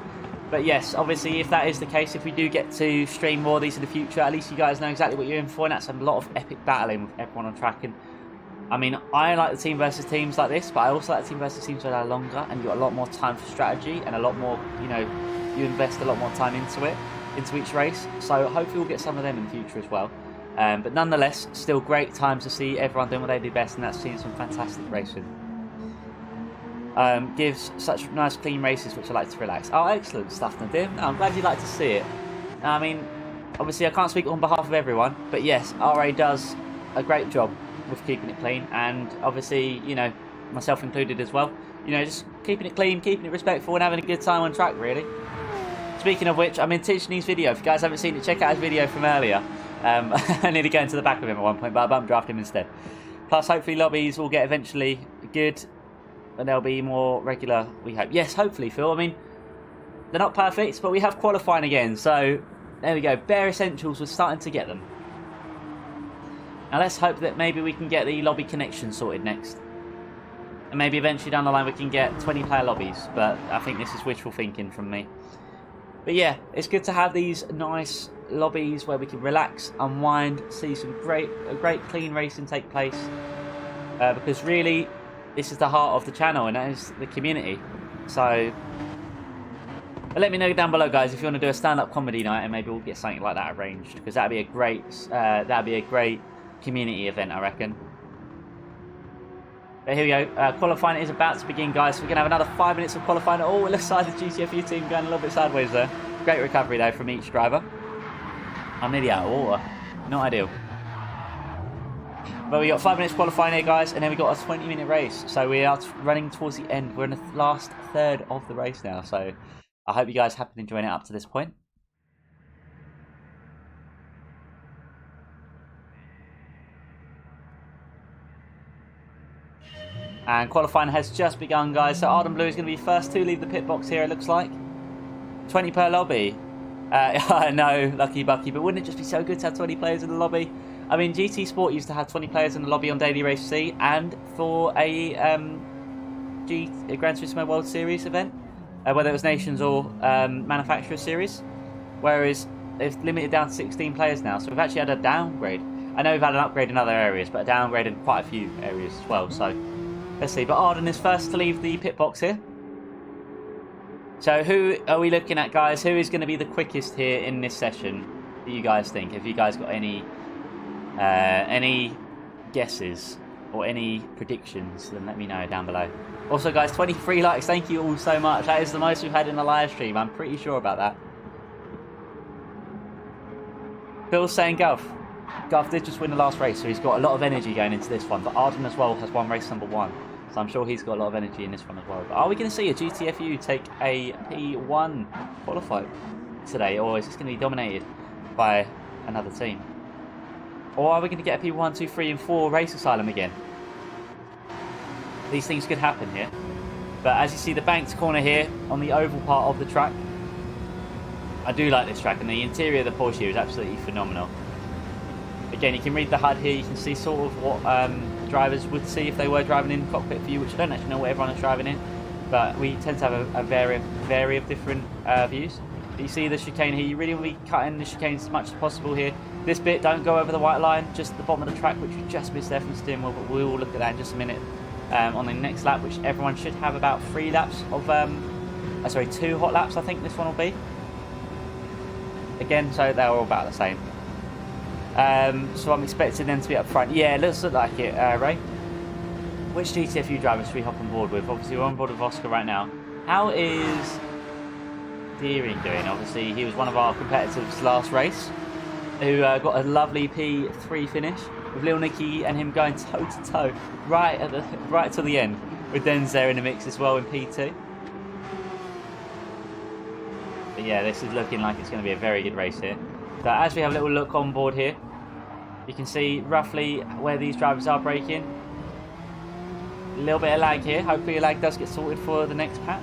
But yes, obviously, if that is the case, if we do get to stream more of these in the future, at least you guys know exactly what you're in for. And that's a lot of epic battling with everyone on track. And I mean, I like the team versus teams like this, but I also like the team versus teams that are longer and you've got a lot more time for strategy and a lot more, you know, you invest a lot more time into it, into each race. So hopefully we'll get some of them in the future as well. But nonetheless, still great times to see everyone doing what they do best, and that's seeing some fantastic racing. Gives such nice clean races which I like to relax. Oh, excellent stuff, Nadim. No, I'm glad you like to see it. I mean, obviously I can't speak on behalf of everyone, but yes, RA does a great job with keeping it clean, and obviously, you know, myself included as well. You know, just keeping it clean, keeping it respectful, and having a good time on track, really. Speaking of which, I'm in Tijani's video. If you guys haven't seen it, check out his video from earlier. I nearly got into the back of him at one point, but I bump drafted him instead. Plus, hopefully lobbies will get eventually good, and they'll be more regular, we hope. Yes, hopefully, Phil. I mean, they're not perfect, but we have qualifying again. So, there we go. Bare essentials, we're starting to get them. Now, let's hope that maybe we can get the lobby connection sorted next. And maybe eventually down the line we can get 20-player lobbies. But I think this is wishful thinking from me. But yeah, it's good to have these nice lobbies where we can relax, unwind, see some great clean racing take place. Because really, this is the heart of the channel, and that is the community. So, but let me know down below, guys, if you want to do a stand-up comedy night, and maybe we'll get something like that arranged, because that'd be a great community event, I reckon. But here we go. Qualifying is about to begin, guys. So we're going to have another 5 minutes of qualifying. Oh, it looks like the GTFU team going a little bit sideways there. Great recovery, though, from each driver. I'm nearly out of water. Not ideal. But we got 5 minutes qualifying here, guys, and then we got a 20-minute race. So we are running towards the end. We're in the last third of the race now. So I hope you guys have been enjoying it up to this point. And qualifying has just begun, guys. So Arden Blue is going to be first to leave the pit box here, it looks like. 20 per lobby. I know, lucky Bucky, but wouldn't it just be so good to have 20 players in the lobby? I mean, GT Sport used to have 20 players in the lobby on Daily Race C, and for a Gran Turismo World Series event, whether it was Nations or Manufacturer Series, whereas they've limited down to 16 players now, so we've actually had a downgrade. I know we've had an upgrade in other areas, but a downgrade in quite a few areas as well, so let's see. But Arden is first to leave the pit box here. So who are we looking at, guys? Who is going to be the quickest here in this session, do you guys think? Have you guys got any guesses or any predictions, then let me know down below. Also, guys, 23 likes. Thank you all so much. That is the most we've had in a live stream. I'm pretty sure about that. Phil's saying Gov. Gov did just win the last race, so he's got a lot of energy going into this one. But Arden as well has won race number 1. So I'm sure he's got a lot of energy in this one as well. But are we going to see a GTFU take a P1 qualify today? Or is this going to be dominated by another team? Or are we going to get a P1, 2, 3 and 4 Race Asylum again? These things could happen here. But as you see, the banked corner here on the oval part of the track. I do like this track, and the interior of the Porsche here is absolutely phenomenal. Again, you can read the HUD here. You can see sort of what drivers would see if they were driving in cockpit view, which I don't actually know what everyone is driving in. But we tend to have a variety of different views. But you see the chicane here. You really want to be cutting the chicanes as much as possible here. This bit, don't go over the white line, just at the bottom of the track, which we just missed there from the steering wheel, but we will look at that in just a minute on the next lap, which everyone should have about 3 laps of, 2 hot laps, I think this one will be. Again, so they're all about the same. So I'm expecting them to be up front. Yeah, it looks like it, Ray. which GTFU driver should we hop on board with? Obviously, we're on board with Oscar right now. How is Deering doing? Obviously, he was one of our competitors last race, who got a lovely P3 finish with Lil Nicky and him going toe to toe right till the end, with Denz there in the mix as well in P2. But yeah, this is looking like it's going to be a very good race here. So as we have a little look on board here, you can see roughly where these drivers are braking. A little bit of lag here. Hopefully the lag does get sorted for the next patch.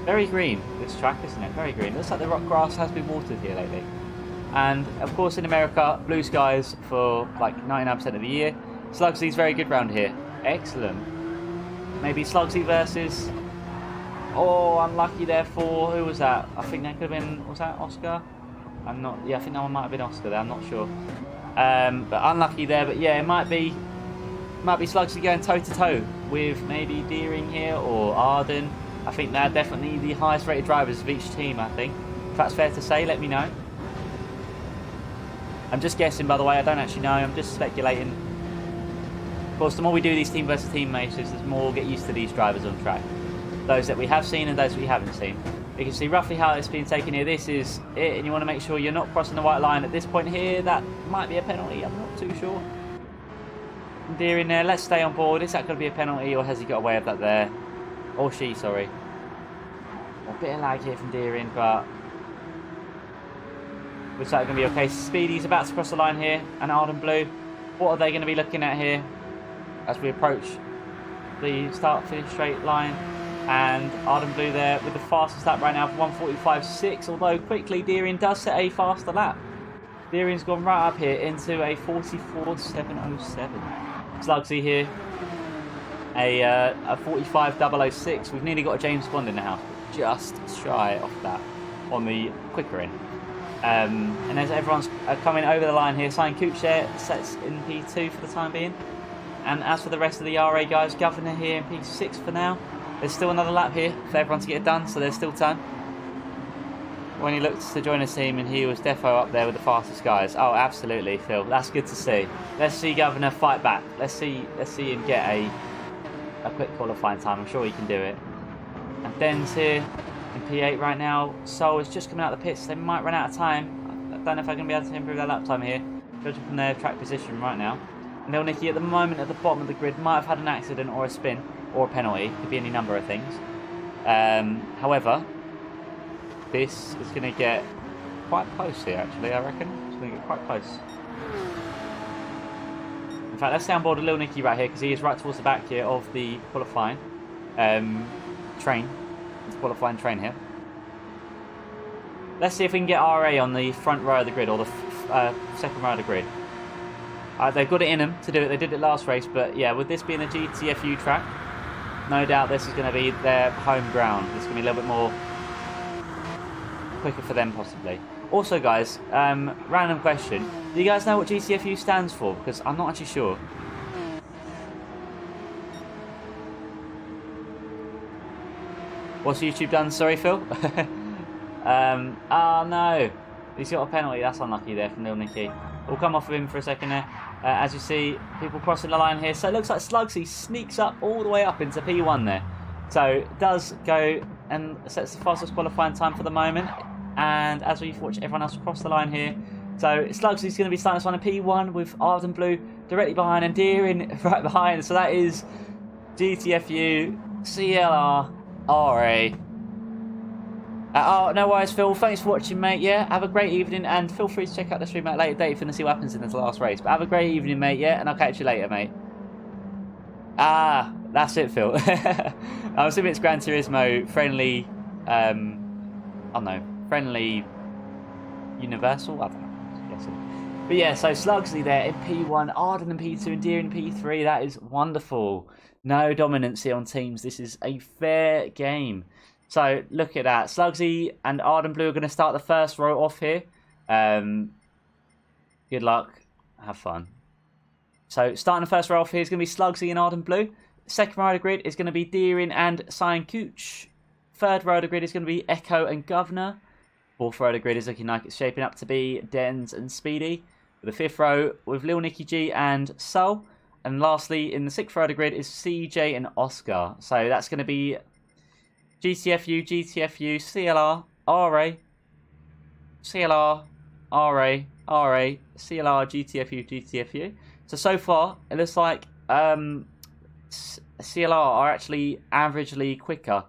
Very green, this track, isn't it? Very green. Looks like the rock grass has been watered here lately. And of course in America, blue skies for like 99% of the year. Slugsy's very good round here. Excellent. Maybe Slugsy versus... Oh, unlucky there for... Who was that? I think that could have been... Was that Oscar? I'm not... Yeah, I think that one might have been Oscar there. I'm not sure. But unlucky there. But yeah, it might be Slugsy going toe-to-toe with maybe Deering here or Arden. I think they're definitely the highest rated drivers of each team, I think. If that's fair to say, let me know. I'm just guessing, by the way. I don't actually know. I'm just speculating. Of course, the more we do these team versus team matches, the more we'll get used to these drivers on track. Those that we have seen and those that we haven't seen. You can see roughly how it's been taken here. This is it, and you want to make sure you're not crossing the white line at this point here. That might be a penalty. I'm not too sure. Deering there. Let's stay on board. Is that going to be a penalty, or has he got away with that there? Or she, sorry. A bit of lag here from Deering, but looks like it's going to be okay. Speedy's about to cross the line here, and Arden Blue. What are they going to be looking at here as we approach the start-finish straight line? And Arden Blue there with the fastest lap right now for 1:45.6. Although quickly Deering does set a faster lap. Deering's gone right up here into a 44.707. Slugsy here. A 45.006. We've nearly got a James Bond in the house, but just shy off that on the quicker end. And as everyone's coming over the line here, Sign Cooch there sets in P2 for the time being. And as for the rest of the RA guys, Governor here in P6 for now. There's still another lap here for everyone to get it done, so there's still time. When he looked to join his team, and he was defo up there with the fastest guys. Oh, absolutely, Phil. That's good to see. Let's see Governor fight back. Let's see him get a quick qualifying time. I'm sure he can do it. And Den's here in P8 right now. Sol is just coming out of the pits. They might run out of time. I don't know if I'm going to be able to improve their lap time here, judging from their track position right now. And Lil Nicky at the moment at the bottom of the grid might have had an accident or a spin or a penalty. Could be any number of things. However, this is going to get quite close here, actually, I reckon. It's going to get quite close. In fact, let's stay on board with Lil Nicky right here, because he is right towards the back here of the qualifying train. It's qualifying train here. Let's see if we can get RA on the front row of the grid, or the second row of the grid. They've got it in them to do it. They did it last race, but yeah, with this being a GTFU track, no doubt this is going to be their home ground. It's going to be a little bit more quicker for them, possibly. Also, guys, random question. Do you guys know what GTFU stands for? Because I'm not actually sure. What's YouTube done? Sorry, Phil. Oh, no. He's got a penalty. That's unlucky there from Lil Nicky. We'll come off of him for a second there. As you see, people crossing the line here. So it looks like Slugsy sneaks up all the way up into P1 there. So does go and sets the fastest qualifying time for the moment. And as we watch everyone else cross the line here. So Slugsy's going to be starting this one in P1 with Arden Blue directly behind and Deering right behind. So that is GTFU, CLR, RA. Oh, no worries, Phil. Thanks for watching, mate. Yeah, have a great evening, and feel free to check out the stream at a later date if you want to see what happens in this last race. But have a great evening, mate, yeah, and I'll catch you later, mate. Ah, that's it, Phil. I'm assuming it's Gran Turismo friendly, I don't know, friendly universal? I don't know, I'm guessing. But yeah, so Slugsy there in P1, Arden in P2, and Deering in P3. That is wonderful. No dominance here on teams. This is a fair game. So, look at that. Slugsy and Arden Blue are going to start the first row off here. Good luck. Have fun. So, starting the first row off here is going to be Slugsy and Arden Blue. Second row of the grid is going to be Deering and Sign Cooch. Third row of the grid is going to be Echo and Governor. Fourth row of the grid is looking like it's shaping up to be Denz and Speedy. The fifth row with Lil Nicky G and Sol. And lastly, in the 6th row of the grid is CJ and Oscar. So that's going to be GTFU, GTFU, CLR, RA, CLR, RA, RA, CLR, GTFU, GTFU. So far, it looks like CLR are actually averagely quicker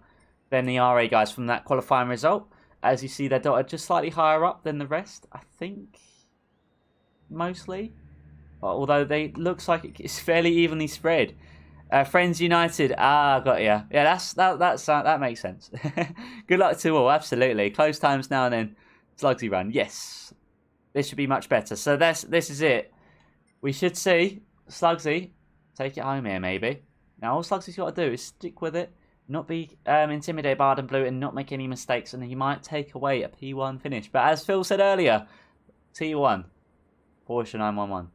than the RA guys from that qualifying result. As you see, they're dotted just slightly higher up than the rest, I think, mostly. Although they looks like it's fairly evenly spread. Friends United, got ya. Yeah, that makes sense. Good luck to all, absolutely. Close times now and then. Slugsy run, yes. This should be much better. So this is it. We should see Slugsy take it home here, maybe. Now all Slugsy's got to do is stick with it, not be intimidated by Ardent Blue, and not make any mistakes, and he might take away a P1 finish. But as Phil said earlier, T1, Porsche 911.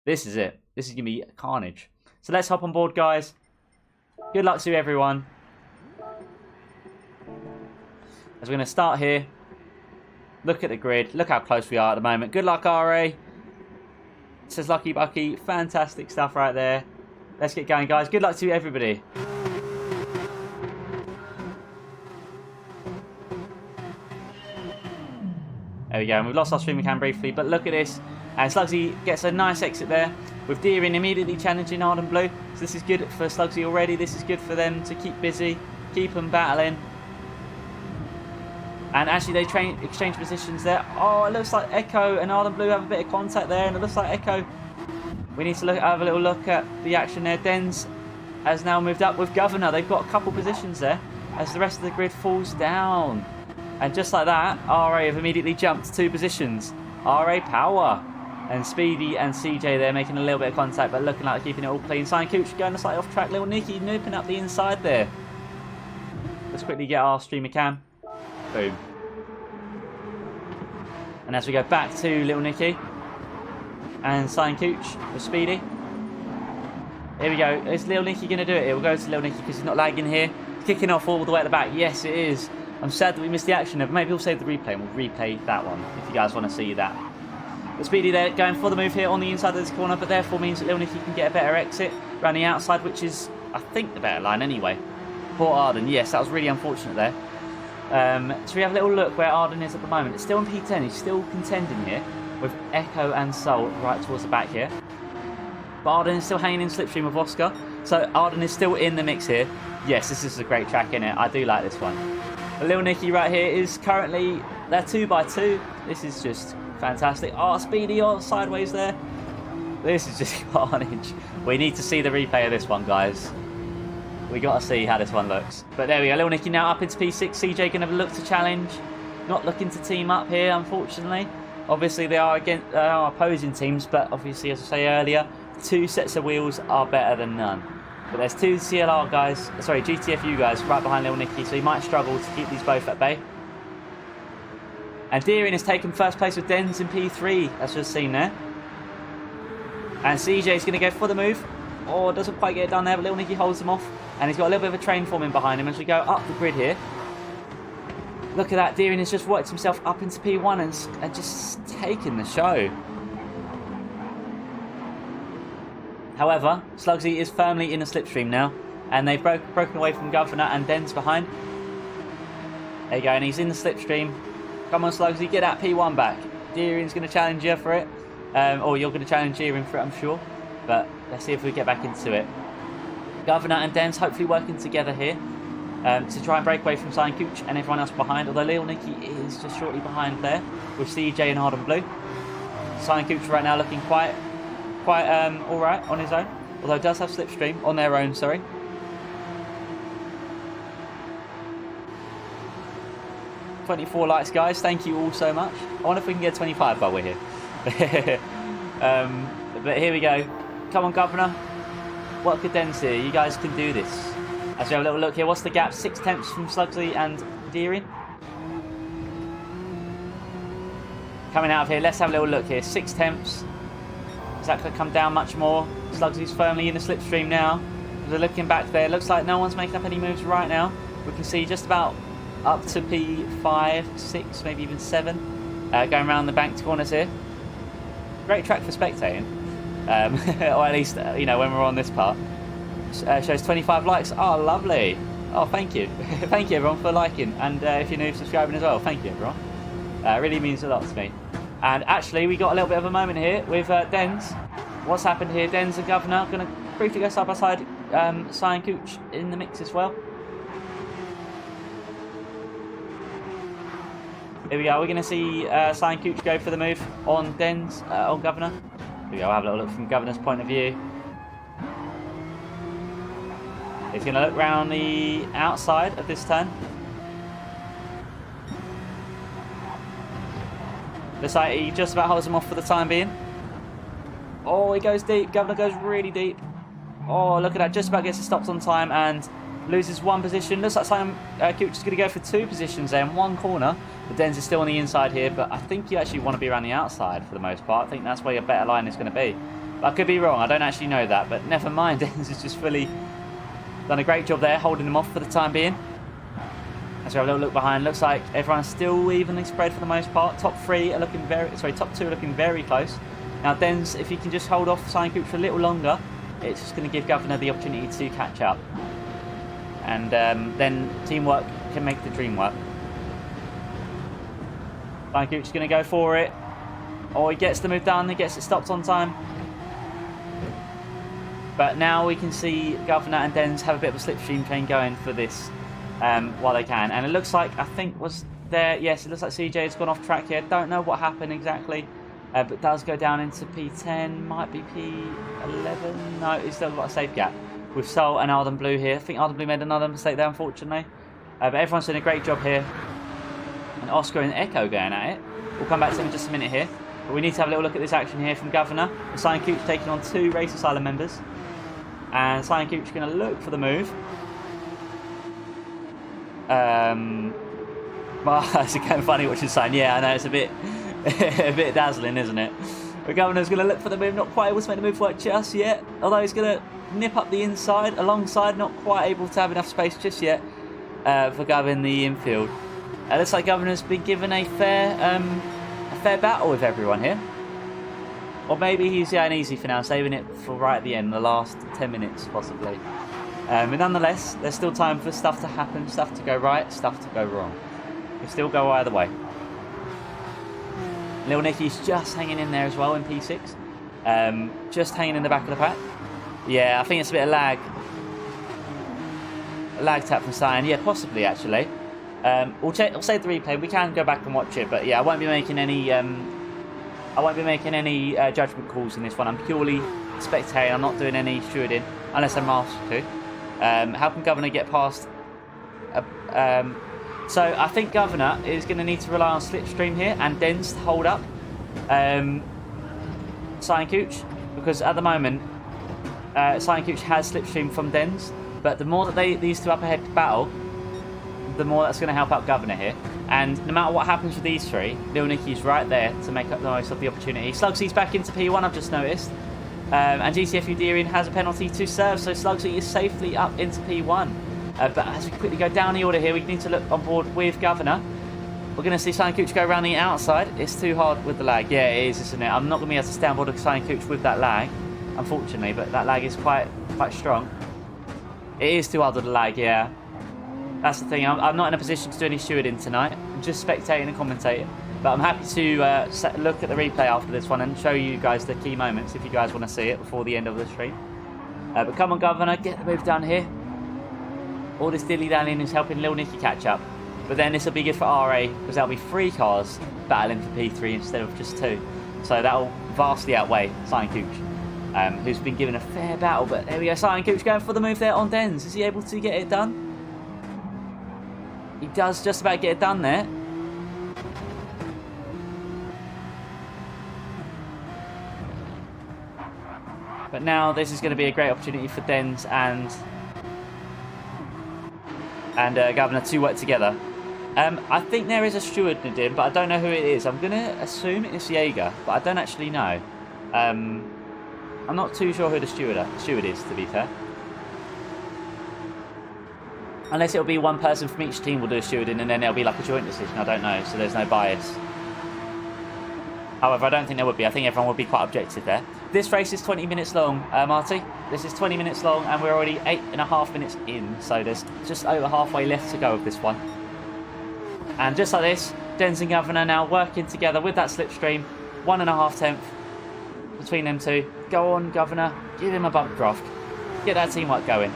This is it. This is going to be carnage. So let's hop on board, guys. Good luck to everyone. As we're going to start here. Look at the grid. Look how close we are at the moment. Good luck, RA. It says Lucky Bucky. Fantastic stuff right there. Let's get going, guys. Good luck to everybody. There we go. And we've lost our streaming cam briefly, but look at this. And Slugsy gets a nice exit there, with Deering immediately challenging Ardent Blue. So this is good for Slugsy already. This is good for them to keep busy, keep them battling. And actually they exchange positions there. Oh, it looks like Echo and Ardent Blue have a bit of contact there, and it looks like Echo. We need to have a little look at the action there. Dens has now moved up with Governor. They've got a couple positions there as the rest of the grid falls down. And just like that, RA have immediately jumped 2 positions. RA power. And Speedy and CJ there making a little bit of contact, but looking like they're keeping it all clean. Sign Cooch going slightly off track. Little Nicky nipping up the inside there. Let's quickly get our streamer cam. Boom. And as we go back to Little Nicky and Sign Cooch with Speedy. Here we go. Is Little Nicky going to do it? It will go to Little Nicky because he's not lagging here. Kicking off all the way at the back. Yes, it is. I'm sad that we missed the action. Maybe we'll save the replay and we'll replay that one if you guys want to see that. But Speedy there going for the move here on the inside of this corner, but therefore means that Little Nicky can get a better exit around the outside, which is, I think, the better line anyway. Poor Arden. Yes, that was really unfortunate there. So we have a little look where Arden is at the moment. It's still in P10. He's still contending here with Echo and Soul right towards the back here. But Arden is still hanging in slipstream with Oscar. So Arden is still in the mix here. Yes, this is a great track, isn't it? I do like this one. But Little Nicky right here is currently, they're 2x2. This is just fantastic. Oh, Speedy sideways there. This is just carnage. We need to see the replay of this one, guys. We got to see how this one looks. But there we go. Little Nicky now up into P6. CJ going to look to challenge. Not looking to team up here, unfortunately. Obviously, they are against opposing teams, but obviously, as I say earlier, 2 sets of wheels are better than none. But there's 2 CLR guys, sorry, GTFU guys right behind Little Nicky, so he might struggle to keep these both at bay. And Deering has taken first place with Dens in P3, as just seen there. And CJ is going to go for the move. Oh, doesn't quite get it done there, but Little Nicky holds him off. And he's got a little bit of a train forming behind him as we go up the grid here. Look at that, Deering has just worked himself up into P1 and just taken the show. However, Slugsy is firmly in the slipstream now. And they've broken away from Governor and Dens behind. There you go, and he's in the slipstream. Come on, Slugsy, get that P1 back. Deering's going to challenge you for it. Or you're going to challenge Deering for it, I'm sure. But let's see if we get back into it. Governor and Dens hopefully working together here to try and break away from Sign Cooch and everyone else behind. Although Little Nicky is just shortly behind there with CJ and Ardent Blue. Sign Cooch right now looking quite alright on his own. Although does have slipstream on their own, sorry. $24 likes, guys. Thank you all so much. I wonder if we can get 25 while we're here. But here we go. Come on, Governor. What could Dens here? You guys can do this. As we have a little look here, what's the gap? 6 tenths from Slugsy and Deering. Coming out of here, let's have a little look here. 6 tenths. Is that going to come down much more? Slugsy's firmly in the slipstream now. They're looking back there. Looks like no one's making up any moves right now. We can see just about up to P5, 6, maybe even 7. Going around the banked corners here. Great track for spectating. or at least you know, when we're on this part. Shows 25 likes. Oh, lovely. Oh, thank you. Thank you everyone for liking, and if you're new, subscribing as well. Thank you everyone. It really means a lot to me. And actually, we got a little bit of a moment here with Dens. What's happened here? Dens and Governor going to briefly go side by side. Cyan Cooch in the mix as well. Here we go. We're going to see Cyan Cooch go for the move on Dens, on Governor. Here we go. I'll have a little look from Governor's point of view. He's going to look round the outside of this turn. Looks like he just about holds him off for the time being. Oh, he goes deep. Governor goes really deep. Oh, look at that. Just about gets it stopped on time and loses one position. Looks like Cyan Cooch is going to go for two positions there in one corner. The Dens is still on the inside here, but I think you actually want to be around the outside for the most part. I think that's where your better line is going to be. But I could be wrong. I don't actually know that, but never mind. Dens is just fully done a great job there, holding them off for the time being. As we have a little look behind, looks like everyone's still evenly spread for the most part. Top two are looking very close. Now, Dens, if you can just hold off Cyan Cooch for a little longer, it's just going to give Governor the opportunity to catch up. And then teamwork can make the dream work. Cyan Cooch is going to go for it. Oh, he gets the move done, he gets it stopped on time. But now we can see Governor and Dens have a bit of a slipstream chain going for this while they can. And it looks like, I think was there, yes, it looks like CJ has gone off track here. Don't know what happened exactly, but does go down into P10, might be P11. No, it's still got a safe gap with Sol and Arden Blue here. I think Arden Blue made another mistake there, unfortunately. But everyone's doing a great job here. And Oscar and Echo going at it. We'll come back to him in just a minute here. But we need to have a little look at this action here from Governor. Cyan Cooch taking on two Race Asylum members. And Cyan Cooch is going to look for the move. Well, it's kind of funny watching Cyan. Yeah, I know, it's a bit a bit dazzling, isn't it? But Governor's going to look for the move, not quite able to make the move work just yet. Although he's going to nip up the inside, alongside, not quite able to have enough space just yet for Gov in the infield. Looks like Governor's been given a fair battle with everyone here. Or maybe he's going easy for now, saving it for right at the end, the last 10 minutes possibly. But nonetheless, there's still time for stuff to happen, stuff to go right, stuff to go wrong. It'll still go either way. Little Nicky's just hanging in there as well in P6. Just hanging in the back of the pack. Yeah, I think it's a bit of lag. A lag tap from Cyan. Yeah, possibly actually. We'll save the replay. We can go back and watch it, but yeah, I won't be making any judgment calls in this one. I'm purely spectating. I'm not doing any stewarding unless I'm asked to. How can Governor get past? So I think Governor is going to need to rely on slipstream here and Dens to hold up Cyan Cooch, because at the moment Cyan Cooch has slipstream from Dens, but the more that these two up ahead battle, the more that's going to help out Governor here. And no matter what happens with these three, Lil Nicky's right there to make up the most of the opportunity. Slugsy's back into P1, I've just noticed. And GTFU Deering has a penalty to serve, so Slugsy is safely up into P1. But as we quickly go down the order here, we need to look on board with Governor. We're going to see Cyan Cooch go around the outside. It's too hard with the lag. Yeah, it is, isn't it? I'm not going to be able to stay on board with Cyan Cooch with that lag, unfortunately, but that lag is quite strong. It is too hard with the lag, yeah. That's the thing. I'm not in a position to do any stewarding tonight. I'm just spectating and commentating. But I'm happy to look at the replay after this one and show you guys the key moments if you guys want to see it before the end of the stream. But come on, Governor, get the move done here. All this dilly-dallying is helping Lil Nicky catch up. But then this will be good for RA, because there'll be 3 cars battling for P3 instead of just 2. So that'll vastly outweigh Cyan Cooch, who's been given a fair battle. But there we go, Cyan Cooch going for the move there on Dens. Is he able to get it done? He does just about get it done there. But now this is going to be a great opportunity for Dens and Governor to work together. I think there is a steward, Nadim, but I don't know who it is. I'm going to assume it's Jaeger, but I don't actually know. I'm not too sure who the steward is, to be fair. Unless it'll be one person from each team will do a stewarding and then it'll be like a joint decision. I don't know, so there's no bias. However, I don't think there would be. I think everyone would be quite objective there. This race is 20 minutes long, Marty. This is 20 minutes long, and we're already 8.5 minutes in. So there's just over halfway left to go with this one. And just like this, Denz and Governor now working together with that slipstream. 1.5 tenths between them two. Go on, Governor. Give him a bump draft. Get that teamwork going.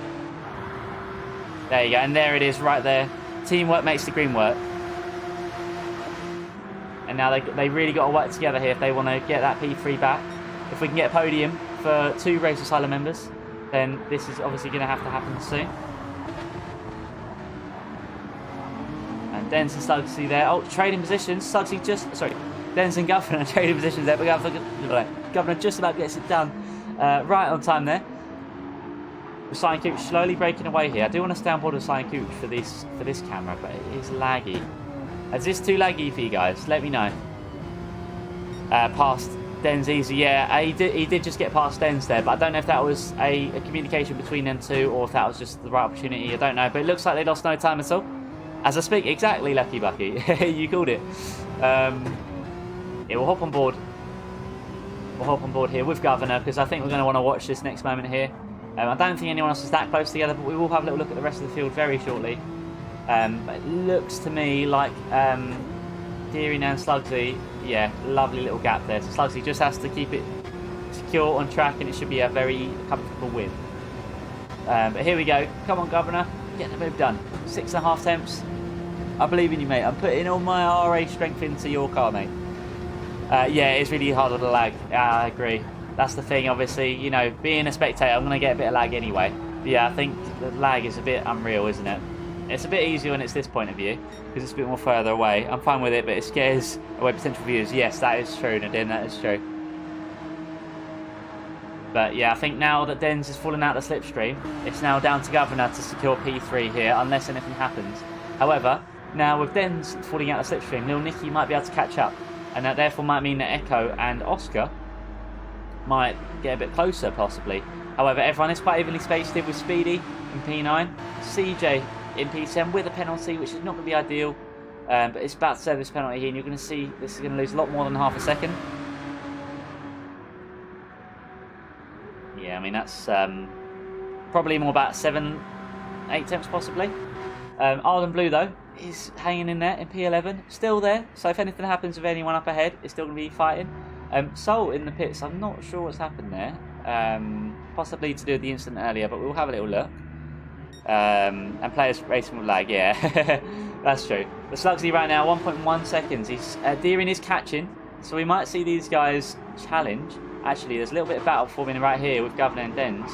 There you go. And there it is right there. Teamwork makes the dream work. And now they really got to work together here if they want to get that P3 back. If we can get a podium for 2 Race Asylum members, then this is obviously going to happen soon. And Denz and Slugsy there. Oh, trading positions. Slugsy just... Sorry. Denz and Governor trading positions there. But Governor just about gets it done. Right on time there. Sign Cooch slowly breaking away here. I do want to stay on board with Sign Cooch for this camera, but it is laggy. Is this too laggy for you guys? Let me know. Past Denz easy, yeah. He did just get past Denz there, but I don't know if that was a communication between them two or if that was just the right opportunity. I don't know, but it looks like they lost no time at all. As I speak, exactly, Lucky Bucky. You called it. Yeah, we'll hop on board. We'll hop on board here with Governor because I think we're going to want to watch this next moment here. I don't think anyone else is that close together, but we will have a little look at the rest of the field very shortly. But it looks to me like Deering and Slugsy, yeah, lovely little gap there. So Slugsy just has to keep it secure on track and it should be a very comfortable win. But here we go. Come on, Governor. Get the move done. 6.5 tenths. I believe in you, mate. I'm putting all my RA strength into your car, mate. Yeah, it's really hard on the lag. I agree. That's the thing, obviously. You know, being a spectator, I'm going to get a bit of lag anyway. But yeah, I think the lag is a bit unreal, isn't it? It's a bit easier when it's this point of view, because it's a bit more further away. I'm fine with it, but it scares away potential viewers. Yes, that is true, Nadine, that is true. But yeah, I think now that Denz is falling out the slipstream, it's now down to Governor to secure P3 here, unless anything happens. However, now with Denz falling out the slipstream, Lil Nicky might be able to catch up, and that therefore might mean that Echo and Oscar might get a bit closer, possibly. However, everyone is quite evenly spaced here with Speedy in P9, CJ in P10 with a penalty, which is not going to be ideal, but it's about to serve this penalty here, and you're going to see this is going to lose a lot more than half a second. Yeah, I mean, that's probably more about 7-8 tenths possibly. Arden Blue, though, is hanging in there in P11, still there, so if anything happens with anyone up ahead, it's still going to be fighting. Soul in the pits, I'm not sure what's happened there, possibly to do with the incident earlier, but we'll have a little look. And players racing with lag, yeah, that's true. But Slugsy right now, 1.1 seconds. Deering is catching, so we might see these guys challenge. Actually, there's a little bit of battle forming right here with Governor and Denz.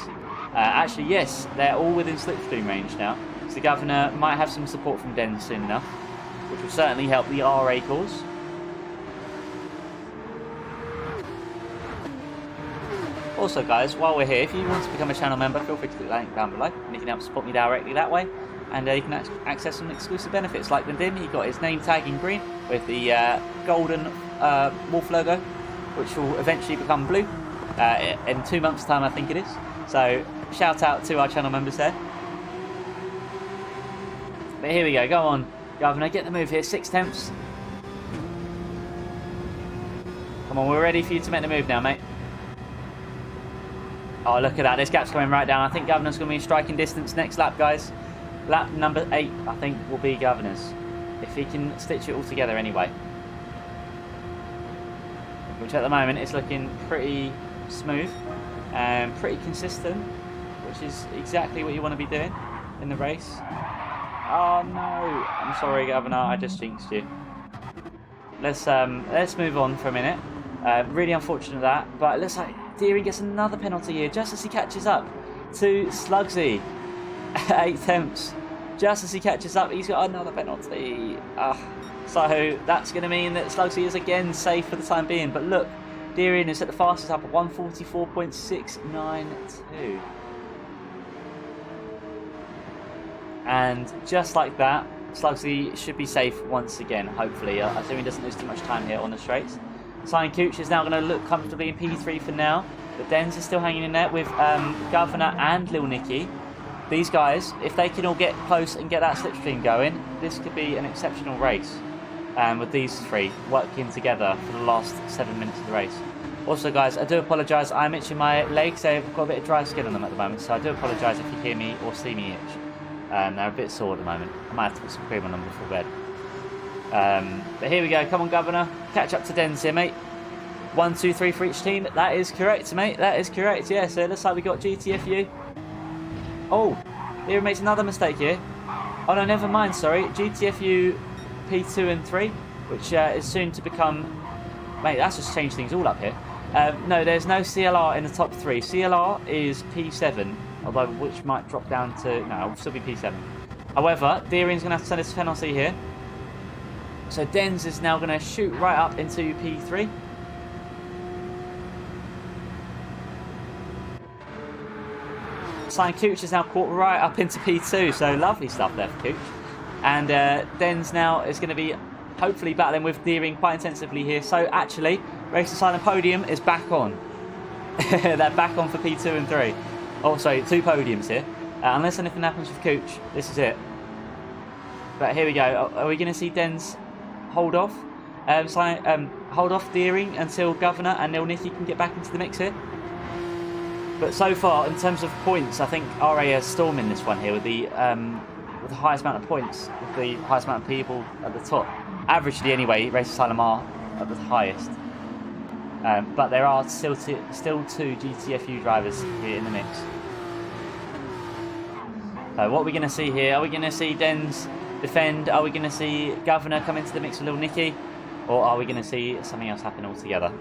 Actually, yes, they're all within slipstream range now. So the Governor might have some support from Denz soon enough, which will certainly help the RA cause. Also, guys, while we're here, if you want to become a channel member, feel free to click the link down below, and you can help support me directly that way. And you can access some exclusive benefits, like Nadim. He got his name tag in green with the golden wolf logo, which will eventually become blue in 2 months' time, I think it is. So, shout out to our channel members there. But here we go. Go on, Governor, get the move here. 6 tenths. Come on, we're ready for you to make the move now, mate. Oh, look at that. This gap's coming right down. I think Governor's going to be in striking distance next lap, guys. Lap number 8, I think, will be Governor's. If he can stitch it all together anyway. Which at the moment is looking pretty smooth and pretty consistent, which is exactly what you want to be doing in the race. Oh, no. I'm sorry, Governor. I just jinxed you. Let's move on for a minute. Really unfortunate that, but it looks like Deering gets another penalty here just as he catches up to Slugsy. 8 tenths. Just as he catches up, he's got another penalty. So that's going to mean that Slugsy is again safe for the time being. But look, Deering is at the fastest up at 1:44.692. And just like that, Slugsy should be safe once again, hopefully. I assume he doesn't lose too much time here on the straights. Sign Cooch is now going to look comfortably in P3 for now. But Denz is still hanging in there with Governor and Lil Nicky. These guys, if they can all get close and get that slipstream going, this could be an exceptional race. With these three working together for the last 7 minutes of the race. Also, guys, I do apologise. I'm itching my legs. They've got a bit of dry skin on them at the moment, so I do apologise if you hear me or see me itch. They're a bit sore at the moment. I might have to put some cream on them before bed. But here we go. Come on, Governor. Catch up to Dens here, mate. 1, 2, 3 for each team. That is correct, mate. That is correct. Yeah, so it looks like we got GTFU. Oh, here makes another mistake here. Oh, no, never mind, sorry. GTFU P2 and 3, which is soon to become... Mate, that's just changed things all up here. No, there's no CLR in the top 3. CLR is P7, although which might drop down to... No, it'll still be P7. However, Deering's going to have to send his penalty here. So Dens is now going to shoot right up into P3. Cooch is now caught right up into P2, so lovely stuff there for Cooch. And Dens now is going to be hopefully battling with Deering quite intensively here. So actually, Race Asylum podium is back on. They're back on for P2 and 3. Oh, sorry, 2 podiums here. Unless anything happens with Cooch, this is it. But here we go. Are we going to see Dens hold off? Hold off Deering until Governor and Nilnicki can get back into the mix here? But so far, in terms of points, I think RA is storming this one here with the highest amount of points, with the highest amount of people at the top. Averagely, anyway, Race Asylum are at the highest. But there are still 2 GTFU drivers here in the mix. So what are we going to see here? Are we going to see Dens defend? Are we going to see Governor come into the mix with Nilnicki? Or are we going to see something else happen altogether?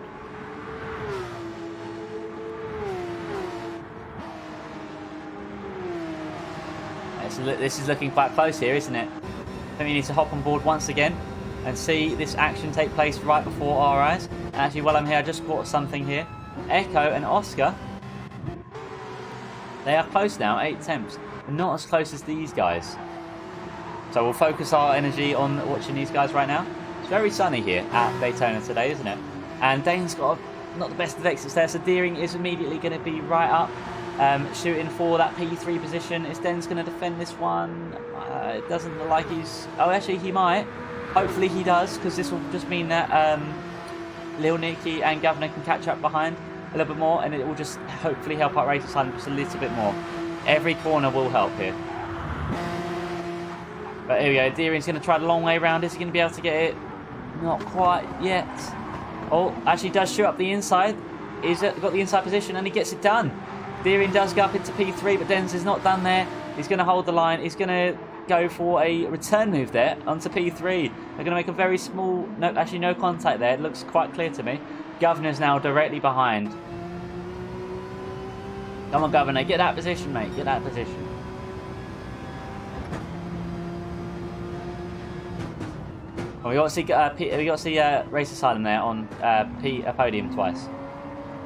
This is looking quite close here, isn't it? I think we need to hop on board once again and see this action take place right before our eyes. And actually, while I'm here, I just caught something here. Echo and Oscar, they are close now, 8 attempts. But not as close as these guys. So we'll focus our energy on watching these guys right now. It's very sunny here at Daytona today, isn't it? And Dane's got not the best of exits there, so Deering is immediately going to be right up. Shooting for that P3 position. Is Dens going to defend this one? It doesn't look like he's... Oh, actually, he might. Hopefully he does, because this will just mean that Nilnicki and Governor can catch up behind a little bit more, and it will just hopefully help out Race Asylum just a little bit more. Every corner will help here. But here we go. Deering's going to try the long way around. Is he going to be able to get it? Not quite yet. Oh, actually does shoot up the inside. He's got the inside position, and he gets it done. Deering does go up into P3, but Dens is not done there. He's going to hold the line. He's going to go for a return move there onto P3. They're going to make a very small... No, actually, no contact there. It looks quite clear to me. Governor's now directly behind. Come on, Governor. Get that position, mate. Get that position. Oh, we got to see Race Asylum there on a podium twice.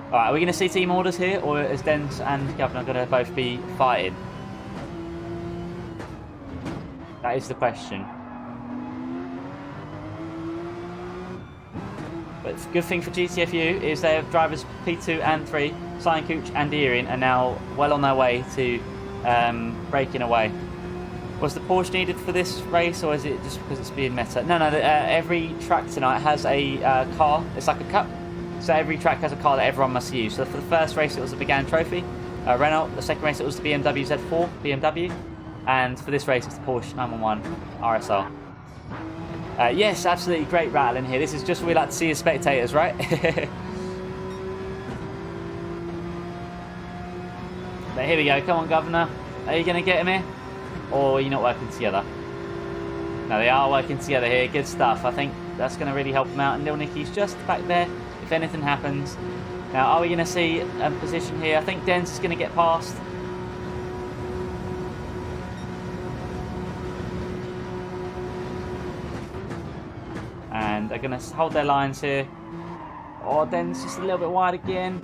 Alright, are we going to see team orders here, or is Dens and Governor going to both be fighting? That is the question. But the good thing for GTFU is they have drivers P2 and 3, Cooch and Deering, are now well on their way to breaking away. Was the Porsche needed for this race, or is it just because it's being meta? No, every track tonight has a car. It's like a cup. So every track has a car that everyone must use. So for the first race it was the Began Trophy, Renault. The second race it was the BMW Z4, BMW. And for this race it's the Porsche 911 RSR. Yes, absolutely great rattle in here. This is just what we like to see as spectators, right? But here we go. Come on, Governor. Are you going to get him here? Or are you not working together? No, they are working together here. Good stuff. I think that's going to really help them out. And Nilnicki's just back there if anything happens. Now, are we going to see a position here? I think Dens is going to get past. And they're going to hold their lines here. Oh, Dens just a little bit wide again.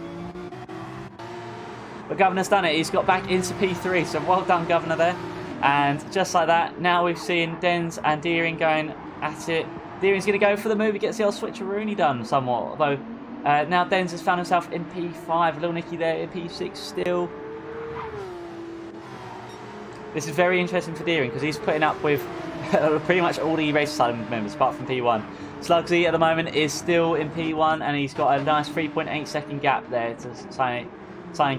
But Governor's done it. He's got back into P3. So well done, Governor, there. And just like that, now we've seen Dens and Deering going at it. Deering's going to go for the move. He gets the old switcheroonie done somewhat. Although now Dens has found himself in P5. Nilnicki there in P6 still. This is very interesting for Deering because he's putting up with pretty much all the Race Asylum members apart from P1. Slugsy at the moment is still in P1 and he's got a nice 3.8 second gap there to Sign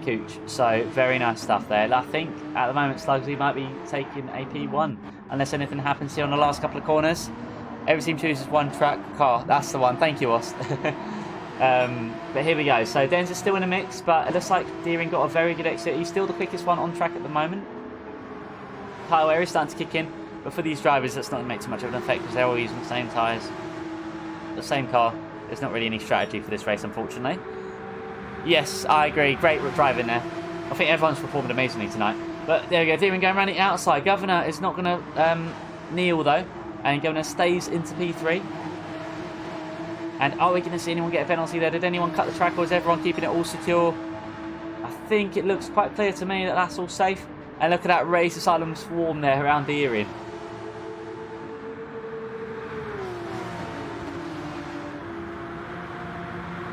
Cooch. So very nice stuff there. I think at the moment Slugsy might be taking a P1 unless anything happens here on the last couple of corners. Every team chooses one track car. That's the one. Thank you, Ost. But here we go. So Denz is still in the mix, but it looks like Deering got a very good exit. He's still the quickest one on track at the moment. Tyre wear is starting to kick in, but for these drivers, that's not going to make too much of an effect because they're all using the same tyres, the same car. There's not really any strategy for this race, unfortunately. Yes, I agree. Great driving there. I think everyone's performed amazingly tonight. But there we go. Deering going around the outside. Governor is not going to kneel though, and Governor stays into P3. And are we going to see anyone get a penalty there? Did anyone cut the track, or is everyone keeping it all secure? I think it looks quite clear to me that that's all safe. And look at that Race Asylum swarm there around Deering.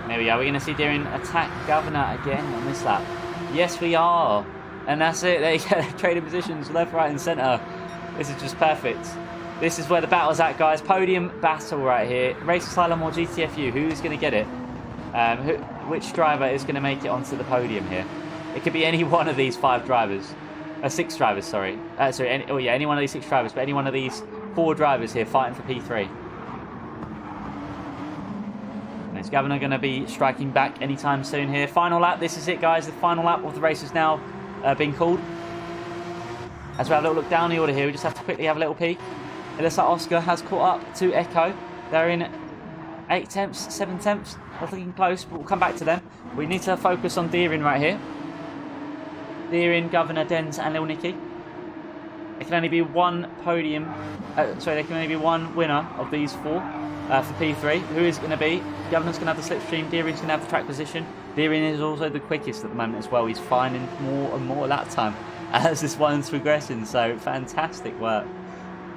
There we go. We're going to see Deering attack Governor again on this lap. Yes, we are. And that's it. There you go. Trading positions left, right, and centre. This is just perfect. This is where the battle's at, guys. Podium battle right here. Race Asylum or GTFU. Who's going to get it? Which driver is going to make it onto the podium here? It could be any one of these 5 drivers. 6 drivers, sorry. Any one of these 6 drivers. But any one of these 4 drivers here fighting for P3. And is Governor going to be striking back anytime soon here? Final lap. This is it, guys. The final lap of the race is now being called. As we have a little look down the order here, we just have to quickly have a little peek. It looks like Oscar has caught up to Echo. They're in 8 tenths, 7 tenths. They're looking close, but we'll come back to them. We need to focus on Deering right here. Deering, Governor, Denz, and Lil Nicky. There can only be one podium. There can only be one winner of these 4 for P3. Who is going to be? Governor's going to have the slipstream. Deering's going to have the track position. Deering is also the quickest at the moment as well. He's finding more and more lap time as this one's progressing. So fantastic work.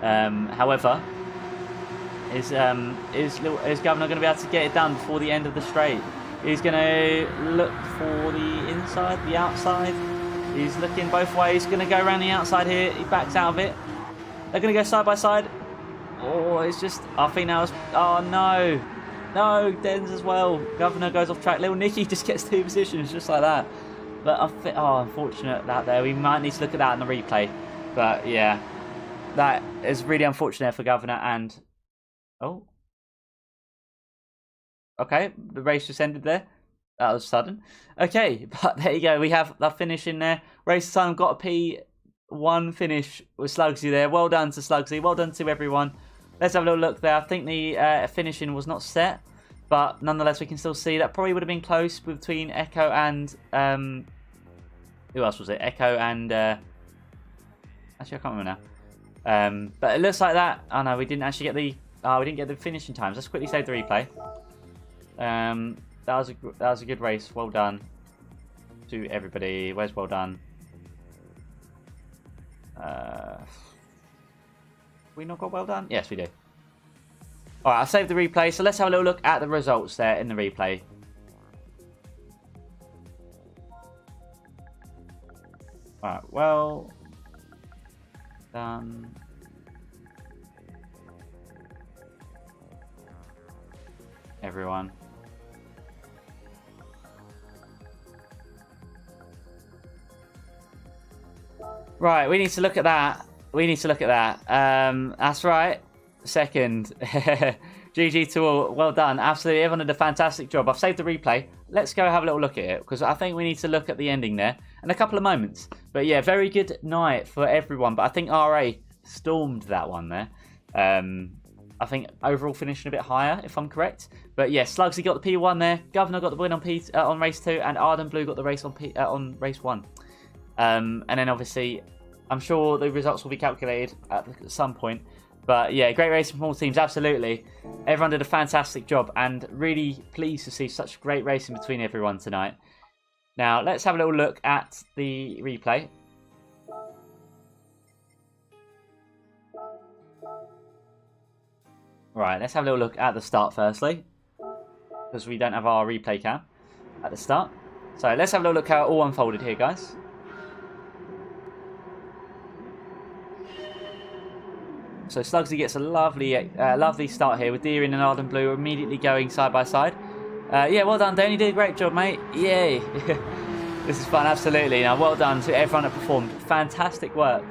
However, is Governor going to be able to get it done before the end of the straight? He's going to look for the inside, the outside. He's looking both ways. Going to go around the outside here. He backs out of it. They're going to go side by side. Oh, it's just... I think that was... Oh, no. No, Denz as well. Governor goes off track. Little Nicky just gets 2 positions just like that. But I think... Oh, unfortunate that there. We might need to look at that in the replay. But, yeah. That is really unfortunate for Governor and... Oh. Okay, the race just ended there. That was sudden. Okay, but there you go. We have the finish in there. Race Asylum got a P1 finish with Slugsy there. Well done to Slugsy. Well done to everyone. Let's have a little look there. I think the finishing was not set, but nonetheless we can still see that probably would have been close between Echo and... who else was it? Echo and... Actually, I can't remember now. But it looks like that. Oh no, we didn't actually get the... we didn't get the finishing times. Let's quickly save the replay. That was a good race. Well done to everybody. Where's well done? We not got well done? Yes, we do. All right, I'll save the replay. So let's have a little look at the results there in the replay. All right, well done. Everyone. Right, we need to look at that. We need to look at that. That's right. Second. GG to all. Well done. Absolutely. Everyone did a fantastic job. I've saved the replay. Let's go have a little look at it because I think we need to look at the ending there and a couple of moments. But yeah, very good night for everyone. But I think RA stormed that one there. I think overall finishing a bit higher, if I'm correct. But yeah, Slugsy got the P1 there. Governor got the win on race 2, and Arden Blue got the race on race 1. And then obviously, I'm sure the results will be calculated at some point. But yeah, great racing from all teams, absolutely. Everyone did a fantastic job, and really pleased to see such great racing between everyone tonight. Now, let's have a little look at the replay. Right, let's have a little look at the start firstly, because we don't have our replay cam at the start. So let's have a little look how it all unfolded here, guys. So Slugsy gets a lovely start here with Deering and Arden Blue immediately going side by side. Yeah, well done, Dan. You did a great job, mate. Yay. This is fun, absolutely. Now, well done to everyone that performed. Fantastic work.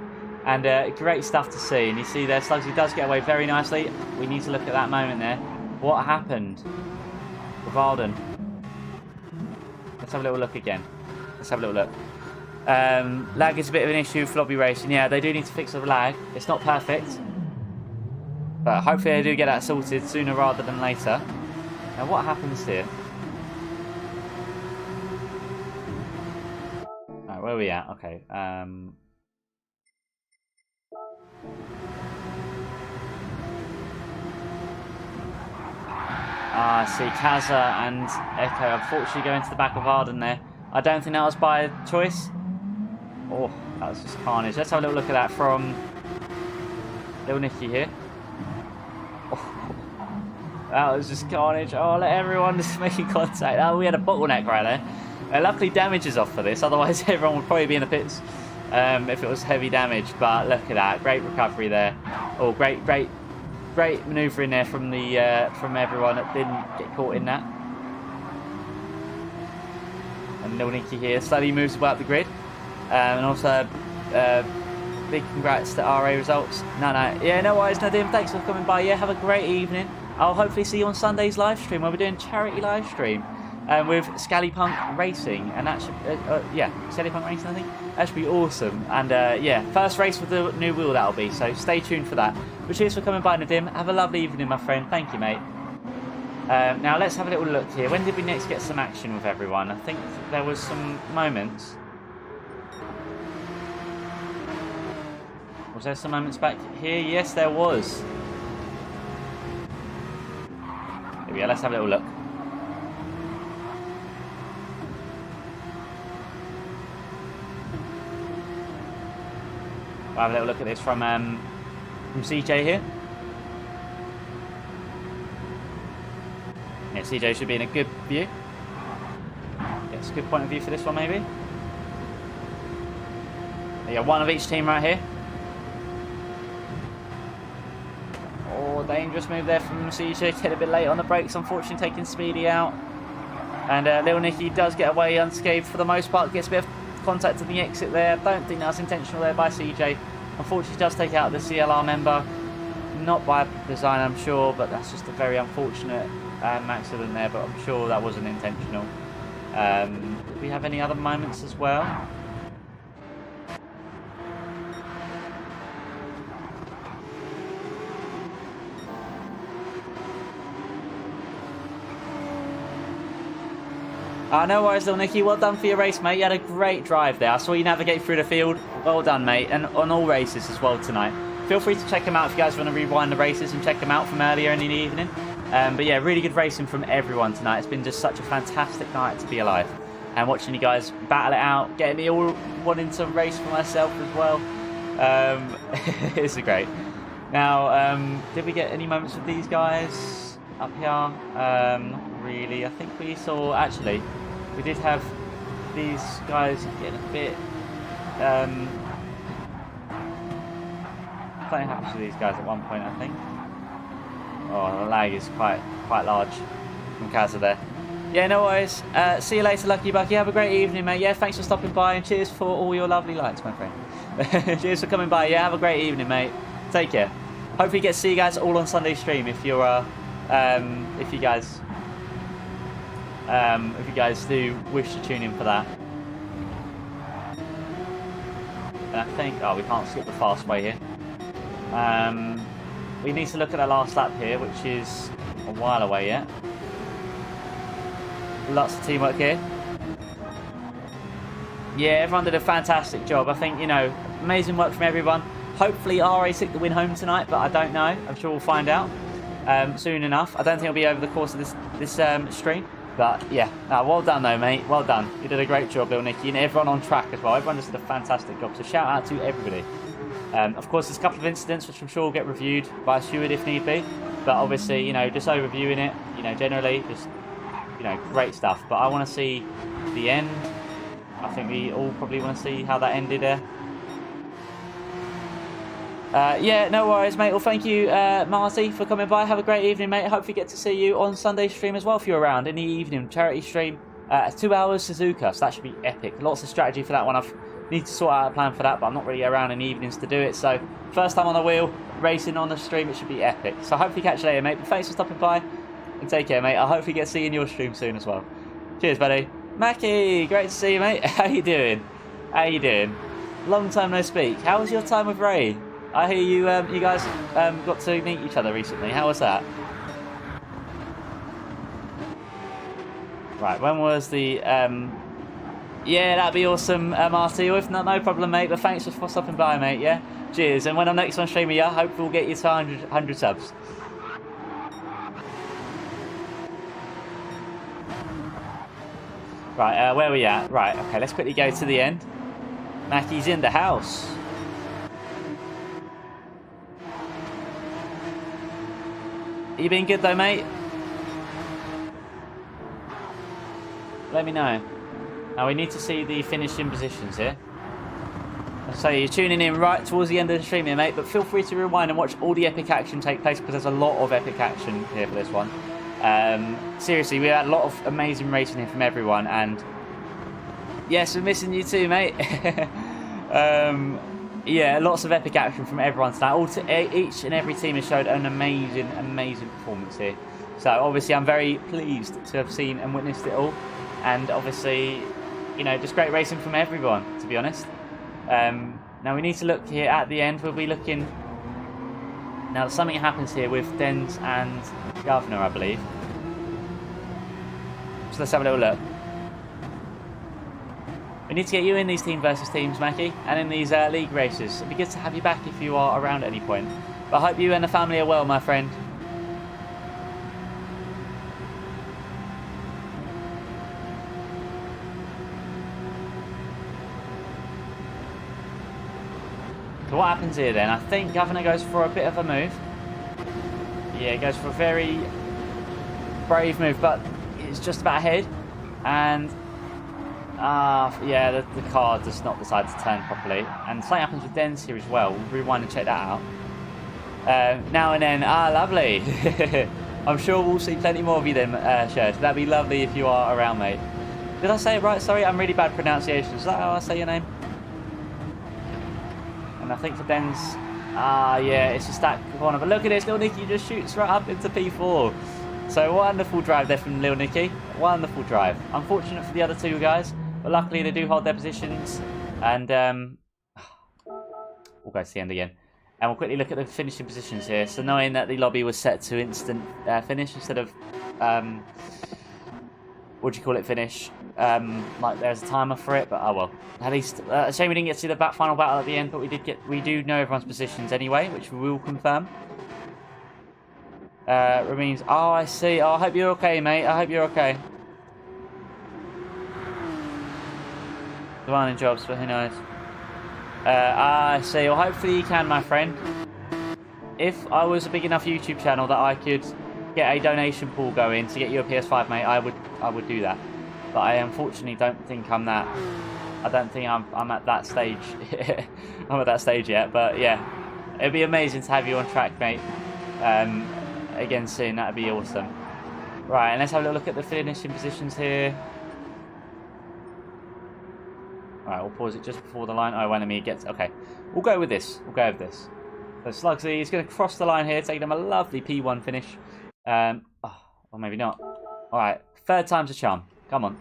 And great stuff to see. And you see there, Slugsy does get away very nicely. We need to look at that moment there. What happened with Arden? Let's have a little look again. Let's have a little look. Lag is a bit of an issue for lobby racing. Yeah, they do need to fix the lag. It's not perfect. But hopefully they do get that sorted sooner rather than later. Now, what happens here? Right, where are we at? Okay. See, Kaza and Echo unfortunately go into the back of Arden there. I don't think that was by choice. Oh, that was just carnage. Let's have a little look at that from Little Nicky here. Oh, that was just carnage. Oh, let everyone just making contact. Oh, we had a bottleneck right there. Luckily, damage is off for this. Otherwise, everyone would probably be in the pits if it was heavy damage. But look at that. Great recovery there. Oh, great manoeuvring there from the from everyone that didn't get caught in that. And Little Nicky here slowly moves about the grid. And also, big congrats to RA results. Yeah, no worries, Nadim. Thanks for coming by. Yeah, have a great evening. I'll hopefully see you on Sunday's live stream where we're doing charity live stream with Scallypunk Racing. And that should, yeah, Scallypunk Racing, I think. That should be awesome. And yeah, first race with the new wheel that'll be. So stay tuned for that. But cheers for coming by, Nadim. Have a lovely evening, my friend. Thank you, mate. Now let's have a little look here. When did we next get some action with everyone? I think there was some moments. Was there some moments back here? Yes, there was. Here we go. Let's have a little look. We'll have a little look at this from CJ here. Yeah, CJ should be in a good view. Yes, good point of view for this one, maybe. Yeah, one of each team right here. Oh, dangerous move there from CJ. Get a bit late on the brakes, unfortunately, taking Speedy out. And Little Nicky does get away unscathed for the most part. Gets a bit of contact to the exit there. Don't think that was intentional there by CJ. Unfortunately, does take out the CLR member. Not by design, I'm sure, but that's just a very unfortunate accident there. But I'm sure that wasn't intentional. Did we have any other moments as well? No worries, Little Nicky. Well done for your race, mate. You had a great drive there. I saw you navigate through the field. Well done, mate. And on all races as well tonight. Feel free to check them out if you guys want to rewind the races and check them out from earlier in the evening. But yeah, really good racing from everyone tonight. It's been just such a fantastic night to be alive. And watching you guys battle it out, getting me all wanting to race for myself as well. It's great. Now, did we get any moments with these guys up here? Not really. I think we saw, actually, we did have these guys getting a bit... something happened to these guys at one point, I think. Oh, the lag is quite large from Kaza there. Yeah, no worries. See you later, Lucky Bucky. Have a great evening, mate. Yeah, thanks for stopping by, and cheers for all your lovely likes, my friend. Cheers for coming by. Yeah, have a great evening, mate. Take care. Hopefully get to see you guys all on Sunday stream if you're if you guys do wish to tune in for that. And I think we can't skip the fast way here. We need to look at the last lap here, which is a while away yet. Lots of teamwork here. Yeah, everyone did a fantastic job. I think, you know, amazing work from everyone. Hopefully RA took the win home tonight, but I don't know. I'm sure we'll find out soon enough. I don't think it'll be over the course of this stream. But yeah, well done though, mate. Well done. You did a great job, Little Nicky, and everyone on track as well. Everyone just did a fantastic job. So shout out to everybody. Of course, there's a couple of incidents which I'm sure will get reviewed by a steward if need be. But obviously, you know, just overviewing it, you know, generally, just, you know, great stuff. But I want to see the end. I think we all probably want to see how that ended there. Yeah, no worries, mate. Well, thank you, Marty, for coming by. Have a great evening, mate. Hopefully get to see you on Sunday stream as well if you're around in the evening. Charity stream, 2 hours Suzuka, so that should be epic. Lots of strategy for that one. I need to sort out a plan for that, but I'm not really around in the evenings to do it. So first time on the wheel, racing on the stream, it should be epic. So hopefully catch you later, mate. But thanks for stopping by, and take care, mate. I hopefully get to see you in your stream soon as well. Cheers, buddy. Mackie, great to see you, mate. How you doing? How you doing? Long time no speak. How was your time with Ray? I hear you you guys got to meet each other recently. How was that? Right, when was the... Yeah, that'd be awesome, Marty. If not, no problem, mate. But thanks for stopping by, mate, yeah? Cheers. And when I'm next on streaming, yeah, hope we'll get you to 100 subs. Right, where are we at? Right, okay, let's quickly go to the end. Mackie's in the house. You been good though, mate? Let me know. Now we need to see the finishing positions here. So you're tuning in right towards the end of the stream here, mate, but feel free to rewind and watch all the epic action take place because there's a lot of epic action here for this one. Seriously, we had a lot of amazing racing here from everyone, and yes, we're missing you too, mate. Yeah, lots of epic action from everyone tonight. Each and every team has showed an amazing, amazing performance here. So obviously I'm very pleased to have seen and witnessed it all. And obviously, you know, just great racing from everyone, to be honest. Now we need to look here at the end. We'll be looking... Now something happens here with Dens and Governor, I believe. So let's have a little look. We need to get you in these team versus teams, Mackie, and in these league races. It'd be good to have you back if you are around at any point. But I hope you and the family are well, my friend. So what happens here then? I think Governor goes for a bit of a move. Yeah, he goes for a very brave move, but it's just about ahead. And yeah, the car does not decide to turn properly. And something happens with Dens here as well. We'll rewind and check that out. Now and then, lovely. I'm sure we'll see plenty more of you then, Sherd. That'd be lovely if you are around, mate. Did I say it right? Sorry, I'm really bad pronunciation. Is that how I say your name? And I think for Dens, yeah, it's just that corner. But look at this, Little Nicky just shoots right up into P4. So wonderful drive there from Little Nicky. Wonderful drive. Unfortunate for the other two guys, but luckily they do hold their positions. And we'll go to the end again. And we'll quickly look at the finishing positions here. So knowing that the lobby was set to instant finish instead of, what do you call it, finish? Like there's a timer for it, but oh well. At least, shame we didn't get to see the final battle at the end, but we do know everyone's positions anyway, which we will confirm. Rameen's, oh I see, oh, I hope you're okay, mate, I hope you're okay. Demanding jobs, but who knows. I see, well hopefully you can, my friend. If I was a big enough YouTube channel that I could get a donation pool going to get you a PS5, mate, I would do that. But I unfortunately don't think I'm that. I don't think I'm at that stage. I'm at that stage yet. But yeah, it'd be amazing to have you on track, mate. Again soon, that'd be awesome. Right, and let's have a little look at the finishing positions here. Right, we'll pause it just before the line. Oh, enemy gets. Okay, we'll go with this. We'll go with this. So Slugsy is going to cross the line here, taking them a lovely P1 finish. Oh, or maybe not. All right, third time's a charm. Come on.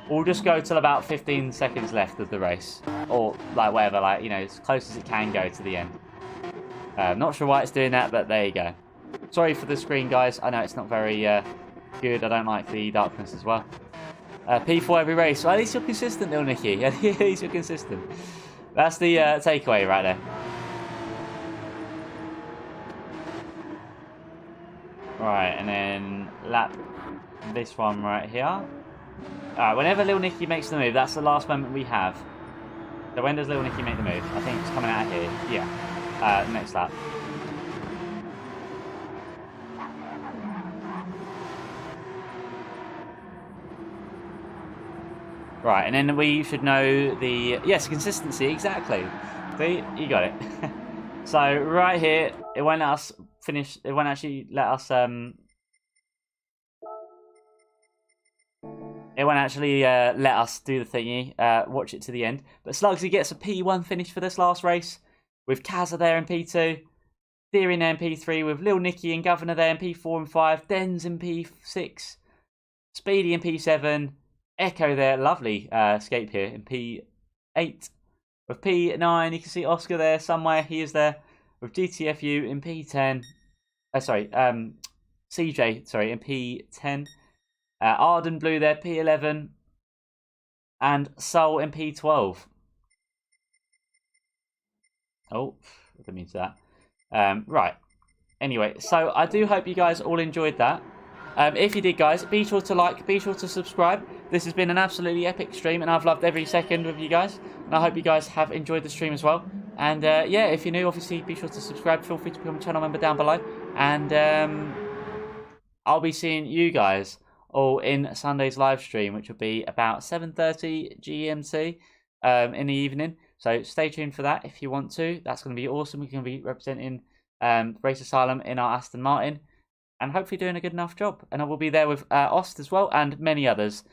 We'll just go till about 15 seconds left of the race. Or, like, whatever, like, you know, as close as it can go to the end. Not sure why it's doing that, but there you go. Sorry for the screen, guys. I know it's not very good. I don't like the darkness as well. P4 every race. Well, at least you're consistent, Little Nicky. At least you're consistent. That's the takeaway right there. Right, and then lap this one right here. Alright, whenever Little Nicky makes the move, that's the last moment we have. So when does Little Nicky make the move? I think it's coming out here. Yeah. Next lap. Right, and then we should know the... Yes, consistency, exactly. See, you got it. So right here, it won't let us finish. It won't actually let us. It won't actually let us do the thingy. Watch it to the end. But Slugsy gets a P1 finish for this last race, with Kazza there in P2, Theory there in P3, with Lil Nicky and Governor there in P4 and 5, Denz in P6, Speedy in P7, Echo there, lovely escape here in P8. With P9, you can see Oscar there somewhere. He is there. With GTFU in P10. CJ, sorry, in P10. Arden Blue there, P11. And Soul in P12. Oh, I didn't mean to that. Right. Anyway, so I do hope you guys all enjoyed that. If you did, guys, be sure to like, be sure to subscribe. This has been an absolutely epic stream, and I've loved every second with you guys. And I hope you guys have enjoyed the stream as well. And yeah, if you're new, obviously, be sure to subscribe. Feel free to become a channel member down below. And I'll be seeing you guys all in Sunday's live stream, which will be about 7:30 GMT in the evening. So stay tuned for that if you want to. That's going to be awesome. We're going to be representing Race Asylum in our Aston Martin, and hopefully doing a good enough job. And I will be there with Ost as well, and many others.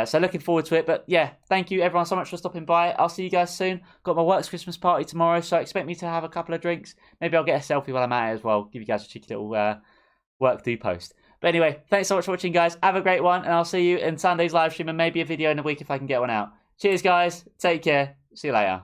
So looking forward to it. But yeah, thank you everyone so much for stopping by. I'll see you guys soon. Got my works Christmas party tomorrow, so expect me to have a couple of drinks. Maybe I'll get a selfie while I'm at it as well. Give you guys a cheeky little work do post. But anyway, thanks so much for watching, guys. Have a great one, and I'll see you in Sunday's live stream, and maybe a video in a week if I can get one out. Cheers, guys. Take care. See you later.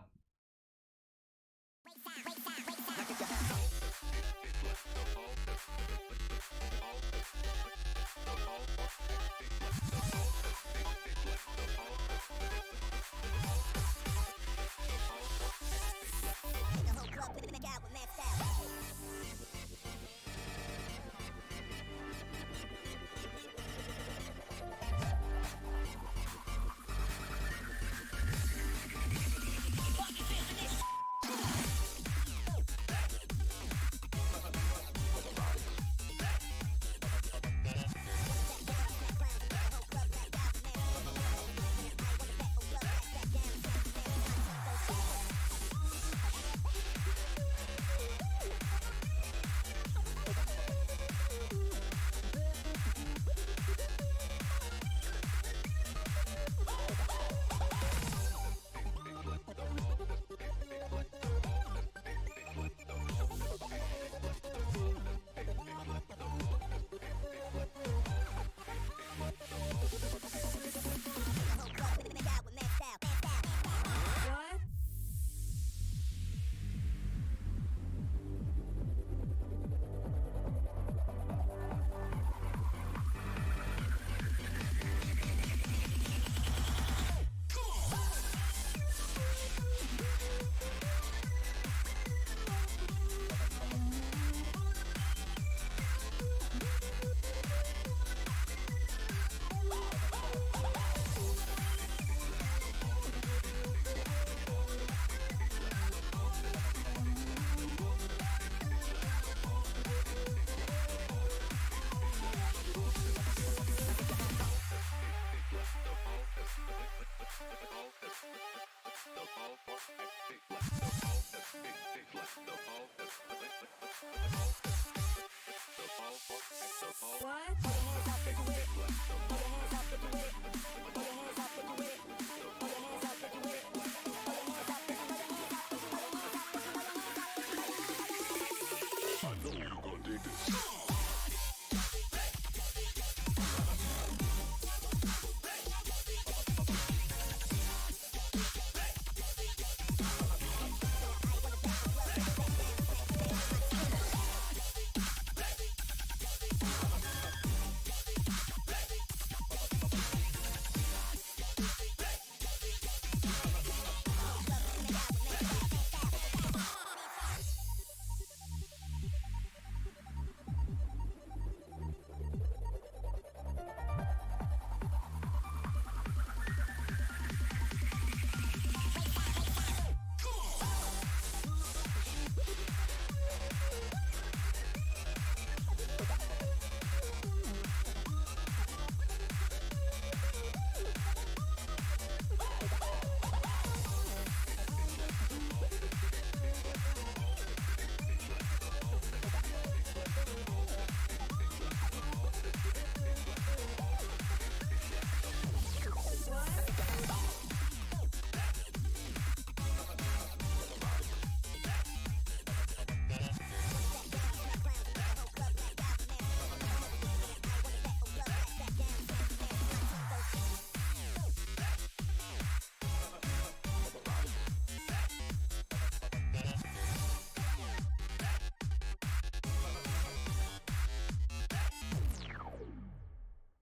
What?